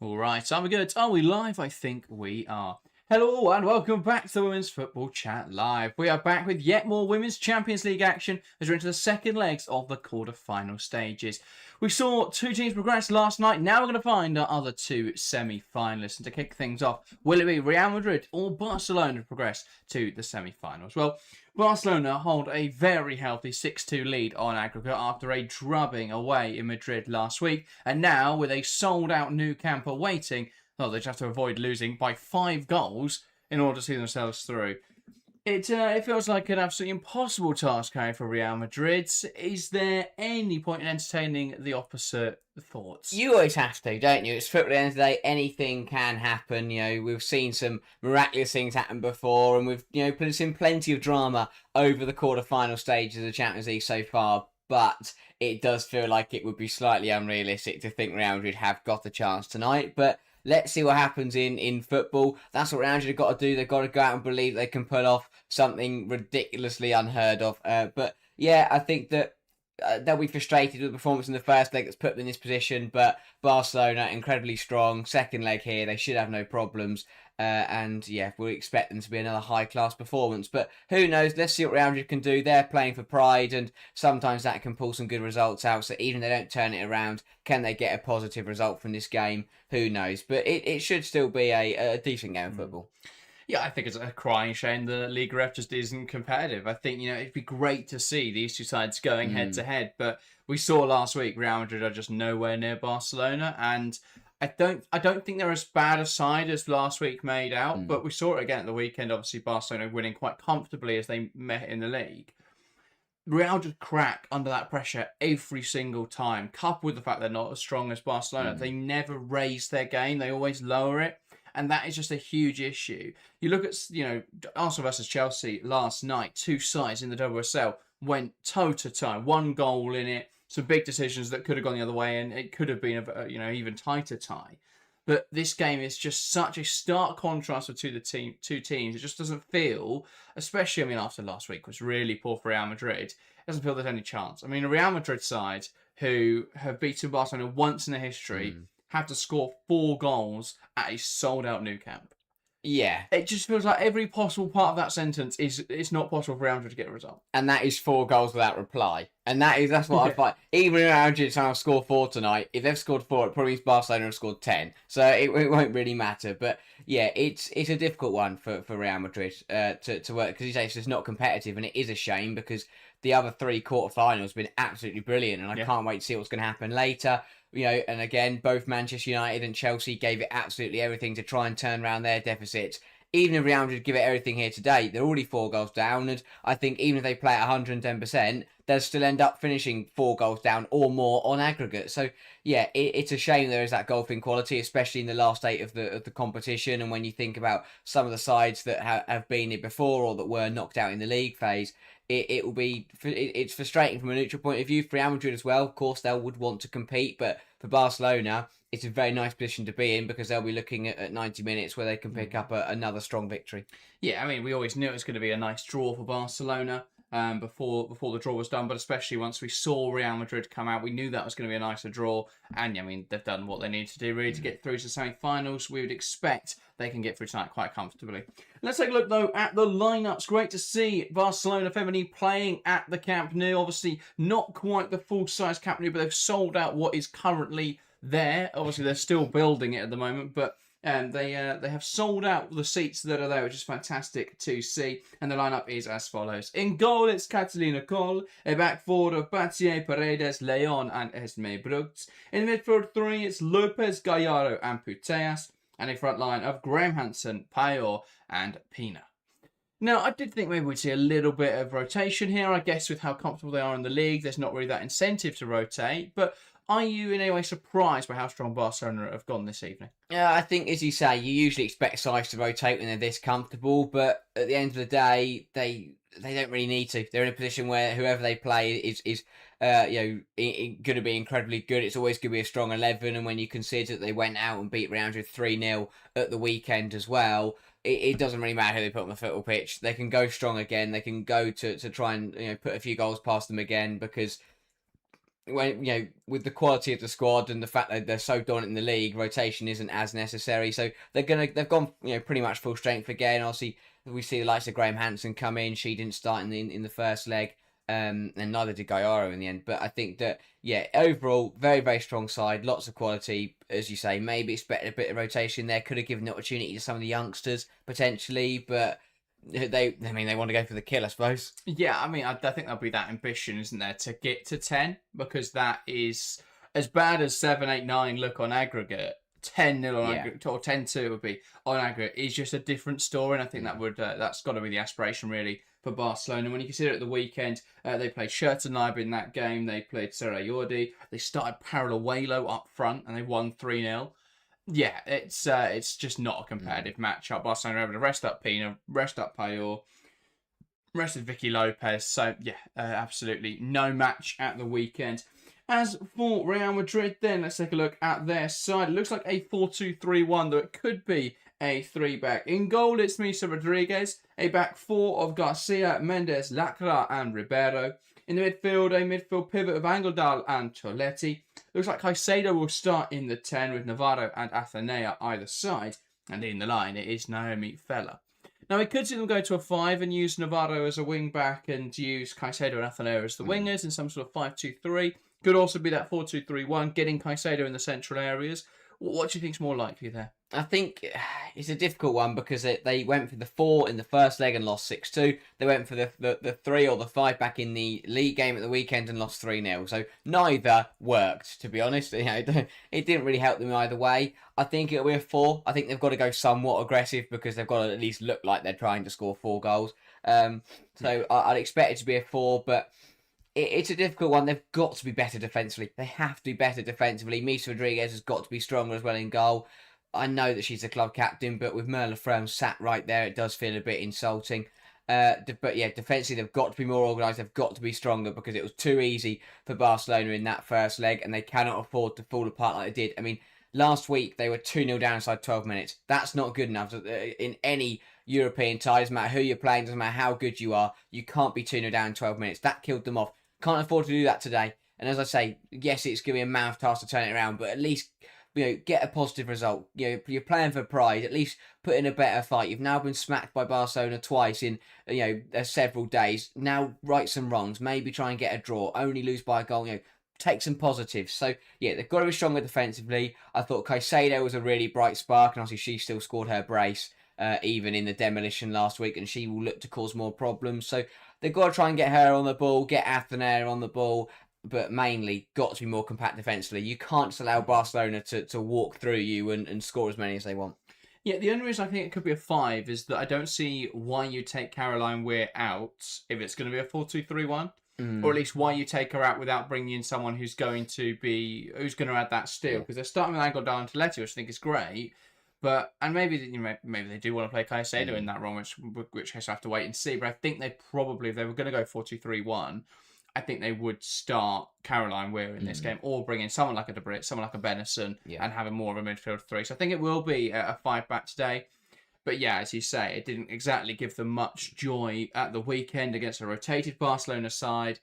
All right, are we good? Are we live? I think we are. Hello and welcome back to Women's Football Chat Live. We are back with yet more Women's Champions League action as we're into the second legs of the quarter-final stages. We saw two teams progress last night. Now we're going to find our other two semi-finalists. And to kick things off, will it be Real Madrid or Barcelona to progress to the semi-finals? Well, Barcelona hold a very healthy 6-2 lead on aggregate after a drubbing away in Madrid last week. And now, with a sold-out Nou Camp awaiting, well, they just have to avoid losing by 5 goals in order to see themselves through. It feels like an absolutely impossible task, Harry, for Real Madrid. Is there any point in entertaining the opposite thoughts? You always have to, don't you? It's football at the end of the day. Anything can happen. We've seen some miraculous things happen before, and we've seen plenty of drama over the quarter-final stages of the Champions League so far. But it does feel like it would be slightly unrealistic to think Real Madrid have got a chance tonight. But let's see what happens in football. That's what Real Madrid have got to do. They've got to go out and believe they can pull off something ridiculously unheard of. But yeah, I think that they'll be frustrated with the performance in the first leg that's put them in this position. But Barcelona, incredibly strong. Second leg here, they should have no problems. And yeah, we expect them to be another high-class performance. But who knows? Let's see what Real Madrid can do. They're playing for pride, and sometimes that can pull some good results out. So even if they don't turn it around, can they get a positive result from this game? Who knows? But it should still be a decent game of football. Yeah, I think it's a crying shame the Liga F just isn't competitive. I think, it'd be great to see these two sides going head-to-head. But we saw last week Real Madrid are just nowhere near Barcelona, and I don't think they're as bad a side as last week made out, but we saw it again at the weekend. Obviously, Barcelona winning quite comfortably as they met in the league. Real just crack under that pressure every single time, coupled with the fact they're not as strong as Barcelona. They never raise their game. They always lower it. And that is just a huge issue. You look at, Arsenal versus Chelsea last night, two sides in the WSL went toe-to-toe, one goal in it, some big decisions that could have gone the other way, and it could have been a even tighter tie. But this game is just such a stark contrast between the two teams. It just doesn't feel, especially, after last week was really poor for Real Madrid, it doesn't feel there's any chance. A Real Madrid side who have beaten Barcelona once in their history have to score 4 goals at a sold-out Nou Camp. Yeah. It just feels like every possible part of that sentence is it's not possible for Real Madrid to get a result. And that is 4 goals without reply. And that's what I find. Even if Real Madrid somehow score 4 tonight, if they've scored 4, it probably means Barcelona have scored 10. So it won't really matter. But yeah, it's a difficult one for Real Madrid to work. Because you say it's just not competitive, and it is a shame because the other 3 quarterfinals have been absolutely brilliant. And I can't wait to see what's going to happen later. And again, both Manchester United and Chelsea gave it absolutely everything to try and turn around their deficits. Even if Real Madrid give it everything here today, they're already 4 goals down, and I think even if they play at 110%, they'll still end up finishing 4 goals down or more on aggregate. So yeah, it's a shame there is that goal inequality, especially in the last 8 of the competition. And when you think about some of the sides that have been it before or that were knocked out in the league phase, it's frustrating from a neutral point of view. For Real Madrid as well, of course, they would want to compete, but for Barcelona, it's a very nice position to be in because they'll be looking at 90 minutes where they can pick up another strong victory. Yeah, we always knew it was going to be a nice draw for Barcelona before the draw was done, but especially once we saw Real Madrid come out, we knew that was going to be a nicer draw. And they've done what they need to do really to get through to the semi-finals. We would expect they can get through tonight quite comfortably. Let's take a look though at the lineups. Great to see Barcelona Feminine playing at the Camp Nou. Obviously not quite the full-size Camp Nou, but they've sold out what is currently there. Obviously they're still building it at the moment, but they have sold out the seats that are there, which is fantastic to see. And the lineup is as follows. In goal, it's Catalina Koll. A back four of Battier, Paredes, Leon, and Esme Brugts. In the midfield 3, it's Lopez, Gallardo, and Puteas. And a front line of Graham Hansen, Payor, and Pina. Now, I did think maybe we'd see a little bit of rotation here. I guess with how comfortable they are in the league, there's not really that incentive to rotate. But are you in any way surprised by how strong Barcelona have gone this evening? Yeah, I think, as you say, you usually expect sides to rotate when they're this comfortable, but at the end of the day, they don't really need to. They're in a position where whoever they play is going to be incredibly good. It's always going to be a strong 11, and when you consider that they went out and beat Real Madrid 3-0 at the weekend as well, it doesn't really matter who they put on the football pitch. They can go strong again. They can go to try and put a few goals past them again because when with the quality of the squad and the fact that they're so dominant in the league, rotation isn't as necessary. So they've gone pretty much full strength again. Obviously, we see the likes of Graham Hansen come in. She didn't start in the first leg, and neither did Gayaro in the end. But I think that overall, very very strong side, lots of quality, as you say. Maybe expected a bit of rotation there. Could have given the opportunity to some of the youngsters potentially, but they want to go for the kill, I suppose. Yeah, I mean, I think there'll be that ambition, isn't there, to get to 10, because that is as bad as 7, 8, 9 look on aggregate. 10-0 on aggregate, or 10-2 would be on aggregate, is just a different story, and I think that's got to be the aspiration really for Barcelona. When you consider at the weekend, they played Schertenheim in that game, they played Serra-Jordi, they started Paralluelo up front, and they won 3-0. Yeah, it's just not a competitive matchup. Barcelona were able to rest up Pina, rest up Payol, rested Vicky Lopez. So, absolutely no match at the weekend. As for Real Madrid, then, let's take a look at their side. It looks like a 4-2-3-1, though it could be a 3-back. In goal, it's Misa Rodriguez, a back four of Garcia, Mendes, Lacra, and Ribeiro. In the midfield, a midfield pivot of Angeldal and Toletti. Looks like Caicedo will start in the 10 with Navarro and Athenea either side. And in the line, it is Naomi Feller. Now, we could see them go to a 5 and use Navarro as a wing-back and use Caicedo and Athenea as the wingers in some sort of 5-2-3. Could also be that 4-2-3-1, getting Caicedo in the central areas. What do you think's more likely there? I think it's a difficult one because they went for the 4 in the first leg and lost 6-2. They went for the 3 or the 5 back in the league game at the weekend and lost 3-0. So neither worked, to be honest. It didn't really help them either way. I think it'll be a 4. I think they've got to go somewhat aggressive because they've got to at least look like they're trying to score 4 goals. So I'd expect it to be a 4, but it's a difficult one. They've got to be better defensively. They have to be better defensively. Misa Rodriguez has got to be stronger as well in goal. I know that she's the club captain, but with Merle Frome sat right there, it does feel a bit insulting. But yeah, defensively, they've got to be more organised. They've got to be stronger because it was too easy for Barcelona in that first leg, and they cannot afford to fall apart like they did. I mean, last week, they were 2-0 down inside 12 minutes. That's not good enough. In any European tie, doesn't matter who you're playing, doesn't matter how good you are, you can't be 2-0 down in 12 minutes. That killed them off. Can't afford to do that today. And as I say, yes, it's going to be a mouth task to turn it around, but at least get a positive result. You're playing for pride. At least put in a better fight. You've now been smacked by Barcelona twice in several days. Now right some wrongs. Maybe try and get a draw. Only lose by a goal. Take some positives. So yeah, they've got to be stronger defensively. I thought Caicedo was a really bright spark, and obviously she still scored her brace even in the demolition last week, and she will look to cause more problems. So they've got to try and get her on the ball, get Athenea on the ball, but mainly got to be more compact defensively. You can't just allow Barcelona to walk through you and score as many as they want. Yeah, the only reason I think it could be a 5 is that I don't see why you take Caroline Weir out if it's going to be a 4-2-3-1. Or at least why you take her out without bringing in someone who's going to add that steal. Because they're starting with Angeldal and Toletti, which I think is great. And maybe maybe they do want to play Caicedo in that role, which case I have to wait and see. But I think they probably, if they were going to go 4-2-3-1, I think they would start Caroline Weir in this game, or bring in someone like a De Brit, someone like a Benison, and have more of a midfield 3. So I think it will be a 5-back today. But yeah, as you say, it didn't exactly give them much joy at the weekend against a rotated Barcelona side.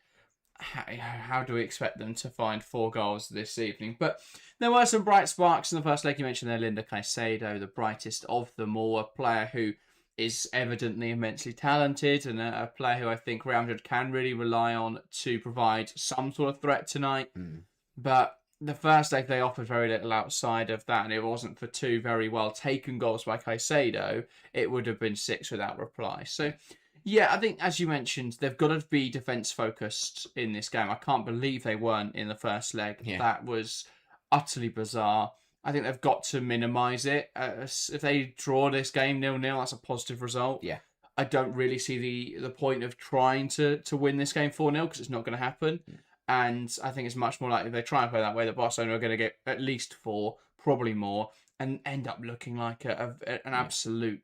How do we expect them to find 4 goals this evening? But there were some bright sparks in the first leg. You mentioned there Linda Caicedo, the brightest of them all, a player who is evidently immensely talented and a player who I think Real Madrid can really rely on to provide some sort of threat tonight. But the first leg, they offered very little outside of that, and it wasn't for 2 very well taken goals by Caicedo, it would have been 6 without reply. So yeah, I think, as you mentioned, they've got to be defence-focused in this game. I can't believe they weren't in the first leg. Yeah. That was utterly bizarre. I think they've got to minimise it. If they draw this game 0-0, that's a positive result. Yeah. I don't really see the point of trying to win this game 4-0 because it's not going to happen. And I think it's much more likely if they try and play that way that Barcelona are going to get at least 4, probably more, and end up looking like an absolute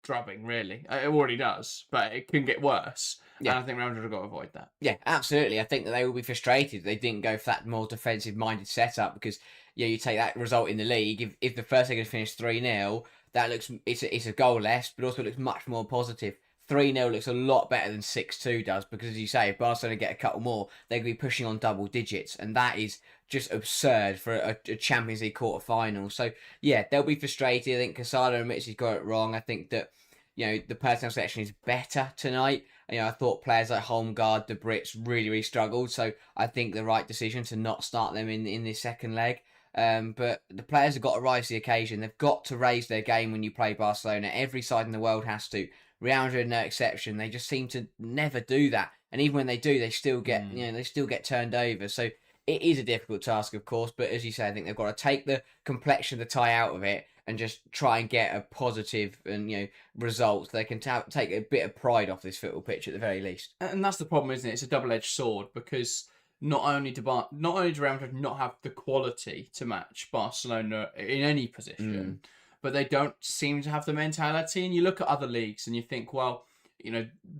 drubbing, really. It already does, but it can get worse. Yeah. And I think Real Madrid have got to avoid that. Yeah, absolutely. I think that they will be frustrated. They didn't go for that more defensive-minded setup because, you take that result in the league. If the first leg had finished 3-0, that looks it's a goal less, but also looks much more positive. 3-0 looks a lot better than 6-2 does, because as you say, if Barcelona get a couple more, they're going to be pushing on double digits, and that is just absurd for a Champions League quarter-final. So, yeah, they'll be frustrated. I think Casado admits he's got it wrong. I think that, the personnel selection is better tonight. I thought players like Holmgaard, the Brits really struggled, so I think the right decision to not start them in this second leg. But the players have got to rise to the occasion. They've got to raise their game when you play Barcelona. Every side in the world has to. Real Madrid, no exception. They just seem to never do that. And even when they do, they still get, they still get turned over. So it is a difficult task, of course. But as you say, I think they've got to take the complexion of the tie out of it and just try and get a positive and result. They can take a bit of pride off this football pitch at the very least. And that's the problem, isn't it? It's a double-edged sword, because not only do Real Madrid not have the quality to match Barcelona in any position, but they don't seem to have the mentality. And you look at other leagues and you think, well,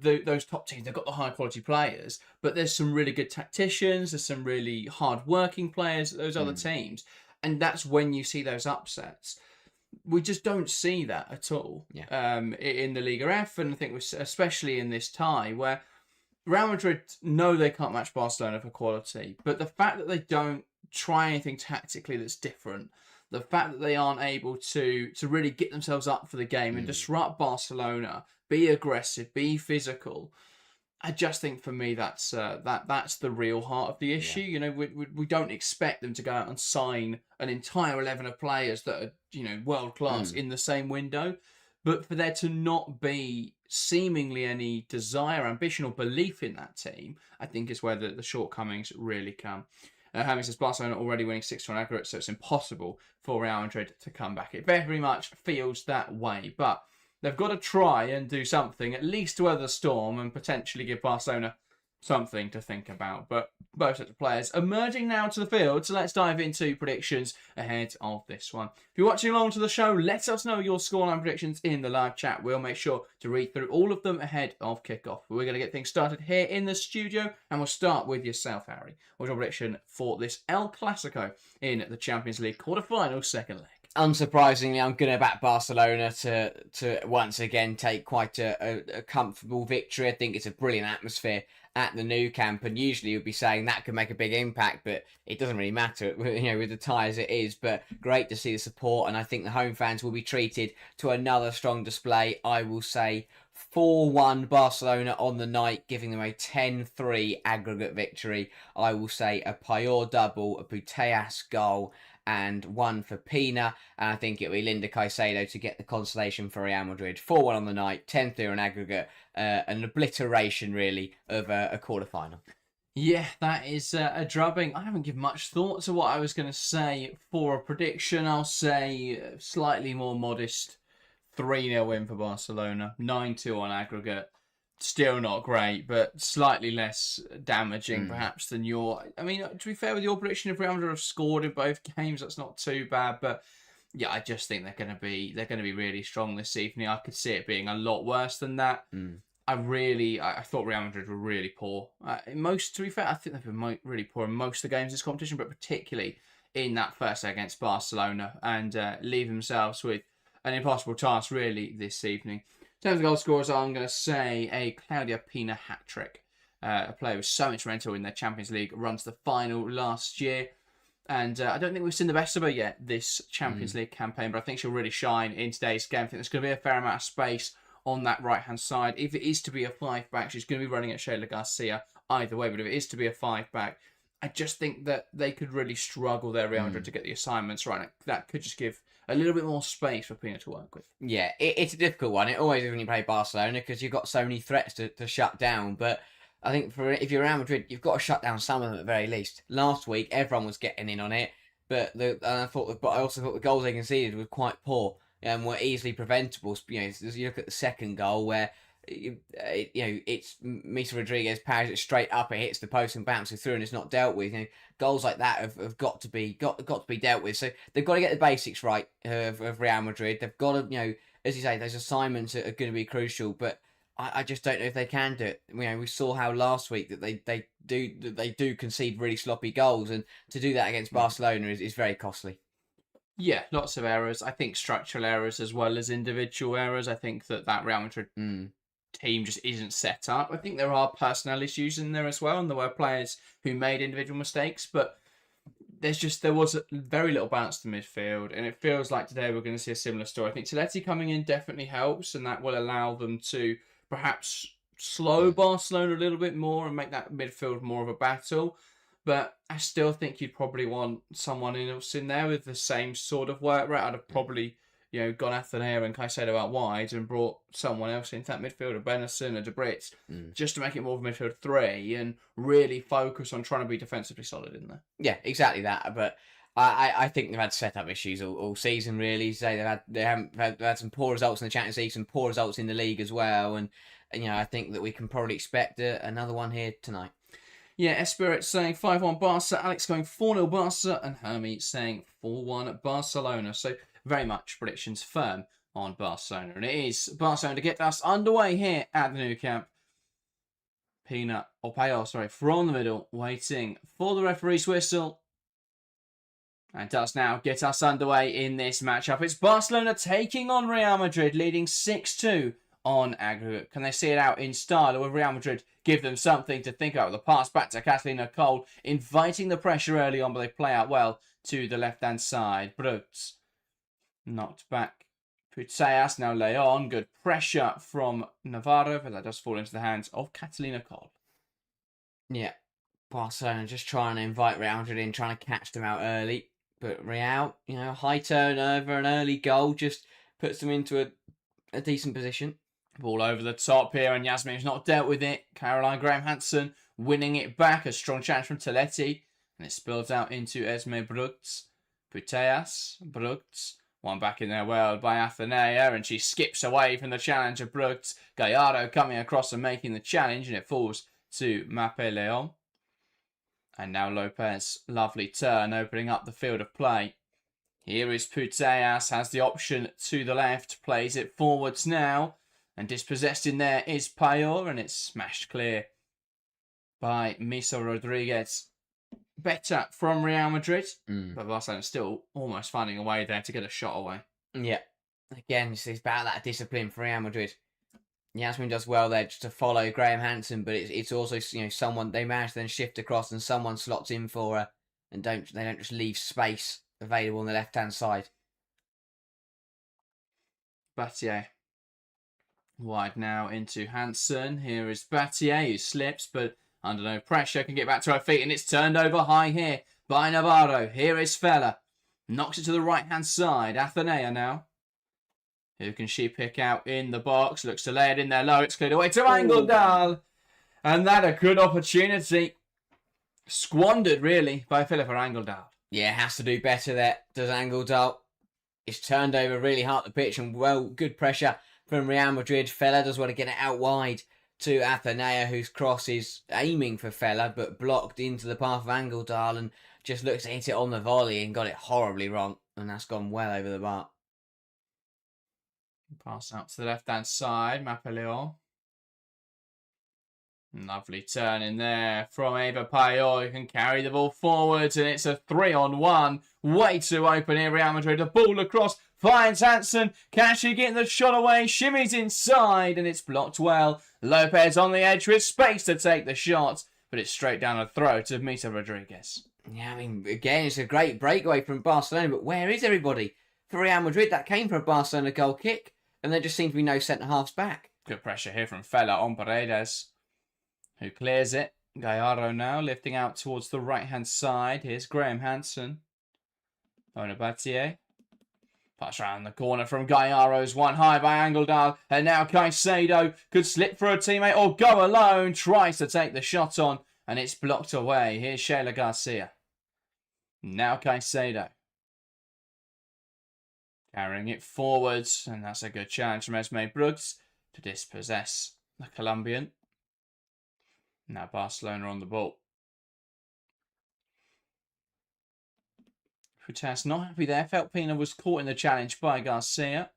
those top teams, they've got the high quality players, but there's some really good tacticians, there's some really hard working players at those other teams, and that's when you see those upsets. We just don't see that at all in the Liga F, and I think especially in this tie where Real Madrid know they can't match Barcelona for quality, but the fact that they don't try anything tactically that's different, the fact that they aren't able to really get themselves up for the game and disrupt Barcelona, be aggressive, be physical, I just think for me that's the real heart of the issue. Yeah. We don't expect them to go out and sign an entire 11 of players that are world class in the same window, but for there to not be seemingly any desire, ambition, or belief in that team, I think is where the shortcomings really come. Having says Barcelona already winning 6-1 aggregate, so it's impossible for Real Madrid to come back. It very much feels that way, but they've got to try and do something, at least to weather the storm and potentially give Barcelona something to think about. But both sets of players emerging now to the field, so let's dive into predictions ahead of this one. If you're watching along to the show, let us know your scoreline predictions in the live chat. We'll make sure to read through all of them ahead of kickoff. We're going to get things started here in the studio, and we'll start with yourself, Harry. What's your prediction for this El Clasico in the Champions League quarter-final second leg? Unsurprisingly, I'm going to back Barcelona to once again take quite a comfortable victory. I think it's a brilliant atmosphere at the Nou Camp, and usually you'd be saying that could make a big impact, but it doesn't really matter, with the tie as it is. But great to see the support, and I think the home fans will be treated to another strong display. I will say 4-1 Barcelona on the night, giving them a 10-3 aggregate victory. I will say a Puyol double, a Putellas goal, and one for Pina, and I think it'll be Linda Caicedo to get the consolation for Real Madrid. 4-1 on the night, 10-3 on aggregate, an obliteration really of a quarter-final. Yeah, that is a drubbing. I haven't given much thought to what I was going to say for a prediction. I'll say slightly more modest 3-0 win for Barcelona, 9-2 on aggregate. Still not great, but slightly less damaging perhaps than your... I mean, to be fair with your prediction, if Real Madrid have scored in both games, that's not too bad. But yeah, I just think they're going to be really strong this evening. I could see it being a lot worse than that. I thought Real Madrid were really poor. To be fair, I think they've been really poor in most of the games this competition, but particularly in that first leg against Barcelona, and leave themselves with an impossible task really this evening. In terms of goal scorers, I'm going to say a Claudia Pina hat-trick. A player who was so instrumental in their Champions League run to the final last year. And I don't think we've seen the best of her yet this Champions League campaign, but I think she'll really shine in today's game. I think there's going to be a fair amount of space on that right-hand side. If it is to be a 5-back, she's going to be running at Sheila Garcia either way, but if it is to be a 5-back, I just think that they could really struggle there, Real Madrid, to get the assignments right. That could just give a little bit more space for Pina to work with. Yeah, it's a difficult one. It always is when you play Barcelona, because you've got so many threats to shut down. But I think if you're Real Madrid, you've got to shut down some of them at the very least. Last week, everyone was getting in on it, but I also thought the goals they conceded were quite poor and were easily preventable. As you look at the second goal, where it's Misa Rodriguez parries it straight up, it hits the post and bounces through, and it's not dealt with. Goals like that have got to be dealt with. So they've got to get the basics right of Real Madrid. They've got to, as you say, those assignments are going to be crucial. But I just don't know if they can do it. We saw how last week that they do concede really sloppy goals, and to do that against Barcelona is very costly. Yeah, lots of errors. I think structural errors as well as individual errors. I think that Real Madrid team just isn't set up. I think there are personnel issues in there as well, and there were players who made individual mistakes, but there was very little bounce to midfield, and it feels like today we're going to see a similar story. I think Tilletti coming in definitely helps, and that will allow them to perhaps slow Barcelona a little bit more and make that midfield more of a battle. But I still think you'd probably want someone else in there with the same sort of work rate. I'd have probably, gone Athanasia and Caicedo out wide and brought someone else into that midfield, a Benison, a De Bruyne, just to make it more of a midfield three and really focus on trying to be defensively solid in there. Yeah, exactly that. But I think they've had set-up issues all season, really. So they have had some poor results in the Champions League, some poor results in the league as well. And I think that we can probably expect another one here tonight. Yeah, Esprit saying 5-1 Barca, Alex going 4-0 Barca, and Hermie saying 4-1 Barcelona. So very much predictions firm on Barcelona. And it is Barcelona to get us underway here at the Nou Camp. Payo, from the middle, waiting for the referee's whistle. And does now get us underway in this matchup. It's Barcelona taking on Real Madrid, leading 6-2 on aggregate. Can they see it out in style, or will Real Madrid give them something to think about? The pass back to Catalina Cole, inviting the pressure early on, but they play out well to the left-hand side. Brooks knocked back. Putellas, now Leon. Good pressure from Navarro, but that does fall into the hands of Catalina Cole. Yeah, Barcelona just trying to invite Real Madrid in, trying to catch them out early. But Real, high turnover, an early goal just puts them into a decent position. Ball over the top here, and Yasmin's not dealt with it. Caroline Graham-Hansen winning it back. A strong challenge from Tilletti. And it spills out into Esme Brugts. Putellas, Brugts. One back in there well by Athanasia, and she skips away from the challenge of Brugts. Gallardo coming across and making the challenge, and it falls to Mape Leon. And now Lopez. Lovely turn, opening up the field of play. Here is Putellas, has the option to the left, plays it forwards now. And dispossessed in there is Payor, and it's smashed clear by Misa Rodriguez. Better from Real Madrid, but Barcelona still almost finding a way there to get a shot away. Yeah. Again, it's about that discipline for Real Madrid. Yasmin does well there just to follow Graham-Hansen, but it's also someone they manage to then shift across and someone slots in for her, and they don't just leave space available on the left-hand side. Battier. Wide now into Hansen. Here is Battier, who slips, but under no pressure, can get back to her feet, and it's turned over high here by Navarro. Here is Fella. Knocks it to the right-hand side. Athanasia now. Who can she pick out in the box? Looks to lay it in there low. It's cleared away to Angeldal. And that a good opportunity. Squandered, really, by Philippa Angeldal. Yeah, has to do better there. Does Angeldal. It's turned over really hard the pitch, and good pressure from Real Madrid. Fella does want to get it out wide to Athanasia, whose cross is aiming for Fella, but blocked into the path of Angeldal, and just looks to hit it on the volley and got it horribly wrong, and that's gone well over the bar. Pass out to the left-hand side, Mapeleon. Lovely turn in there from Eva Payor, who can carry the ball forwards, and it's a 3-on-1. Way too open here, Real Madrid. The ball across, finds Hansen. Can she get the shot away? Shimmies inside, and it's blocked well. Lopez on the edge with space to take the shot, but it's straight down the throat of Misa Rodriguez. Yeah, I mean, again, it's a great breakaway from Barcelona, but where is everybody? For Real Madrid, that came from a Barcelona goal kick, and there just seems to be no centre-halves back. Good pressure here from Fella on Paredes, who clears it. Gallardo now lifting out towards the right-hand side. Here's Graham-Hansen. Battier. Pass around the corner from Gallardo's one high by Angeldal. And now Caicedo could slip for a teammate or go alone. Tries to take the shot on, and it's blocked away. Here's Sheila Garcia. Now Caicedo. Carrying it forwards, and that's a good challenge from Esme Bruggs to dispossess the Colombian. Now Barcelona on the ball. Futas not happy there. Felt Pina was caught in the challenge by Garcia.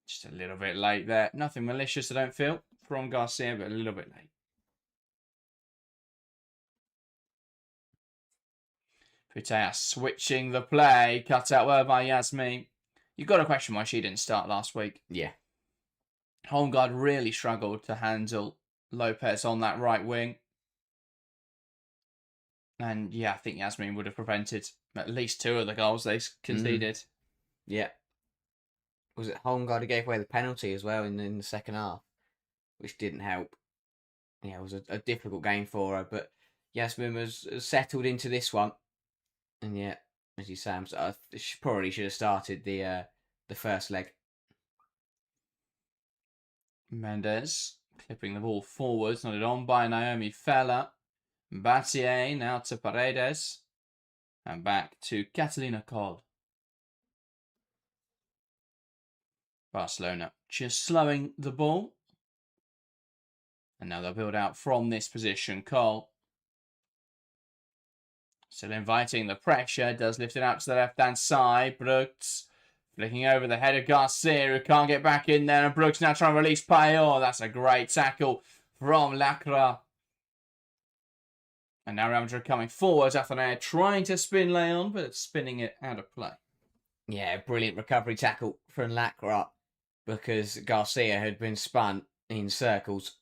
Just a little bit late there. Nothing malicious, I don't feel, from Garcia, but a little bit late. Futas switching the play. Cut out well by Yasmin. You've got to question why she didn't start last week. Yeah. Holmgard really struggled to handle Lopez on that right wing. And yeah, I think Yasmin would have prevented at least 2 of the goals they conceded. Yeah. Was it Holmgard who gave away the penalty as well in the second half, which didn't help. Yeah, it was a difficult game for her, but Yasmin was settled into this one. And yeah, as you say, she probably should have started the first leg. Mendes clipping the ball forwards, nodded on by Naomi Feller. Battier now to Paredes. And back to Catalina Kohl. Barcelona just slowing the ball. And now they'll build out from this position. Kohl still inviting the pressure. Does lift it out to the left-hand side. Brooks flicking over the head of Garcia, who can't get back in there. And Brooks now trying to release Payor. That's a great tackle from Lacra. And now Real Madrid coming forward. Athanasia trying to spin Leon, but spinning it out of play. Yeah, brilliant recovery tackle from Lacra, because Garcia had been spun in circles.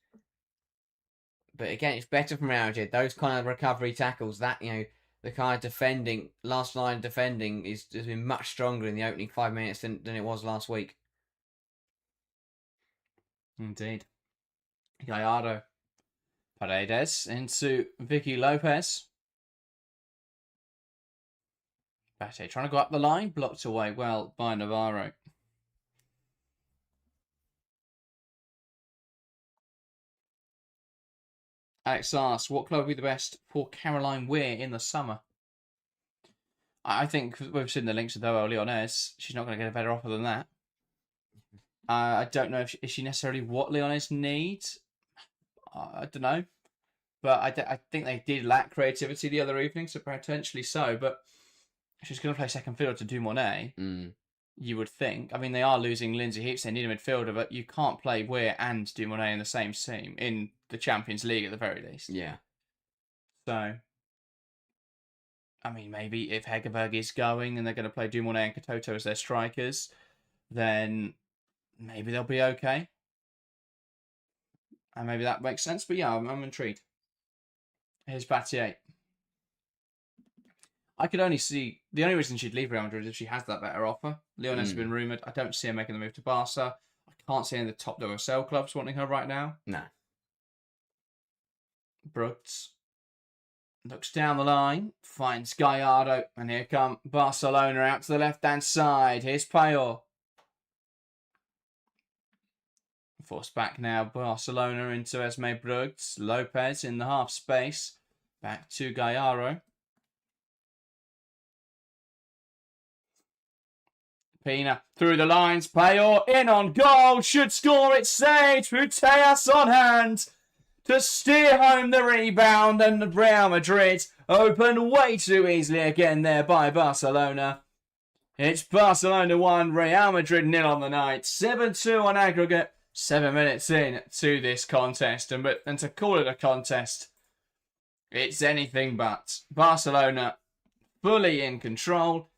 But again, it's better from Real Madrid. Those kind of recovery tackles, that, the kind of defending, last line defending has been much stronger in the opening 5 minutes than it was last week. Indeed. Gallardo. Paredes into Vicky Lopez. Bate trying to go up the line, blocked away well by Navarro. Alex asks, what club would be the best for Caroline Weir in the summer? I think we've seen the links with OL Lyonnaise. She's not going to get a better offer than that. I don't know if she necessarily what Lyonnaise needs. I don't know. But I think they did lack creativity the other evening, so potentially so. But if she's going to play second fiddle to Dumonet, you would think. I mean, they are losing Lindsay Heaps. They need a midfielder, but you can't play Weir and Dumonet in the same team in the Champions League at the very least. Yeah. So, I mean, maybe if Hegerberg is going and they're going to play Dumonet and Katoto as their strikers, then maybe they'll be okay. And maybe that makes sense. But yeah, I'm intrigued. Here's Battier. I could only see... The only reason she'd leave Real Madrid is if she has that better offer. Lyonnaise has been rumoured. I don't see her making the move to Barca. I can't see any of the top WSL clubs wanting her right now. No. Brooks looks down the line, finds Gallardo, and here come Barcelona out to the left-hand side. Here's Payor. Forced back now, Barcelona into Esme Brooks. Lopez in the half space. Back to Gallardo. Pina through the lines. Payor in on goal. Should score it. Saved. Putellas on hand to steer home the rebound. And Real Madrid open way too easily again there by Barcelona. It's Barcelona 1, Real Madrid 0 on the night. 7-2 on aggregate. 7 minutes in to this contest. And to call it a contest, it's anything but. Barcelona fully in control.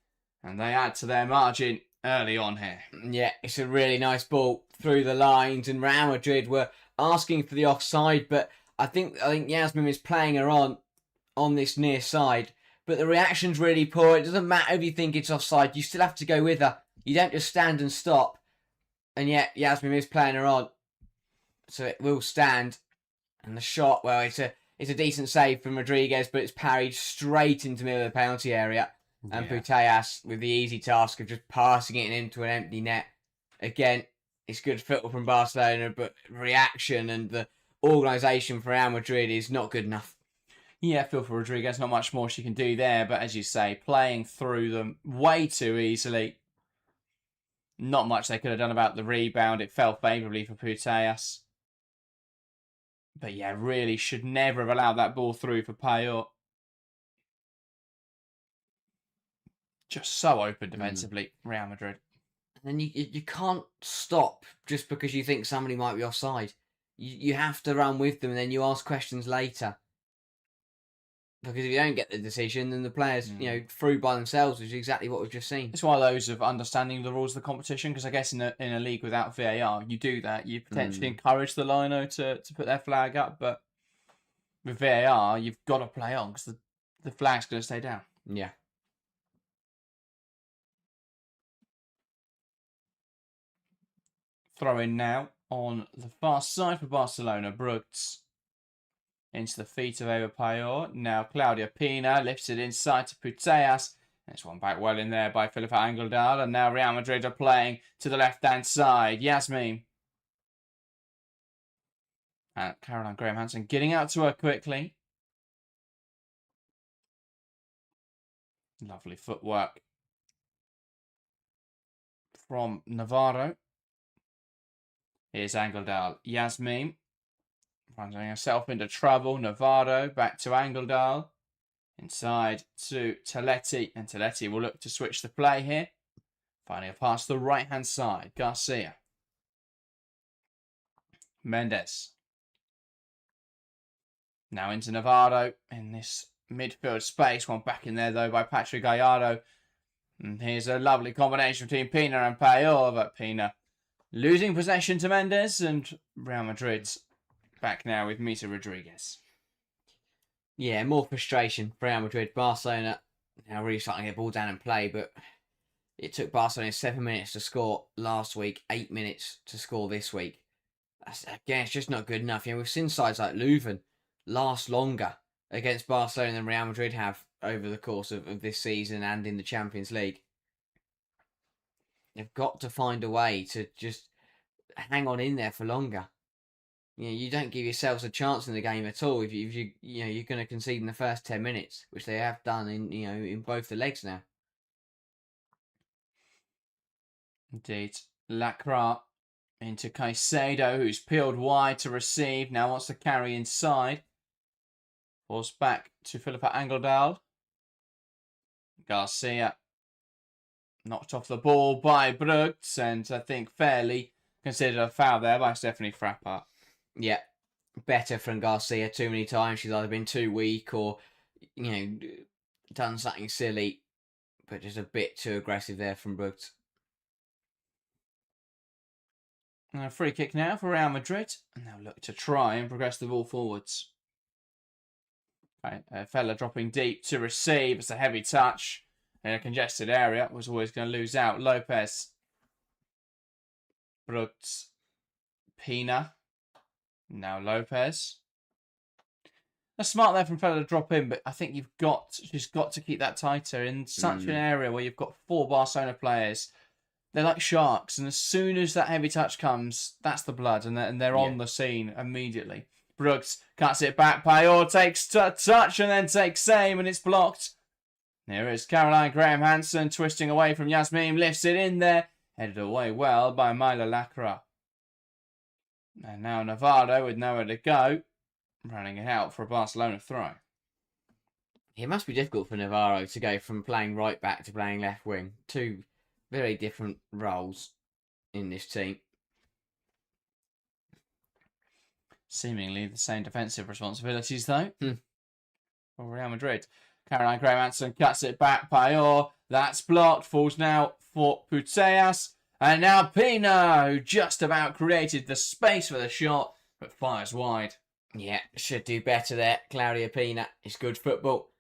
And they add to their margin early on here. Yeah, it's a really nice ball through the lines, and Real Madrid were asking for the offside, but I think Yasmin is playing her on this near side, but the reaction's really poor. It doesn't matter if you think it's offside, you still have to go with her. You don't just stand and stop. And yet Yasmin is playing her on, so it will stand. And the shot, well, it's a decent save from Rodriguez, but it's parried straight into the middle of the penalty area. And Putellas with the easy task of just passing it into an empty net. Again, it's good football from Barcelona, but reaction and the organisation for Real Madrid is not good enough. Yeah, I feel for Rodriguez, not much more she can do there, but as you say, playing through them way too easily. Not much they could have done about the rebound. It fell favourably for Putellas. But yeah, really should never have allowed that ball through for Payor. Just so open defensively, Real Madrid. And then you can't stop just because you think somebody might be offside. You have to run with them, and then you ask questions later. Because if you don't get the decision, then the players, through by themselves, which is exactly what we've just seen. It's one of those of understanding the rules of the competition, because I guess in a league without VAR, you do that. You potentially encourage the lino to put their flag up, but with VAR, you've got to play on because the flag's going to stay down. Yeah. Throw in now on the far side for Barcelona. Brooks into the feet of Eva Payor. Now Claudia Pina lifts it inside to Puteas. This one back well in there by Philippa Angeldal. And now Real Madrid are playing to the left-hand side. Yasmin. And Caroline Graham-Hansen getting out to her quickly. Lovely footwork from Navarro. Here's Angeldal. Yasmin finding herself into trouble. Navarro back to Angeldal. Inside to Teletti. And Teletti will look to switch the play here. Finding a pass to the right-hand side. Garcia. Mendes. Now into Navarro in this midfield space. One back in there, though, by Patrick Gallardo. And here's a lovely combination between Pina and Payor. But Pina losing possession to Mendes, and Real Madrid's back now with Mita Rodriguez. Yeah, more frustration for Real Madrid. Barcelona now really starting to get ball down and play, but it took Barcelona 7 minutes to score last week, 8 minutes to score this week. Again, it's just not good enough. We've seen sides like Leuven last longer against Barcelona than Real Madrid have over the course of this season and in the Champions League. They've got to find a way to just hang on in there for longer. You don't give yourselves a chance in the game at all if you're going to concede in the first 10 minutes, which they have done in both the legs now. Indeed, Lacroix into Caicedo, who's peeled wide to receive. Now wants to carry inside. Force back to Philippa Angeldal. Garcia knocked off the ball by Brugts, and I think fairly considered a foul there by Stephanie Frappart. Yeah, better from Garcia. Too many times she's either been too weak or, done something silly, but just a bit too aggressive there from Brugts. And a free kick now for Real Madrid, and they'll look to try and progress the ball forwards. Okay, a fella dropping deep to receive. It's a heavy touch in a congested area. Was always going to lose out. Lopez. Brugts. Pina. Now Lopez. That's smart there from fella to drop in, but I think she's got to keep that tighter in such an area where you've got 4 Barcelona players. They're like sharks, and as soon as that heavy touch comes, that's the blood, and they're on the scene immediately. Brooks cuts it back. Payor takes touch and then takes aim, and it's blocked. There is Caroline Graham-Hansen twisting away from Yasmin, lifts it in there, headed away well by Myla Lacroix. And now Navarro with nowhere to go, running it out for a Barcelona throw. It must be difficult for Navarro to go from playing right back to playing left wing. 2 very different roles in this team. Seemingly the same defensive responsibilities, though, for Real Madrid. Caroline Graham-Hansen cuts it back. Payor, that's blocked. Falls now for Puteas. And now Pina, who just about created the space for the shot, but fires wide. Yeah, should do better there. Claudia Pina. It's good football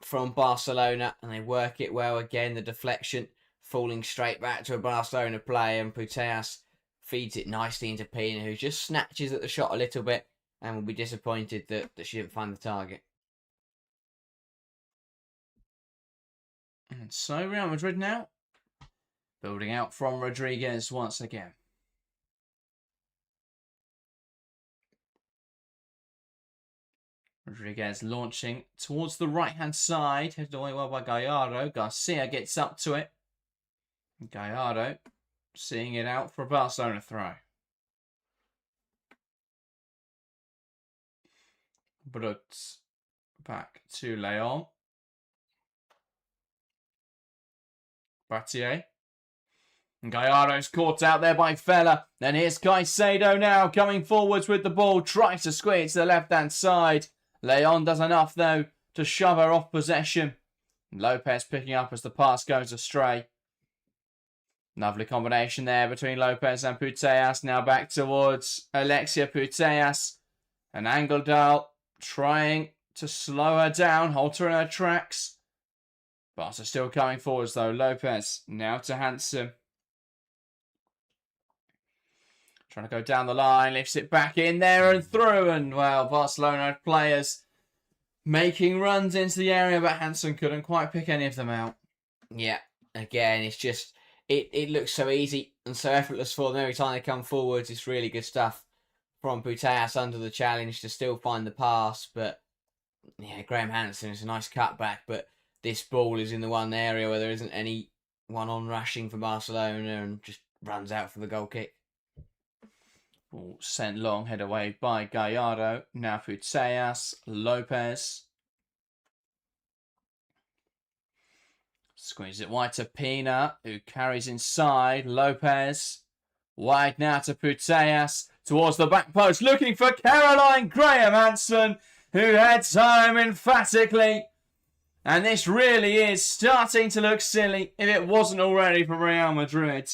from Barcelona, and they work it well again. The deflection falling straight back to a Barcelona player, and Puteas feeds it nicely into Pina, who just snatches at the shot a little bit and will be disappointed that she didn't find the target. And so Real Madrid now building out from Rodriguez once again. Rodriguez launching towards the right-hand side, headed away well by Gallardo. Garcia gets up to it. Gallardo seeing it out for a Barcelona throw. Brugts back to Leon. Battier. And Gallardo's caught out there by Fella. Then here's Caicedo now coming forwards with the ball. Tries to squeeze to the left-hand side. Leon does enough though. to shove her off possession. Lopez picking up as the pass goes astray. Lovely combination there between Lopez and Putellas. Now back towards Alexia Putellas. And Angeldal trying to slow her down, halt her in her tracks. Barca still coming forwards though. Lopez now to Hansen. Trying to go down the line, lifts it back in there and through. And well, Barcelona had players making runs into the area, but Hansen couldn't quite pick any of them out. Yeah, again, it's just, it looks so easy and so effortless for them every time they come forwards. It's really good stuff from Putellas under the challenge to still find the pass. But yeah, Graham Hansen is a nice cutback, but this ball is in the one area where there isn't anyone on rushing for Barcelona and just runs out for the goal kick. Ball sent long, head away by Gallardo. Now Putellas, Lopez. Squeeze it wide to Pina, who carries inside. Lopez. Wide now to Putellas. Towards the back post, looking for Caroline Graham Hansen, who heads home emphatically. And this really is starting to look silly if it wasn't already for Real Madrid.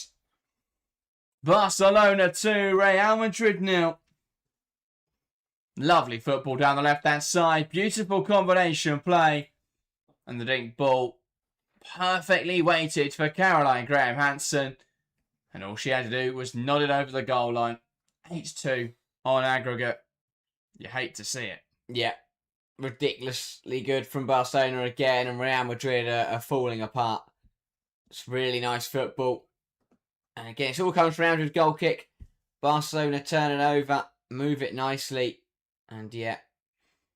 Barcelona 2, Real Madrid 0. Lovely football down the left-hand side. Beautiful combination play. And the dink ball perfectly weighted for Caroline Graham Hansen. And all she had to do was nod it over the goal line. 8-2 on aggregate. You hate to see it. Yeah. Ridiculously good from Barcelona again, and Real Madrid are falling apart. It's really nice football. And again, it's all comes from Real Madrid's goal kick. Barcelona turn it over, move it nicely. And yeah,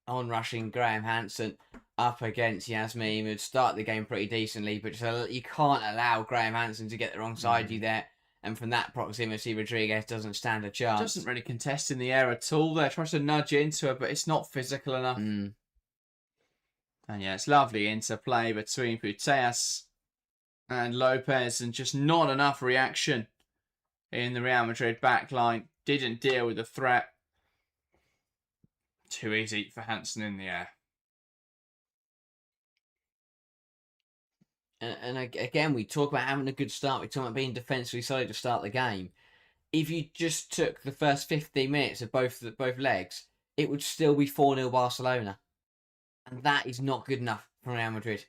on rushing Graham Hansen up against Yasmin would start the game pretty decently, but just, you can't allow Graham Hansen to get the wrong side of you there. And from that proximity, Rodriguez doesn't stand a chance. Doesn't really contest in the air at all there. Tries to nudge into her, but it's not physical enough. And yeah, it's lovely interplay between Putellas and Lopez, and just not enough reaction in the Real Madrid backline. Didn't deal with the threat. Too easy for Hansen in the air. And again, we talk about having a good start. We talk about being defensively solid to start the game. If you just took the first 15 minutes of both legs, it would still be 4-0 Barcelona. And that is not good enough for Real Madrid.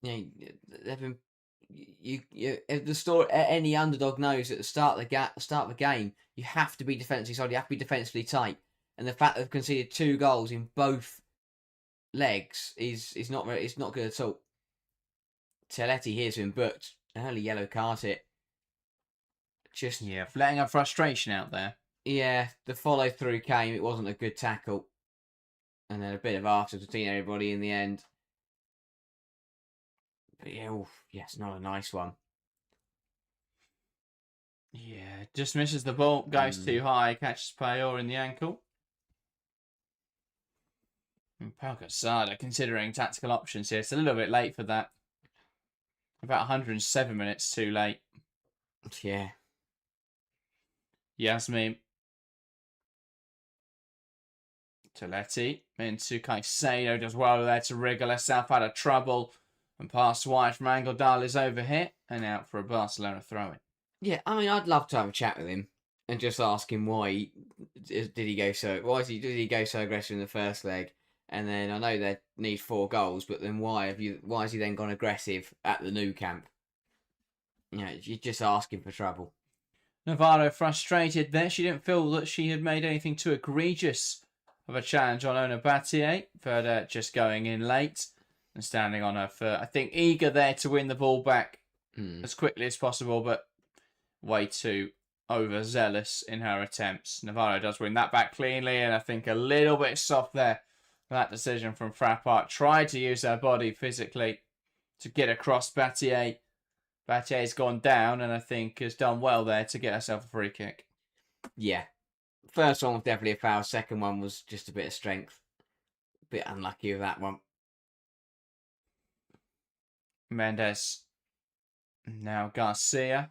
They've been, if the story, any underdog knows at the start of the game, you have to be defensively solid. You have to be defensively tight. And the fact that they've conceded 2 goals in both legs is not good at all. Teletti here's been booked. Early yellow card hit. Just letting her frustration out there. Yeah, the follow through came. It wasn't a good tackle, and then a bit of afterwards between everybody in the end. But yeah, it's not a nice one. Yeah, just misses the ball, goes too high, catches Payor in the ankle. And Pau Casada considering tactical options here. It's a little bit late for that. About 107 minutes too late. Yeah. Yasmin. Teletti into Caicedo. Does well there to wriggle herself out of trouble. And pass wide from Angeldal is over here. And out for a Barcelona throw-in. Yeah, I mean, I'd love to have a chat with him. And just ask him why did he go so aggressive in the first leg? And then I know they need 4 goals, but then why has he then gone aggressive at the Nou Camp? You're just asking for trouble. Navarro frustrated there. She didn't feel that she had made anything too egregious of a challenge on Ona Battier. Verda just going in late and standing on her foot. I think eager there to win the ball back as quickly as possible, but way too overzealous in her attempts. Navarro does win that back cleanly, and I think a little bit soft there. That decision from Frappart. Tried to use her body physically to get across Battier. Battier's gone down and I think has done well there to get herself a free kick. Yeah. First one was definitely a foul. Second one was just a bit of strength. Bit unlucky with that one. Mendes. Now Garcia.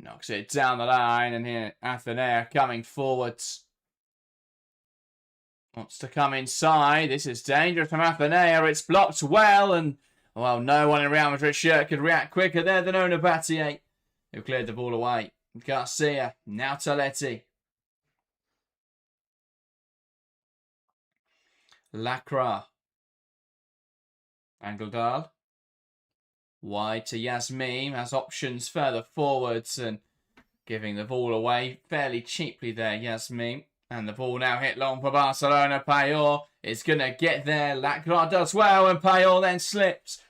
Knocks it down the line, and here Athenea coming forwards. Wants to come inside. This is dangerous from Athenea. It's blocked well, and well, no one in Real Madrid shirt could react quicker there than Onabatier, who cleared the ball away. Garcia, now Toletti. Lacra. Angeldal. Wide to Yasmin. Has options further forwards and giving the ball away fairly cheaply there, Yasmin. And the ball now hit long for Barcelona. Payol is going to get there. Lacra does well, and Payol then slips.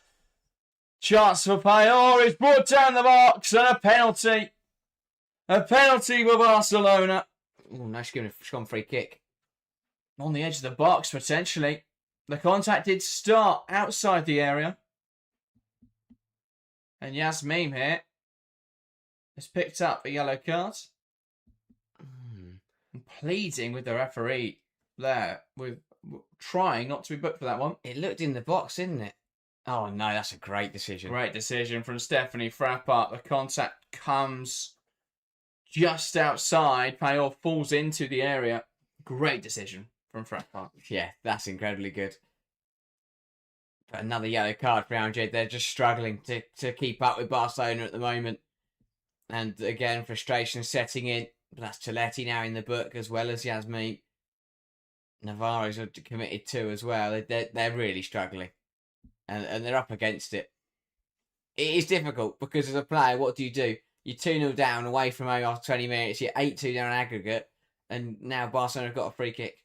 Chance for Payol is brought down the box, and a penalty. A penalty for Barcelona. Oh, now she's gone free kick. On the edge of the box, potentially. The contact did start outside the area. And Yasmin here has picked up a yellow card. Pleading with the referee there, with trying not to be booked for that one. It looked in the box, didn't it? Oh no, that's a great decision. Great decision from Stephanie Frappart. The contact comes just outside. Payol falls into the area. Great decision from Frappart. Yeah, that's incredibly good. But another yellow card for Real Madrid. They're just struggling to keep up with Barcelona at the moment. And again, frustration setting in. But that's Toletti now in the book, as well as Yasmin. Navarro's committed too as well. They're really struggling. And they're up against it. It is difficult because as a player, what do? You're 2-0 down away from home after 20 minutes. You're 8-2 down aggregate. And now Barcelona have got a free kick.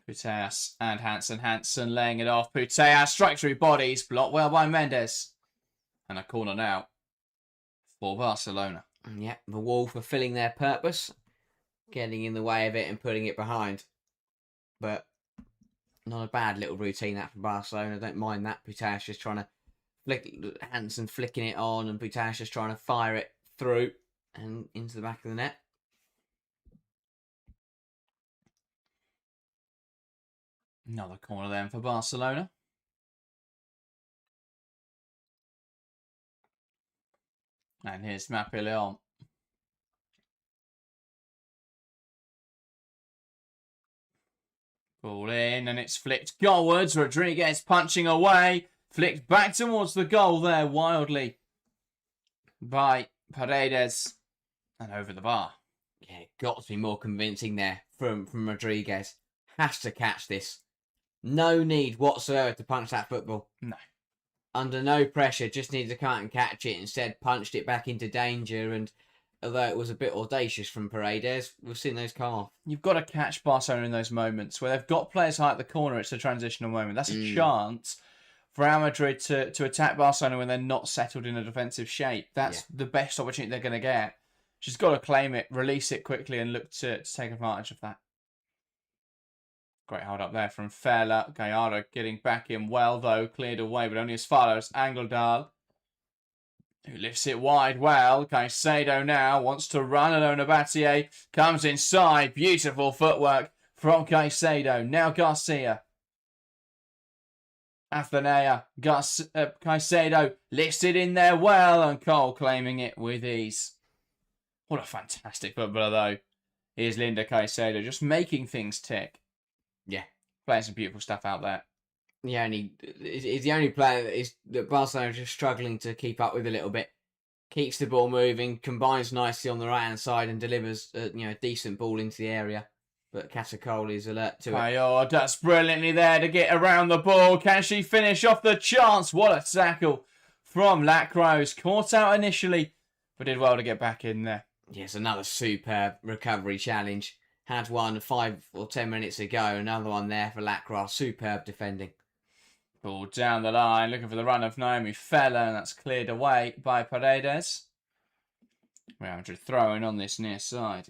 Putellas and Hansen. Hansen laying it off. Putellas strikes through bodies. Blocked well by Mendes. And a corner now for Barcelona. Yeah, the wall fulfilling their purpose. Getting in the way of it and putting it behind. But not a bad little routine that from Barcelona. Don't mind that. Putellas just trying to flick, Hansen flicking it on, and Putellas just trying to fire it through and into the back of the net. Another corner then for Barcelona. And here's Mappé-Leon. Ball in, and it's flicked goalwards. Rodriguez punching away. Flicked back towards the goal there wildly by Paredes. And over the bar. Yeah, got to be more convincing there from Rodriguez. Has to catch this. No need whatsoever to punch that football. No. Under no pressure, just needed to come out and catch it. Instead, punched it back into danger. And although it was a bit audacious from Paredes, we've seen those come off. You've got to catch Barcelona in those moments where they've got players high at the corner. It's a transitional moment. That's a chance for Real Madrid to attack Barcelona when they're not settled in a defensive shape. That's the best opportunity they're going to get. She's got to claim it, release it quickly, and look to take advantage of that. Great hold up there from Fela. Gallardo getting back in well, though. Cleared away, but only as far as Angeldal, who lifts it wide well. Caicedo now wants to run, and Onabatier comes inside. Beautiful footwork from Caicedo. Now Garcia. Athenea. Caicedo lifts it in there well, and Cole claiming it with ease. What a fantastic footballer, though. Here's Linda Caicedo, just making things tick. Yeah. Playing some beautiful stuff out there. Yeah, and he's the only player that Barcelona is just struggling to keep up with a little bit. Keeps the ball moving, combines nicely on the right-hand side, and delivers a decent ball into the area. But Catacol is alert to it. Payol does brilliantly there to get around the ball. Can she finish off the chance? What a tackle from Lacrose. Caught out initially, but did well to get back in there. Yes, another superb recovery challenge. Had one 5 or 10 minutes ago. Another one there for Lacroix. Superb defending. Ball down the line. Looking for the run of Naomi Feller. And that's cleared away by Paredes. Real Madrid throwing on this near side.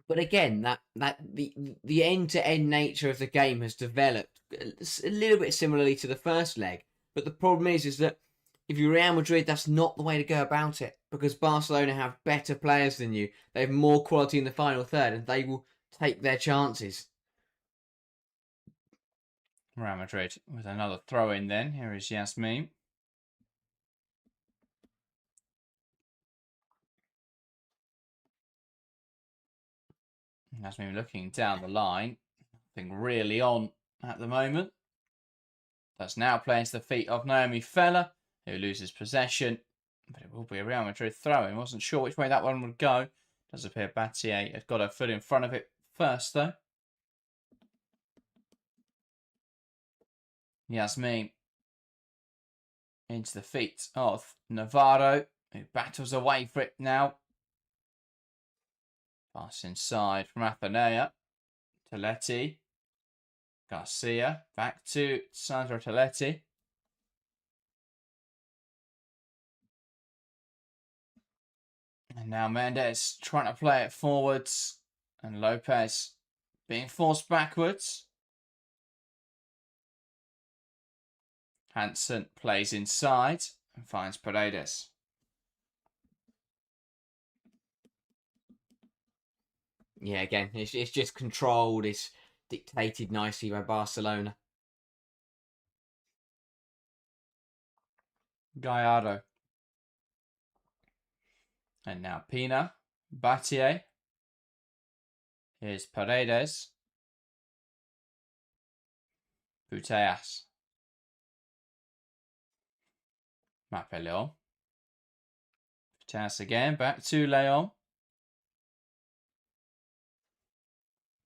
But again, the end-to-end nature of the game has developed a little bit similarly to the first leg. But the problem is that if you're Real Madrid, that's not the way to go about it. Because Barcelona have better players than you. They have more quality in the final third, and they will take their chances. Real Madrid with another throw in then. Here is Yasmin. As me looking down the line, nothing really on at the moment. That's now playing to the feet of Naomi Feller, who loses possession. But it will be a Real Madrid throw-in. Wasn't sure which way that one would go. Does appear Battier has got her foot in front of it first, though. Yasmin into the feet of Navarro, who battles away for it now. Pass inside from Athenea. Toletti. Garcia. Back to Sandra Toletti. And now Mendes trying to play it forwards. And Lopez being forced backwards. Hansen plays inside and finds Paredes. Yeah, again, it's just controlled. It's dictated nicely by Barcelona. Gallardo. And now Pina. Battier. Here's Paredes. Puteas. Mapeleon. Puteas again. Back to Leon.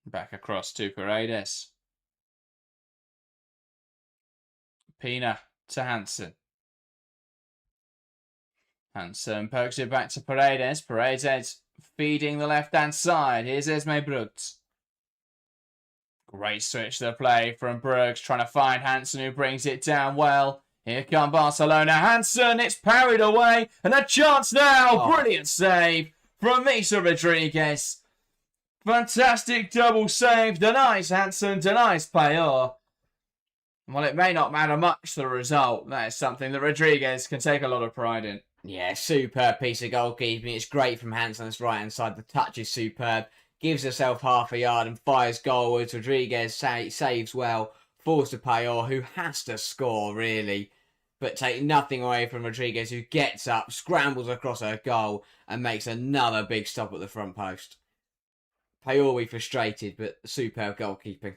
Back across to Paredes. Pina to Hansen. Hansen pokes it back to Paredes. Paredes feeding the left-hand side. Here's Esme Bruggs. Great switch to play from Bruggs, trying to find Hansen, who brings it down well. Here come Barcelona. Hansen, it's parried away. And a chance now. Oh. Brilliant save from Misa Rodriguez. Fantastic double save. Denies Hansen, denies Payor. While it may not matter much the result, that is something that Rodriguez can take a lot of pride in. Yeah, superb piece of goalkeeping. It's great from Hansen's right-hand side. The touch is superb. Gives herself half a yard and fires goalwards. Rodriguez saves well. Falls to Payor, who has to score, really. But take nothing away from Rodriguez, who gets up, scrambles across her goal, and makes another big stop at the front post. Payor will be frustrated, but superb goalkeeping.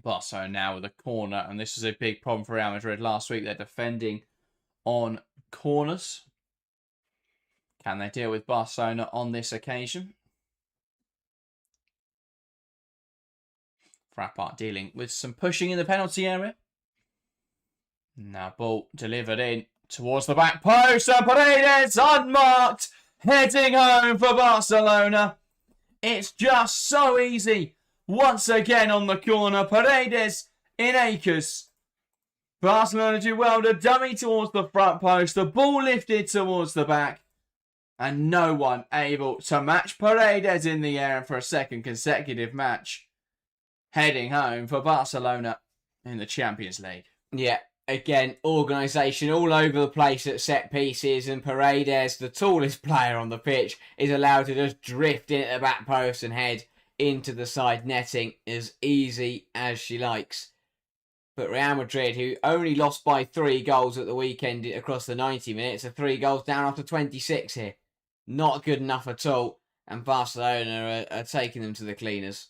Barcelona now with a corner, and this was a big problem for Real Madrid last week. They're defending on corners. Can they deal with Barcelona on this occasion? Frappart dealing with some pushing in the penalty area. Now ball delivered in towards the back post, and Paredes unmarked, heading home for Barcelona. It's just so easy. Once again on the corner, Paredes in acres. Barcelona do well to dummy towards the front post. The ball lifted towards the back. And no one able to match Paredes in the air for a second consecutive match. Heading home for Barcelona in the Champions League. Yeah, again, organisation all over the place at set pieces. And Paredes, the tallest player on the pitch, is allowed to just drift in at the back post and head into the side netting as easy as she likes. But Real Madrid, who only lost by 3 goals at the weekend across the 90 minutes, are 3 goals down after 26 here. Not good enough at all. And Barcelona are taking them to the cleaners.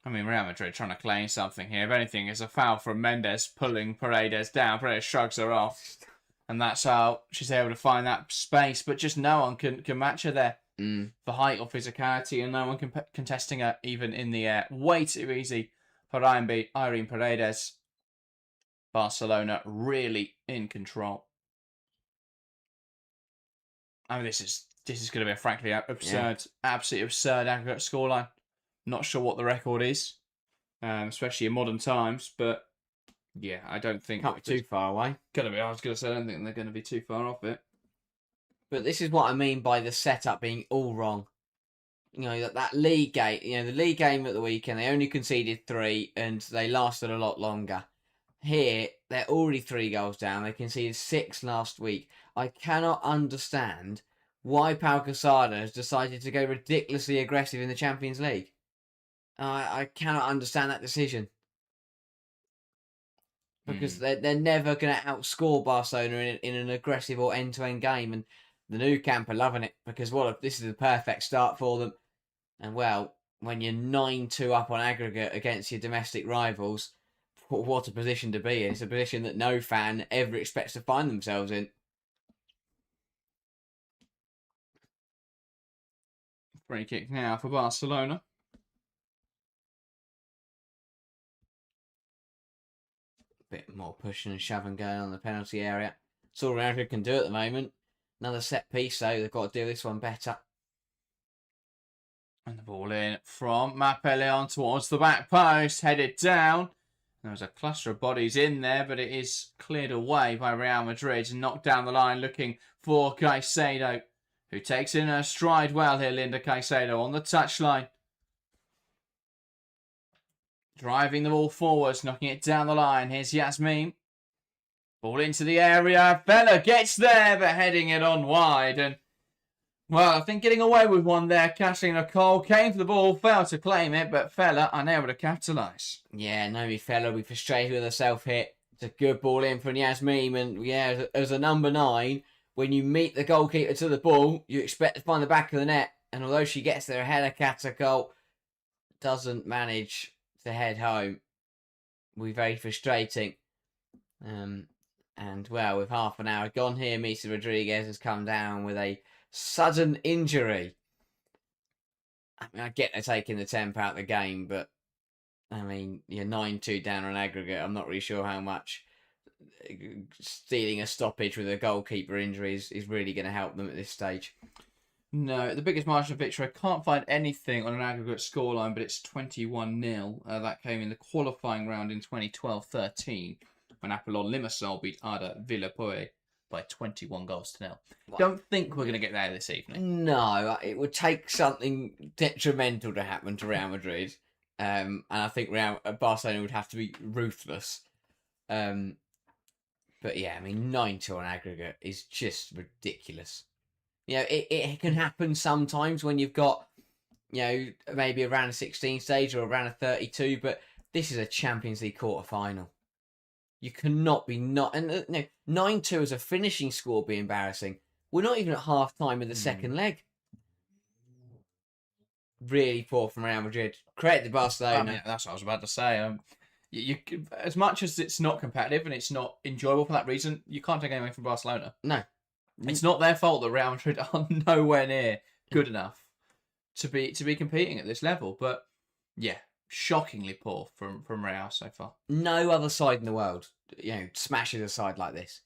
I mean, Real Madrid trying to claim something here. If anything, it's a foul from Mendes pulling Paredes down. Paredes shrugs her off. And that's how she's able to find that space. But just no one can match her there. For height or physicality, and no one contesting her even in the air. Way too easy for Irene Paredes. Barcelona really in control. I mean, this is going to be a frankly absurd, absolutely absurd aggregate scoreline. Not sure what the record is, especially in modern times, but yeah, I don't think can't be too far away. I was going to say, I don't think they're going to be too far off it. But this is what I mean by the setup being all wrong. You know, that league game, the league game at the weekend, they only conceded 3 and they lasted a lot longer. Here, they're already 3 goals down. They conceded 6 last week. I cannot understand why Pau Casado has decided to go ridiculously aggressive in the Champions League. I cannot understand that decision. Because they're never going to outscore Barcelona in an aggressive or end-to-end game. And the new camp are loving it because this is a perfect start for them. And well, when you're 9-2 up on aggregate against your domestic rivals, what a position to be in. It's a position that no fan ever expects to find themselves in. Free kick now for Barcelona. Bit more pushing and shoving going on the penalty area. It's all Real Madrid can do at the moment. Another set piece, though. They've got to do this one better. And the ball in from Mapeleon towards the back post. Headed down. There's a cluster of bodies in there, but it is cleared away by Real Madrid and knocked down the line looking for Caicedo, who takes in her stride well here, Linda Caicedo, on the touchline. Driving the ball forwards, knocking it down the line. Here's Yasmin. Ball into the area. Fella gets there, but heading it on wide. And, well, I think getting away with one there. Katarina Cole came for the ball, failed to claim it, but Fella unable to capitalise. Yeah, Naomi Fella will be frustrated with herself here. It's a good ball in from Yasmin. And, yeah, as a number 9, when you meet the goalkeeper to the ball, you expect to find the back of the net. And although she gets there ahead of Katarina Cole, doesn't manage to head home. Will be very frustrating. And well, with half an hour gone here, Misa Rodriguez has come down with a sudden injury. I mean, I get they're taking the temp out of the game, but I mean, you're 9-2 down on aggregate. I'm not really sure how much stealing a stoppage with a goalkeeper injury is really going to help them at this stage. No, the biggest margin of victory, I can't find anything on an aggregate scoreline, but it's 21-0. That came in the qualifying round in 2012-13, when Apollon Limassol beat Ada Villapoe by 21 goals to 0. What? Don't think we're going to get there this evening. No, it would take something detrimental to happen to Real Madrid. And I think Barcelona would have to be ruthless. But yeah, I mean, 9-2 on aggregate is just ridiculous. You know, it can happen sometimes when you've got, you know, maybe around a 16 stage or around a 32, but this is a Champions League quarter-final. You cannot be not... And no, 9-2 as a finishing score would be embarrassing. We're not even at half-time in the second leg. Really poor from Real Madrid. Credit to Barcelona. Yeah, that's what I was about to say. You as much as it's not competitive and it's not enjoyable for that reason, you can't take anything from Barcelona. No. It's not their fault that Real Madrid are nowhere near good enough to be competing at this level. But yeah, shockingly poor from Real so far. No other side in the world, you know, smashes a side like this.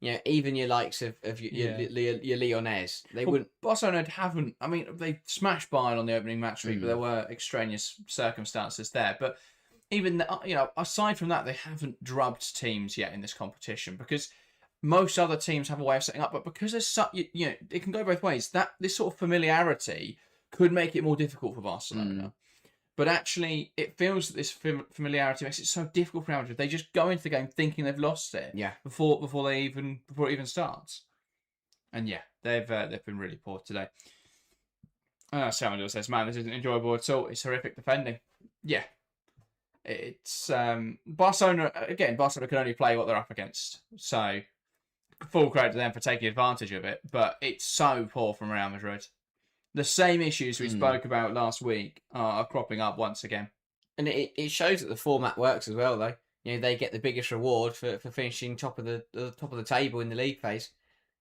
You know, even your likes of your Lyonnais, they wouldn't. Barcelona haven't. I mean, they smashed Bayern on the opening match week, but there were extraneous circumstances there. But even, you know, aside from that, they haven't drubbed teams yet in this competition because most other teams have a way of setting up. But because there's such, you know, it can go both ways. This sort of familiarity could make it more difficult for Barcelona. But actually, it feels that this familiarity makes it so difficult for Real Madrid. They just go into the game thinking they've lost it. Yeah. Before it even starts. And yeah, they've been really poor today. Someone says, "Man, this isn't enjoyable at all. It's horrific defending." Yeah, it's Barcelona again. Barcelona can only play what they're up against. So full credit to them for taking advantage of it. But it's so poor from Real Madrid. The same issues we spoke about last week are cropping up once again. And it shows that the format works as well, though. You know, they get the biggest reward for finishing top of the table in the league phase.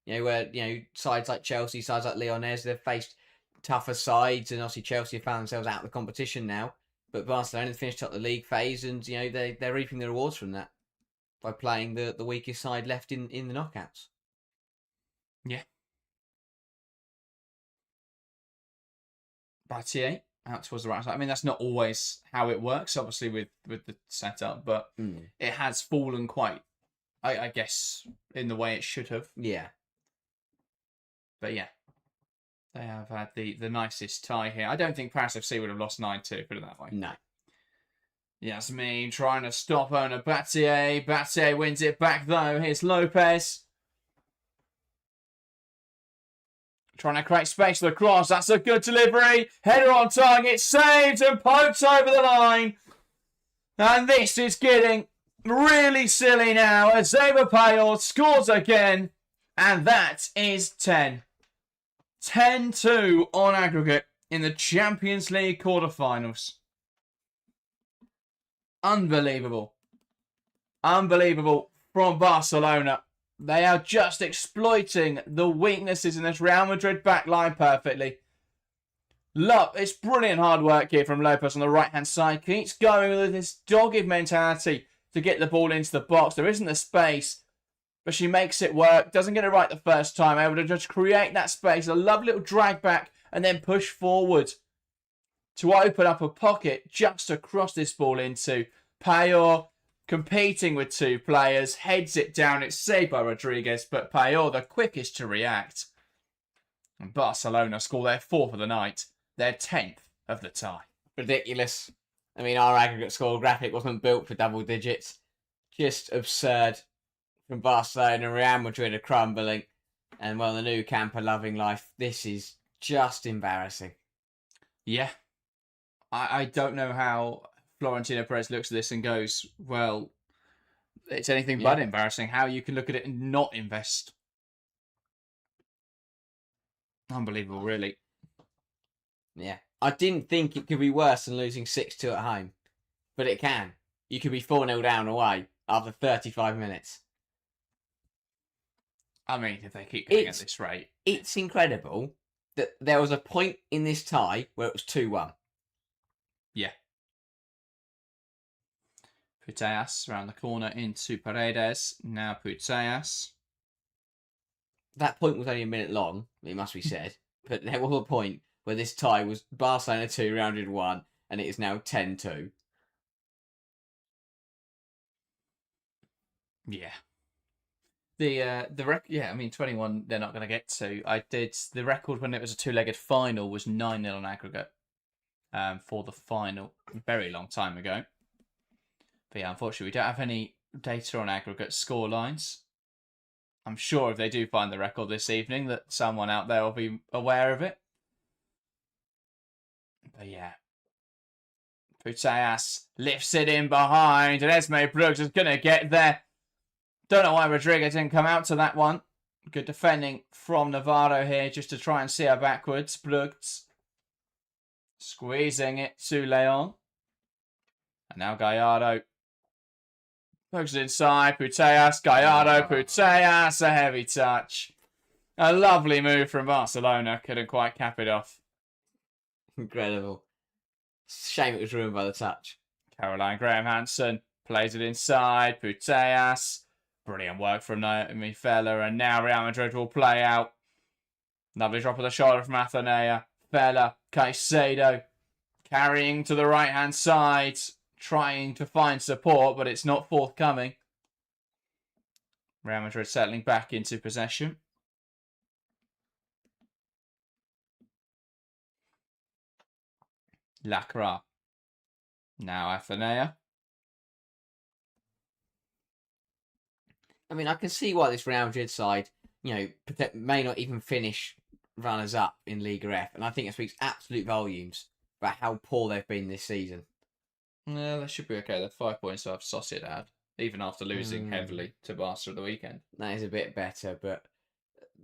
You know, where, you know, sides like Chelsea, sides like Lyonnais, they've faced tougher sides, and obviously Chelsea have found themselves out of the competition now. But Barcelona finished top of the league phase, and you know they're reaping the rewards from that by playing the weakest side left in the knockouts. Yeah. Battier out towards the right side. I mean, that's not always how it works, obviously, with the setup, but it has fallen quite, I guess, in the way it should have. Yeah. But yeah, they have had the nicest tie here. I don't think Paris FC would have lost 9-2, put it that way. No. Yasmin trying to stop Ona Battier. Battier wins it back, though. Here's Lopez. Trying to create space for the cross. That's a good delivery. Header on target. Saved and poked over the line. And this is getting really silly now as Zeba Payol scores again. And that is 10. 10-2 on aggregate in the Champions League quarterfinals. Unbelievable. Unbelievable from Barcelona. They are just exploiting the weaknesses in this Real Madrid backline perfectly. Look, it's brilliant hard work here from Lopez on the right-hand side. Keeps going with this dogged mentality to get the ball into the box. There isn't the space, but she makes it work. Doesn't get it right the first time. Able to just create that space. A lovely little drag back and then push forward to open up a pocket just to cross this ball into. Payor competing with two players. Heads it down. It's saved by Rodriguez, but Payor the quickest to react. And Barcelona score their 4th of the night. Their 10th of the tie. Ridiculous. I mean, our aggregate score graphic wasn't built for double digits. Just absurd. From Barcelona, Real Madrid are crumbling. And, well, the new camp are loving life. This is just embarrassing. Yeah. I don't know how Florentino Perez looks at this and goes, well, it's anything but embarrassing. How you can look at it and not invest. Unbelievable, really. Yeah. I didn't think it could be worse than losing 6-2 at home. But it can. You could be 4-0 down away after 35 minutes. I mean, if they keep going at this rate. It's incredible that there was a point in this tie where it was 2-1. Yeah. Putellas around the corner into Paredes. Now Putellas. That point was only a minute long, it must be said. But there was a point where this tie was Barcelona 2, Real Madrid 1, and it is now 10-2. Yeah. I mean 21 they're not going to get to. I did the record when it was a two-legged final was 9-0 on aggregate. For the final, a very long time ago. But yeah, unfortunately we don't have any data on aggregate score lines. I'm sure if they do find the record this evening that someone out there will be aware of it. But yeah. Putellas lifts it in behind, and Esme Brooks is going to get there. Don't know why Rodriguez didn't come out to that one. Good defending from Navarro here just to try and see her backwards. Brooks squeezing it to Leon. And now Gallardo pokes it inside. Putellas, Gallardo, Putellas, a heavy touch. A lovely move from Barcelona. Couldn't quite cap it off. Incredible. Shame it was ruined by the touch. Caroline Graham-Hansen plays it inside. Putellas. Brilliant work from Naomi Feller. And now Real Madrid will play out. Lovely drop of the shoulder from Athenea. Feller, Caicedo carrying to the right-hand side. Trying to find support, but it's not forthcoming. Real Madrid settling back into possession. Lacra. Now Athenea. I mean, I can see why this Real Madrid side, may not even finish runners-up in Liga F. And I think it speaks absolute volumes about how poor they've been this season. Yeah, they should be okay. They're 5 points off Sociedad, even after losing heavily to Barca at the weekend. That is a bit better, but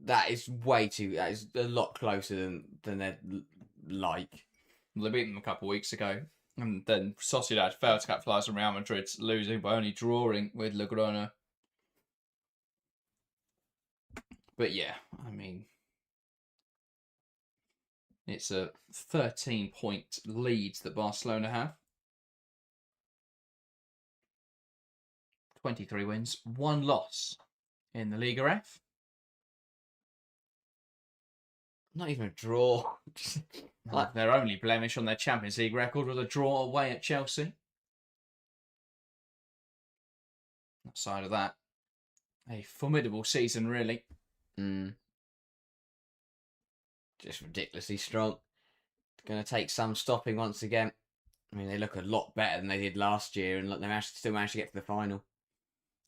that is that is a lot closer than they'd like. Well, they beat them a couple of weeks ago, and then Sociedad failed to capitalise on Real Madrid's losing by only drawing with Logroño. But yeah, I mean, it's a 13-point lead that Barcelona have. 23 wins, 1 loss in the Liga F. Not even a draw. Their only blemish on their Champions League record was a draw away at Chelsea. Outside of that, a formidable season, really. Just ridiculously strong. Going to take some stopping once again. I mean, they look a lot better than they did last year, and look, they still managed to get to the final.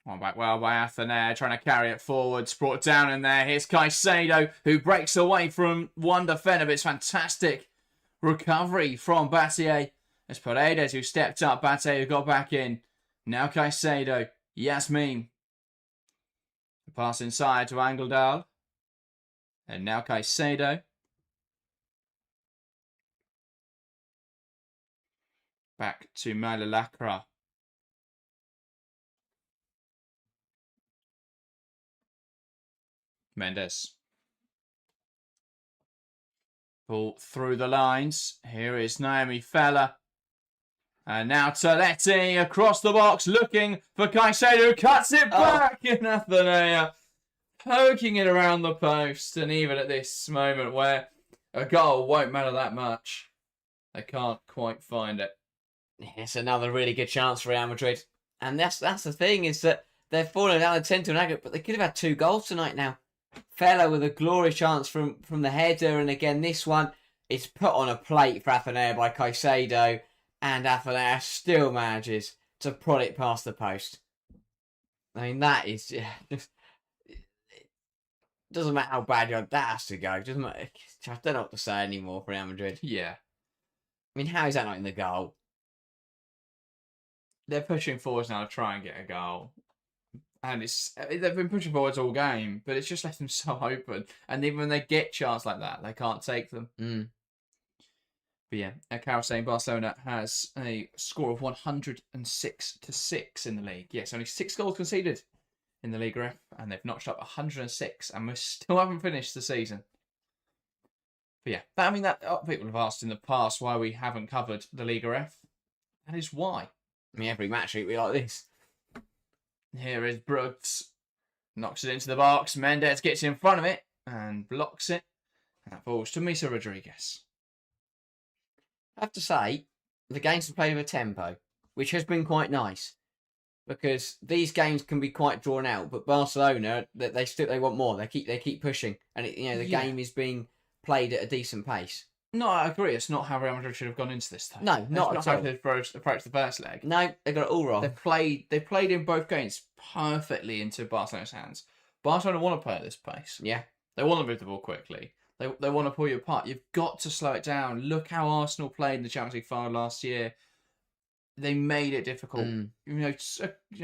One back well by Athenea, trying to carry it forwards. Brought down in there. Here's Caicedo, who breaks away from one defender. But it's fantastic recovery from Battier. It's Paredes who stepped up. Battier who got back in. Now Caicedo. Yasmin. The pass inside to Angeldal. And now Caicedo. Back to Malalacra. Mendes. Ball through the lines. Here is Naomi Feller. And now Toletti across the box looking for Caicedo. Cuts it back in Athenea. Poking it around the post. And even at this moment where a goal won't matter that much, they can't quite find it. It's another really good chance for Real Madrid. And that's the thing, is that they're falling down the 10 to an aggregate, but they could have had 2 goals tonight now. Feller with a glorious chance from the header, and again this one is put on a plate for Athenea by Caicedo, and Athenea still manages to prod it past the post. I mean, that is just... It doesn't matter how bad you are, that has to go. It doesn't matter. I don't know what to say anymore for Real Madrid. Yeah. I mean, how is that not in the goal? They're pushing forwards now to try and get a goal. And they've been pushing forwards all game, but it's just left them so open. And even when they get chances like that, they can't take them. But yeah, Carol saying Barcelona has a score of 106-6 in the league. Yes, only 6 goals conceded in the Liga F, and they've notched up 106, and we still haven't finished the season. But yeah, people have asked in the past why we haven't covered the Liga F. That is why. I mean, every match week we like this. Here is Brooks. Knocks it into the box. Mendes gets in front of it and blocks it. And that falls to Misa Rodriguez. I have to say, the games have played with a tempo, which has been quite nice. Because these games can be quite drawn out, but Barcelona, they want more. They keep pushing, and the game is being played at a decent pace. No, I agree. It's not how Real Madrid should have gone into this time. No, not at all. How they approached the first leg. No, they got it all wrong. They played in both games perfectly into Barcelona's hands. Barcelona want to play at this pace. Yeah. They want to move the ball quickly. They want to pull you apart. You've got to slow it down. Look how Arsenal played in the Champions League final last year. They made it difficult.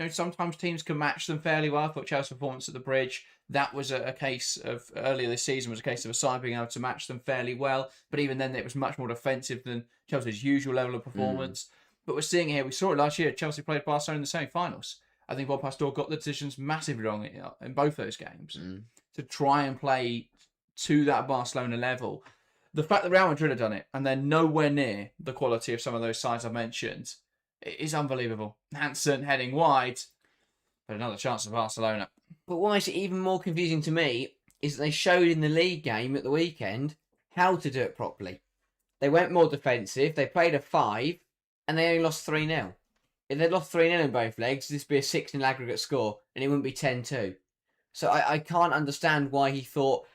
Sometimes teams can match them fairly well. I thought Chelsea's performance at the Bridge, that was a case of earlier this season, was a case of a side being able to match them fairly well. But even then, it was much more defensive than Chelsea's usual level of performance. But we're seeing it here. We saw it last year. Chelsea played Barcelona in the semi-finals. I think Bob Pastore got the decisions massively wrong in both those games to try and play to that Barcelona level. The fact that Real Madrid have done it and they're nowhere near the quality of some of those sides I mentioned, it is unbelievable. Hansen heading wide, but another chance for Barcelona. But what makes it even more confusing to me is that they showed in the league game at the weekend how to do it properly. They went more defensive, they played a 5, and they only lost 3-0. If they'd lost 3-0 in both legs, this would be a 6-0 aggregate score, and it wouldn't be 10-2. So I can't understand why he thought,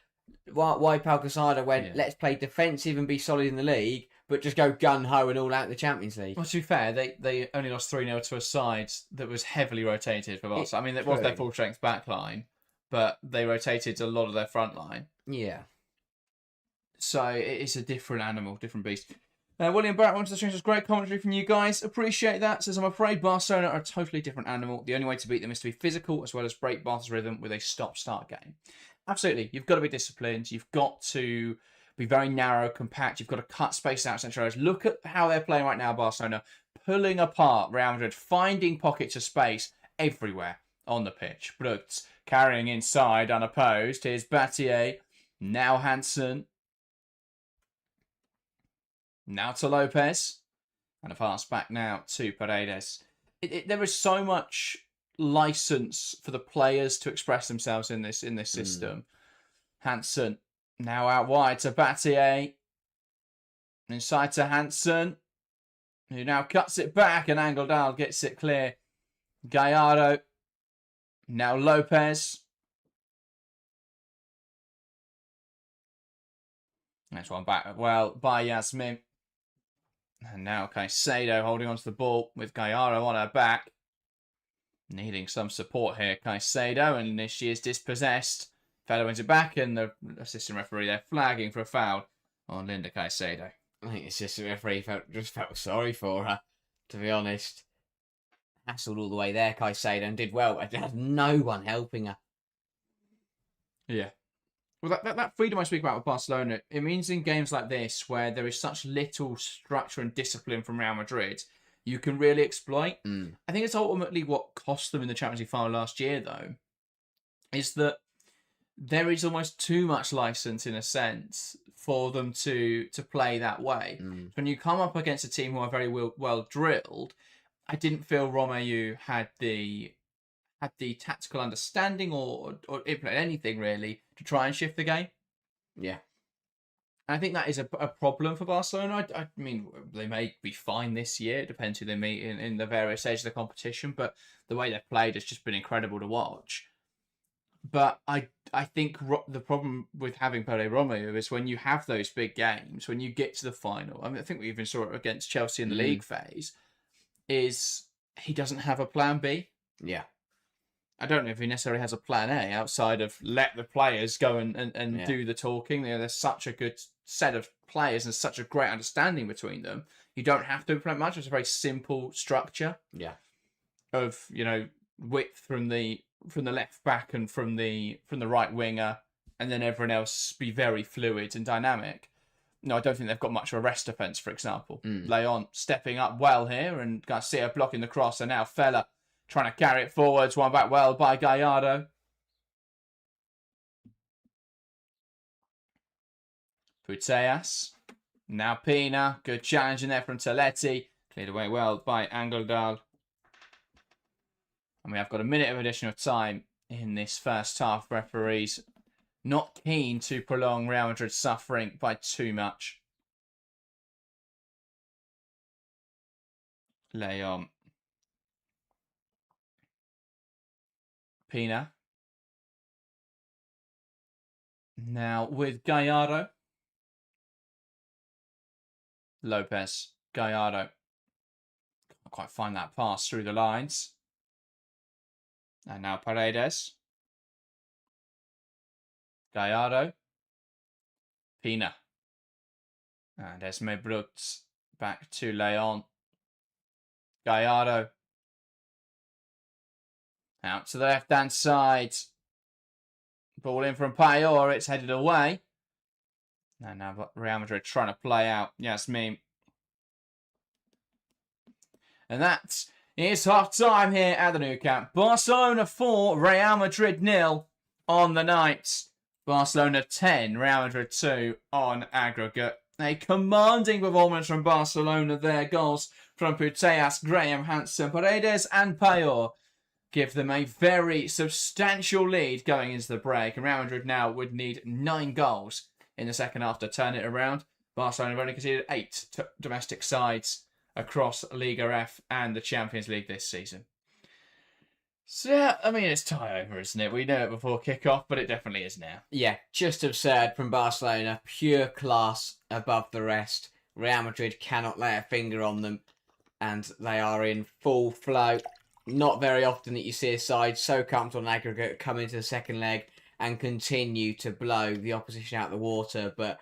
why Pau Gasol went, let's play defensive and be solid in the league, but just go gun-ho and all out in the Champions League. Well, to be fair, they only lost 3-0 to a side that was heavily rotated for Barcelona. I mean, it was their full-strength back line, but they rotated a lot of their front line. Yeah. So it's a different animal, different beast. William Barrett wants to stream. Great commentary from you guys. Appreciate that. Says, I'm afraid Barcelona are a totally different animal. The only way to beat them is to be physical as well as break Barca's rhythm with a stop-start game. Absolutely. You've got to be disciplined. You've got to be very narrow, compact. You've got to cut space out central areas. Look at how they're playing right now, Barcelona. Pulling apart Real Madrid, finding pockets of space everywhere on the pitch. Brooks carrying inside unopposed. Here's Battier. Now Hansen. Now to Lopez. And a pass back now to Paredes. There is so much license for the players to express themselves in this system. Hansen now out wide to Battier. Inside to Hansen, who now cuts it back, and Angeldal gets it clear. Gallardo. Now Lopez. Next one back well by Yasmin. And now Caicedo holding onto the ball with Gallardo on her back. Needing some support here, Caicedo, and she is dispossessed. Feller wins it back, and the assistant referee there flagging for a foul on Linda Caicedo. I think the assistant referee just felt sorry for her, to be honest. Hassled all the way there, Caicedo, and did well. But had no one helping her. Yeah. Well, that freedom I speak about with Barcelona, it means in games like this, where there is such little structure and discipline from Real Madrid, you can really exploit. Mm. I think it's ultimately what cost them in the Champions League final last year, though, is that there is almost too much license in a sense for them to play that way. Mm. When you come up against a team who are very well drilled, I didn't feel Romeu had the tactical understanding or implement anything really to try and shift the game. Yeah. And I think that is a problem for Barcelona. I mean, they may be fine this year. It depends who they meet in the various stages of the competition. But the way they've played has just been incredible to watch. But I think the problem with having Pere Romeu is when you have those big games, when you get to the final, I mean, I think we even saw it against Chelsea in the league phase, is he doesn't have a plan B. Yeah. I don't know if he necessarily has a plan A outside of let the players go and do the talking. You know, there's such a good set of players and such a great understanding between them. You don't have to implement much. It's a very simple structure. Yeah. Of, you know, width from the left back and from the right winger, and then everyone else be very fluid and dynamic. No, I don't think they've got much of a rest defence, for example. Leon stepping up well here, and Garcia blocking the cross, and now Fella trying to carry it forwards, one back well by Gallardo. Putellas. Now Pina. Good challenge in there from Teletti. Cleared away well by Angeldal. And we have got a minute of additional time in this first half. Referees not keen to prolong Real Madrid's suffering by too much. Leon. Pina. Now with Gallardo. Lopez. Gallardo. Can't quite find that pass through the lines. And now Paredes. Gallardo. Pina. And Esme Brooks back to Leon. Gallardo. Out to the left-hand side. Ball in from Payor. It's headed away. And now Real Madrid trying to play out Yasmin. And that is half-time here at the Nou Camp. Barcelona 4, Real Madrid 0 on the night. Barcelona 10, Real Madrid 2 on aggregate. A commanding performance from Barcelona there. Goals from Putellas, Graham, Hansen, Paredes and Payor give them a very substantial lead going into the break. And Real Madrid now would need 9 goals in the second half to turn it around. Barcelona have only conceded 8 domestic sides across Liga F and the Champions League this season. So, yeah, I mean, it's tie over, isn't it? We know it before kick-off, but it definitely is now. Yeah, just absurd from Barcelona. Pure class above the rest. Real Madrid cannot lay a finger on them, and they are in full flow. Not very often that you see a side so comfortable on aggregate come into the second leg and continue to blow the opposition out of the water, but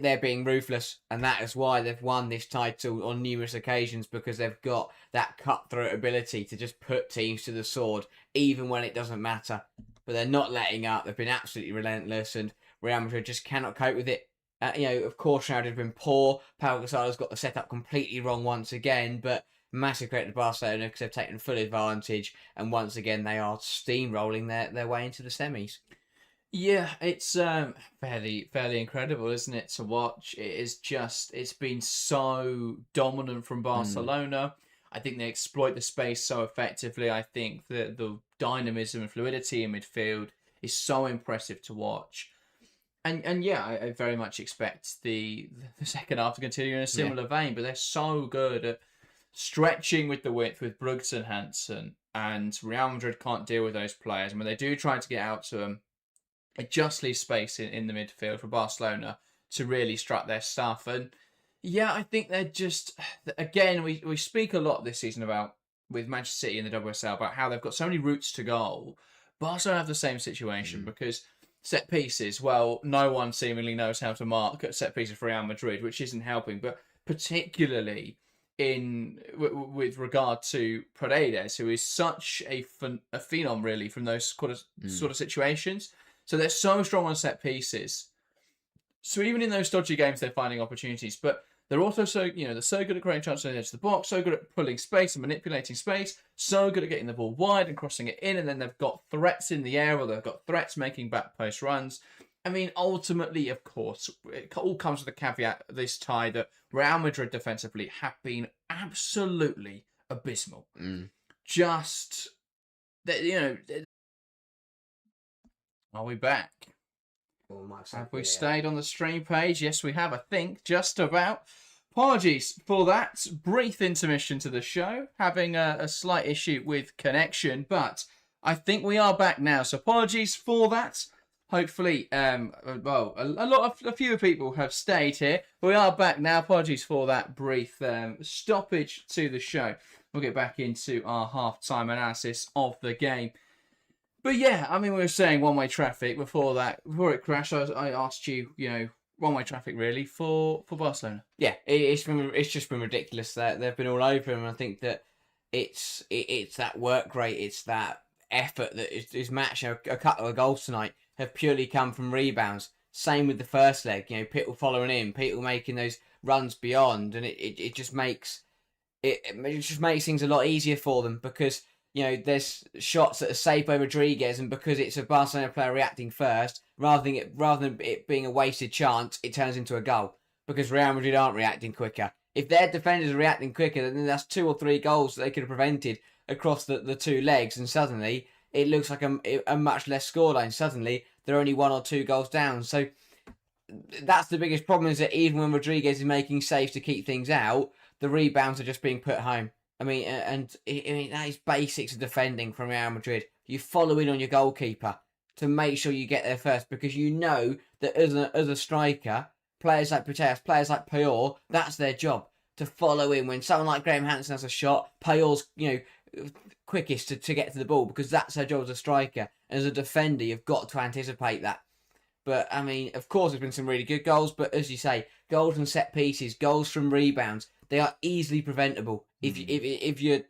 they're being ruthless, and that is why they've won this title on numerous occasions, because they've got that cutthroat ability to just put teams to the sword, even when it doesn't matter. But they're not letting up. They've been absolutely relentless, and Real Madrid just cannot cope with it. Of course, Real Madrid have been poor. Pau Gasol's got the setup completely wrong once again, but massive credit to Barcelona because they've taken full advantage, and once again they are steamrolling their way into the semis. Yeah, it's fairly incredible, isn't it, to watch? It's been so dominant from Barcelona. I think they exploit the space so effectively. I think that the dynamism and fluidity in midfield is so impressive to watch. And yeah, I very much expect the second half to continue in a similar vein, but they're so good at stretching with the width with Brugge and Hansen, and Real Madrid can't deal with those players. And when they do try to get out to them, it just leaves space in the midfield for Barcelona to really strut their stuff. And yeah, I think they're just, again, we speak a lot this season about, with Manchester City in the WSL, about how they've got so many routes to goal. Barcelona have the same situation because set pieces, well, no one seemingly knows how to mark at set pieces for Real Madrid, which isn't helping, but particularly with regard to Paredes, who is such a phenom, really, from those sort of situations. So they're so strong on set pieces. So even in those dodgy games, they're finding opportunities. But they're also they're so good at creating chances on the edge of the box, so good at pulling space and manipulating space, so good at getting the ball wide and crossing it in, and then they've got threats in the air, or they've got threats making back post runs. I mean, ultimately, of course, it all comes with the caveat this tie that Real Madrid defensively have been absolutely abysmal. Just, are we back? Have we stayed on the stream page? Yes, we have, I think, just about. Apologies for that brief intermission to the show, having a slight issue with connection, but I think we are back now, so apologies for that. Hopefully, a few people have stayed here. But we are back now. Apologies for that brief stoppage to the show. We'll get back into our half-time analysis of the game. But yeah, I mean, we were saying one-way traffic before it crashed. I asked you, one-way traffic really for Barcelona. Yeah, it's just been ridiculous that they've been all over him. I think that it's that work rate, it's that effort that is matching. A couple of goals tonight have purely come from rebounds. Same with the first leg. People following in, people making those runs beyond, and it just makes things a lot easier for them because there's shots that are saved by Rodriguez, and because it's a Barcelona player reacting first, rather than it being a wasted chance, it turns into a goal because Real Madrid aren't reacting quicker. If their defenders are reacting quicker, then that's 2 or 3 goals that they could have prevented across the 2 legs, and suddenly it looks like a much less scoreline. Suddenly they're only 1 or 2 goals down. So that's the biggest problem, is that even when Rodriguez is making saves to keep things out, the rebounds are just being put home. I mean, that is basics of defending from Real Madrid. You follow in on your goalkeeper to make sure you get there first, because you know that as a striker, players like Putellas, players like Puyol, that's their job, to follow in. When someone like Graham Hansen has a shot, Puyol's quickest to get to the ball, because that's their job as a striker. As a defender, you've got to anticipate that. But I mean, of course, there's been some really good goals, but as you say, goals from set pieces, goals from rebounds, they are easily preventable if you're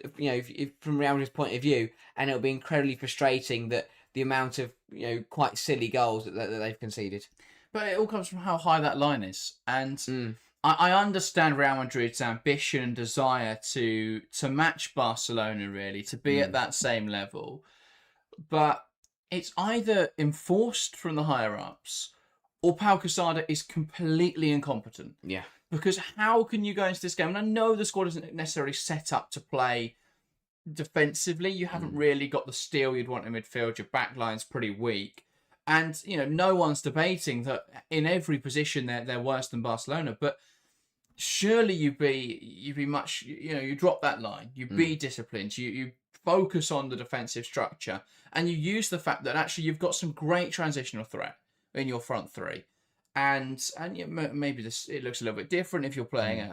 from Real Madrid's point of view, and it'll be incredibly frustrating that the amount of quite silly goals that they've conceded. But it all comes from how high that line is, and I understand Real Madrid's ambition and desire to match Barcelona, really, to be at that same level, but it's either enforced from the higher ups, or Pau Casada is completely incompetent. Yeah. Because how can you go into this game? And I know the squad isn't necessarily set up to play defensively. You haven't really got the steel you'd want in midfield. Your back line's pretty weak. And, no one's debating that in every position they're worse than Barcelona. But surely you'd be much, you drop that line. You be disciplined. You focus on the defensive structure. And you use the fact that actually you've got some great transitional threat in your front three. And maybe it looks a little bit different if you're playing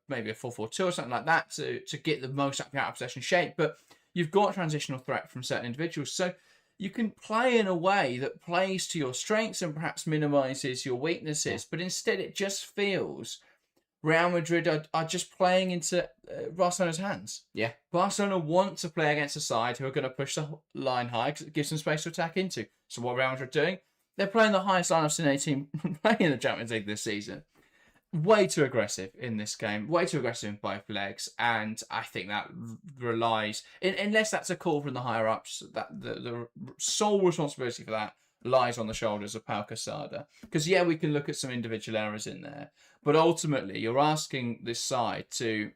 maybe a 4-4-2 or something like that to get the most out of possession shape. But you've got transitional threat from certain individuals, so you can play in a way that plays to your strengths and perhaps minimises your weaknesses. But instead, it just feels Real Madrid are just playing into Barcelona's hands. Yeah, Barcelona want to play against a side who are going to push the line high because it gives them space to attack into. So what Real Madrid are doing? They're playing the highest line I've seen a team playing in the Champions League this season. Way too aggressive in this game. Way too aggressive in both legs. And I think that relies, unless that's a call from the higher-ups, that the sole responsibility for that lies on the shoulders of Pau Casada. Because, yeah, we can look at some individual errors in there. But ultimately, you're asking this side to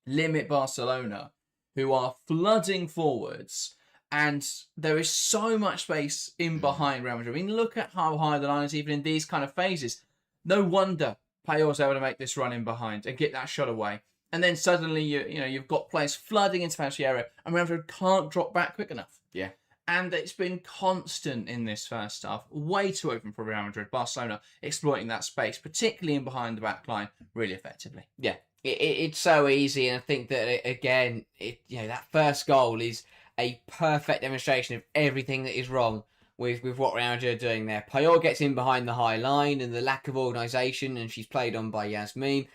limit Barcelona, who are flooding forwards. And there is so much space in behind Real Madrid. I mean, look at how high the line is even in these kind of phases. No wonder Puyol's able to make this run in behind and get that shot away. And then suddenly you've got players flooding into penalty area, and Real Madrid can't drop back quick enough. Yeah. And it's been constant in this first half. Way too open for Real Madrid. Barcelona exploiting that space, particularly in behind the back line, really effectively. Yeah. It's so easy, and I think that again, that first goal is a perfect demonstration of everything that is wrong with what Real Madrid are doing there. Puyol gets in behind the high line and the lack of organisation, and she's played on by Yasmin.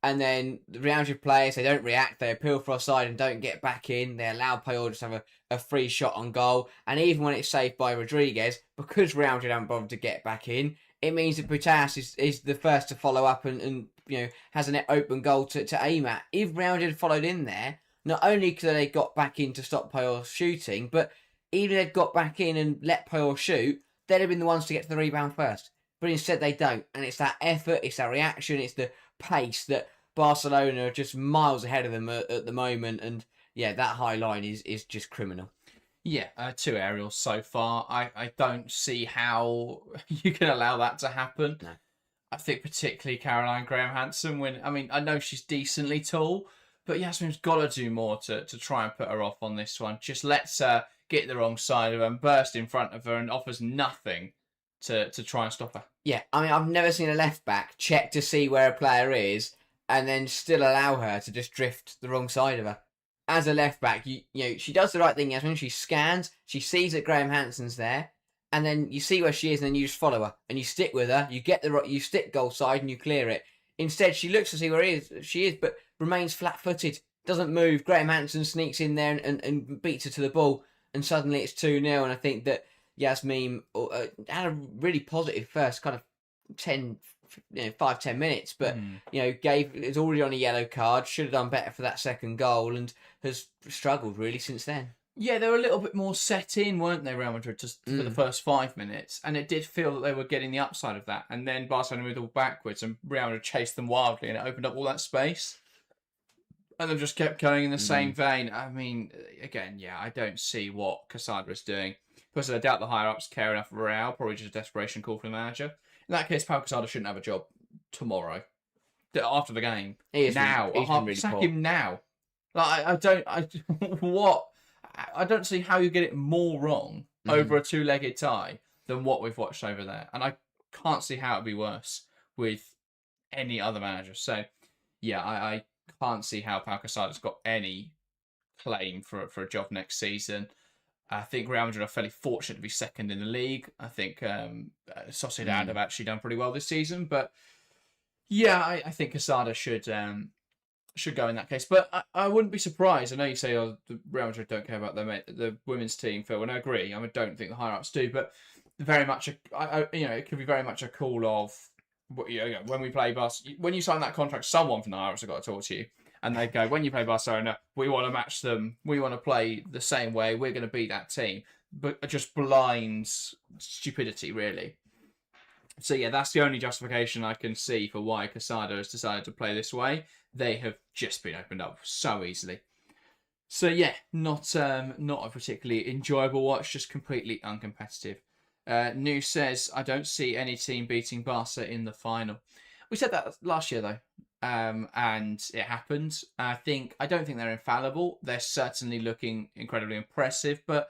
And then the Real Madrid players, they don't react. They appeal for offside and don't get back in. They allow Puyol to have a free shot on goal. And even when it's saved by Rodriguez, because Real Madrid haven't bothered to get back in, it means that Putas is the first to follow up and has an open goal to aim at. If Real Madrid followed in there, not only could they got back in to stop Puyol shooting, but even if they'd got back in and let Puyol shoot, they'd have been the ones to get to the rebound first. But instead they don't. And it's that effort, it's that reaction, it's the pace that Barcelona are just miles ahead of them at the moment. And yeah, that high line is just criminal. Yeah, 2 aerials so far. I don't see how you can allow that to happen. No. I think particularly Caroline Graham-Hansen, I know she's decently tall, but Yasmin's got to do more to try and put her off on this one. Just lets her get the wrong side of her and burst in front of her and offers nothing to try and stop her. Yeah, I mean, I've never seen a left back check to see where a player is and then still allow her to just drift the wrong side of her. As a left back, she does the right thing, Yasmin. She scans, she sees that Graham Hansen's there, and then you see where she is, and then you just follow her and you stick with her. You stick goal side and you clear it. Instead, she looks to see where she is, but remains flat-footed, doesn't move. Graham Hansen sneaks in there and beats her to the ball, and suddenly it's 2-0. And I think that Yasmin had a really positive first kind of 5-10 minutes, but is already on a yellow card, should have done better for that second goal, and has struggled really since then. Yeah, they were a little bit more set in, weren't they, Real Madrid, just for the first 5 minutes, and it did feel that they were getting the upside of that, and then Barcelona moved all backwards and Real Madrid chased them wildly, and it opened up all that space, and they just kept going in the same vein. I mean, again, I don't see what Quesada is doing. Personally, I doubt the higher-ups care enough for Real, probably just a desperation call for the manager. In that case, Pau Quesada shouldn't have a job tomorrow. After the game. Sack him now. Like, I don't see how you get it more wrong over a 2-legged tie than what we've watched over there. And I can't see how it'd be worse with any other manager. So, I can't see how Pau Quesada's got any claim for a job next season. I think Real Madrid are fairly fortunate to be second in the league. I think Sociedad have actually done pretty well this season. But I think Quesada should go in that case. But I wouldn't be surprised. I know you say, the Real Madrid don't care about the women's team, Phil, and I agree. I don't think the higher-ups do. But very much, it could be very much a call of, when we play when you sign that contract, someone from the higher-ups have got to talk to you. And they go, when you play Barcelona, we want to match them. We want to play the same way. We're going to beat that team. But just blind stupidity, really. So, that's the only justification I can see for why Quesada has decided to play this way. They have just been opened up so easily. So, not a particularly enjoyable watch, just completely uncompetitive. New says, I don't see any team beating Barca in the final. We said that last year, though. And it happened. I don't think they're infallible. They're certainly looking incredibly impressive, but